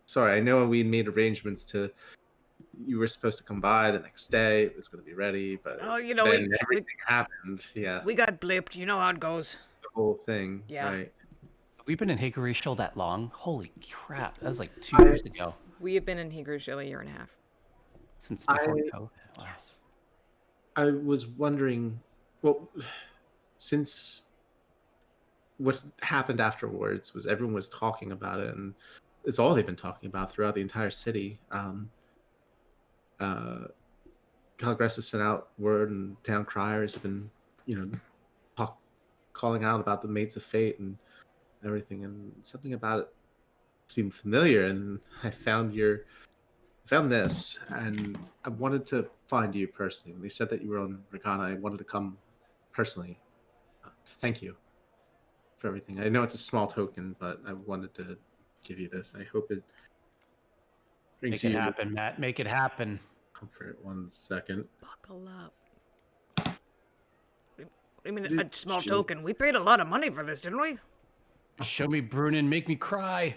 sorry. I know we made arrangements to. You were supposed to come by the next day. It was going to be ready, but Oh, you know, then we everything happened. Yeah, we got blipped. You know how it goes. the whole thing. Yeah. Right. We've been in Hickory that long? Holy crap. That was like 2 years ago. We have been in Higrushil a year and a half. Since before COVID. Wow. Yes. I was wondering, well, since what happened afterwards was everyone was talking about it, and it's all they've been talking about throughout the entire city. Congress has sent out word, and town criers have been, calling out about the Mates of Fate and everything, and something about it seemed familiar. And I found this, and I wanted to find you personally. When they said that you were on Regana, I wanted to come personally. Thank you for everything. I know it's a small token, but I wanted to give you this. I hope it brings Make it you happen, Matt. Make it happen. comfort. 1 second. Buckle up. I mean, a Dude, small shoot. token. We paid a lot of money for this, didn't we? Show me Brunin, make me cry.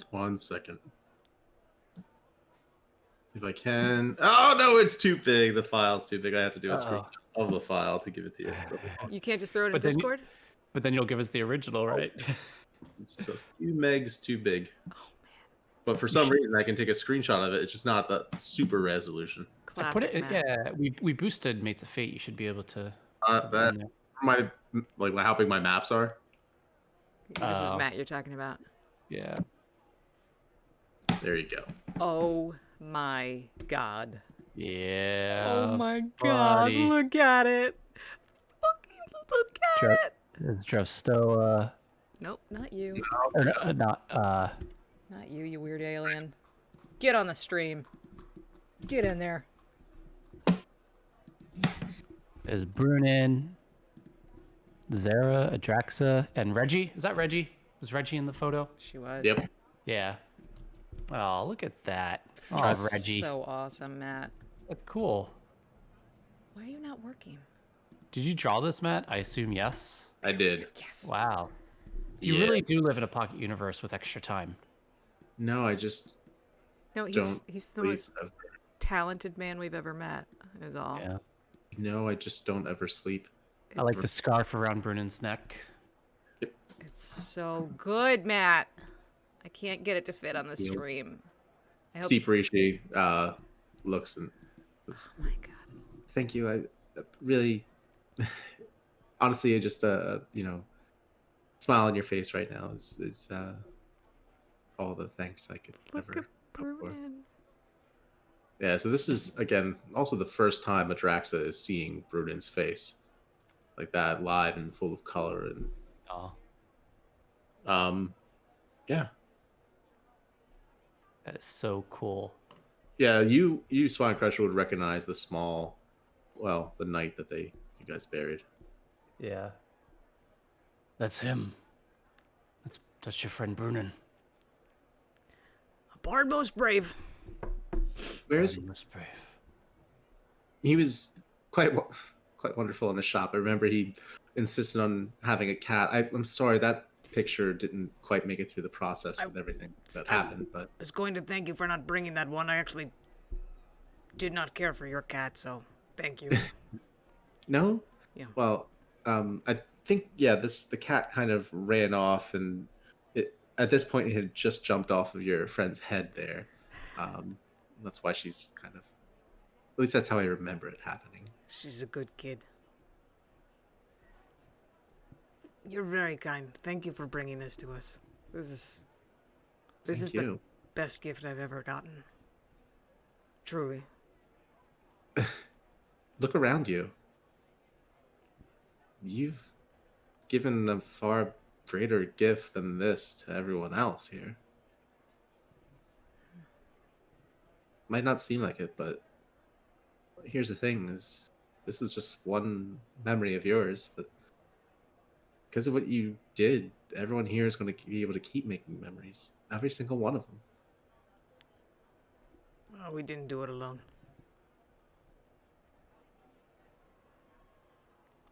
1 second. If I can. Oh no, it's too big. The file's too big. I have to do a screenshot of the file to give it to you. So You can't just throw it in But then you- Discord? But then you'll give us the original, right? it's just a few megs too big. But for some reason, I can take a screenshot of it. It's just not the super resolution. I Classic put it. Matt. Yeah, we boosted Mates of Fate. You should be able to. That my how big my maps are. This is Matt you're talking about. Yeah. There you go. Oh my god. Yeah. Oh my god, buddy. look at it. Fucking look at it. Drostoa. Nope, not you. Or not. Not you, you weird alien. Get on the stream. Get in there. Is Brunin, Zara, Adraxa, and Reggie. Is that Reggie? Was Reggie in the photo? She was. Yep. Yeah. Oh, look at that. Oh, That's Reggie. so awesome, Matt. That's cool. Why are you not working? Did you draw this, Matt? I assume yes. I did. Yes. Wow. You really do live in a pocket universe with extra time. No, I just No, he's don't. the most talented man we've ever met, is all. Yeah. No, I just don't ever sleep. I like the scarf around Brunin's neck. It's so good, Matt. I can't get it to fit on the stream. I hope Steve Rishi looks and Oh my god. thank you. I really, honestly, I just smile on your face right now is all the thanks I could Look ever at hope for. Brunin. Yeah, so this is again also the first time Adraxa is seeing Brunin's face like that live and full of color and yeah. That is so cool. Yeah, you Spine Crusher would recognize the the knight that you guys buried. Yeah. That's him. That's your friend Brunin. A bard most brave. Where is he? Most brave. He was quite wonderful in the shop. I remember he insisted on having a cat. I'm sorry that picture didn't quite make it through the process with everything that happened, but I was going to thank you for not bringing that one. I actually did not care for your cat, so thank you. no. Yeah. Well, I think the cat kind of ran off, and at this point it had just jumped off of your friend's head there. That's why she's kind of. At least that's how I remember it happening. She's a good kid. You're very kind. Thank you for bringing this to us. This is the best gift I've ever gotten. Truly. Look around you. You've given a far greater gift than this to everyone else here. Might not seem like it, but here's the thing: this is just one memory of yours, but because of what you did, everyone here is going to be able to keep making memories. Every single one of them. Oh, we didn't do it alone.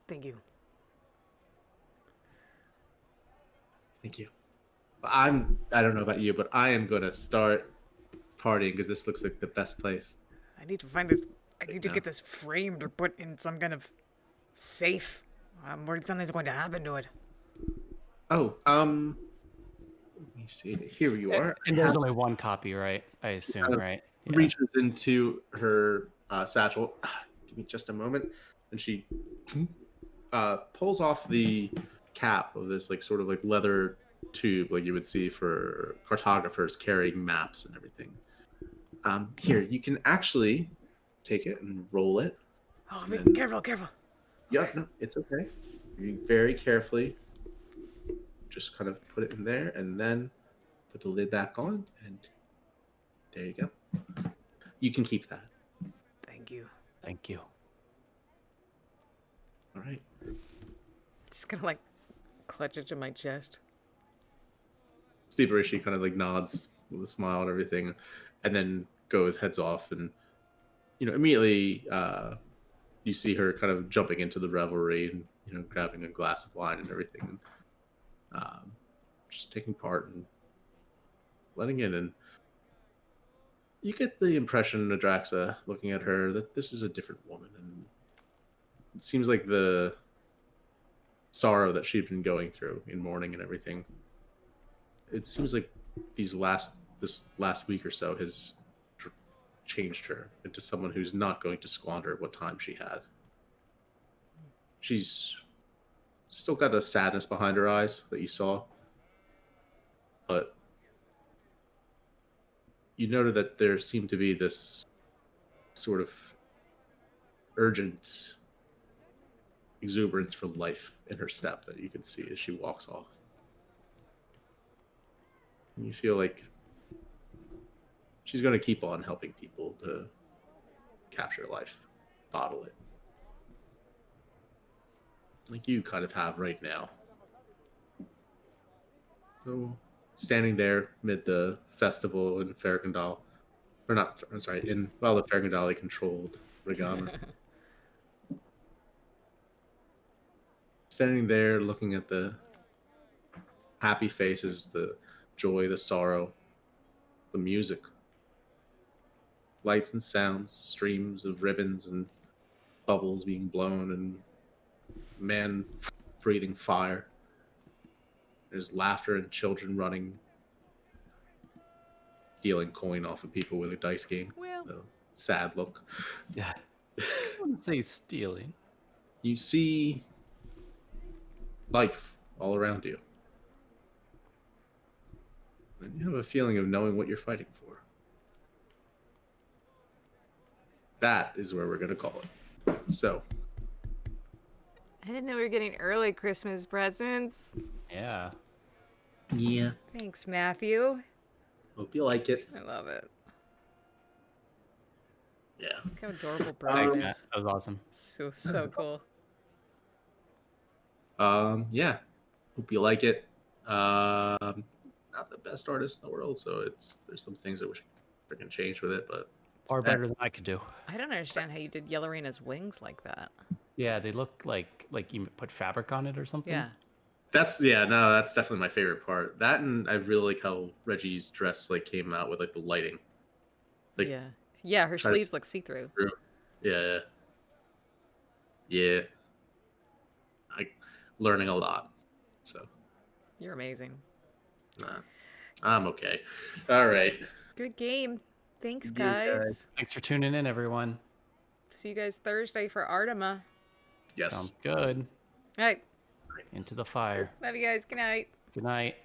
Thank you. Thank you. I don't know about you, but I am going to start partying because this looks like the best place. I need to find this. I need to get this framed or put in some kind of safe. I'm worried something's going to happen to it. Oh, let me see. Here you are. And there's only one copy, right? I assume, right? Yeah. Reaches into her satchel. Give me just a moment, and she pulls off the cap of this sort of leather tube, like you would see for cartographers carrying maps and everything. Here, you can actually take it and roll it. Oh, careful. Yeah, no, it's okay. You very carefully just kind of put it in there and then put the lid back on, and there you go. You can keep that. Thank you. Thank you. All right. Just gonna clutch it to my chest. Steve Rishi kind of nods with a smile and everything, and then heads off, and immediately you see her kind of jumping into the revelry and grabbing a glass of wine and everything, and just taking part and letting in. And you get the impression, Adraxa, looking at her, that this is a different woman, and it seems like the sorrow that she'd been going through in mourning and everything, it seems like this last week or so has changed her into someone who's not going to squander what time she has. she's still got a sadness behind her eyes that you saw, but you noted that there seemed to be this sort of urgent exuberance for life in her step that you can see as she walks off. And you feel like she's going to keep on helping people to capture life, bottle it. Like you kind of have right now. So, standing there mid the festival in Fergandal, or not, I'm sorry, the Fergandali controlled Regama. Standing there looking at the happy faces, the joy, the sorrow, the music, lights and sounds, streams of ribbons and bubbles being blown, and man breathing fire. There's laughter and children running, stealing coin off of people with a dice game. Well, The sad look. Yeah. I wouldn't say stealing. You see life all around you. And you have a feeling of knowing what you're fighting for. That is where we're going to call it. So, I didn't know we were getting early Christmas presents. Yeah. yeah, Thanks, Matthew. hope you like it. I love it. Yeah. Look how adorable Bro Thanks, is. Matt. That was awesome. So cool. Yeah. Hope you like it. Not the best artist in the world, so there's some things that we should freaking change with it, but Far better than I could do. I don't understand how you did Yellorena's wings like that. Yeah, they look like you put fabric on it or something. Yeah. that's definitely my favorite part. That, and I really like how Reggie's dress like came out with like the lighting. Like, Yeah. Yeah, her try to- sleeves look see-through. Yeah. Yeah. Learning a lot. So, You're amazing. nah, I'm okay. All right. Good game. Thanks, Good game, guys. Thanks for tuning in, everyone. See you guys Thursday for Artema. Yes. Sounds good. All right. Into the fire. Love you guys. Good night. Good night.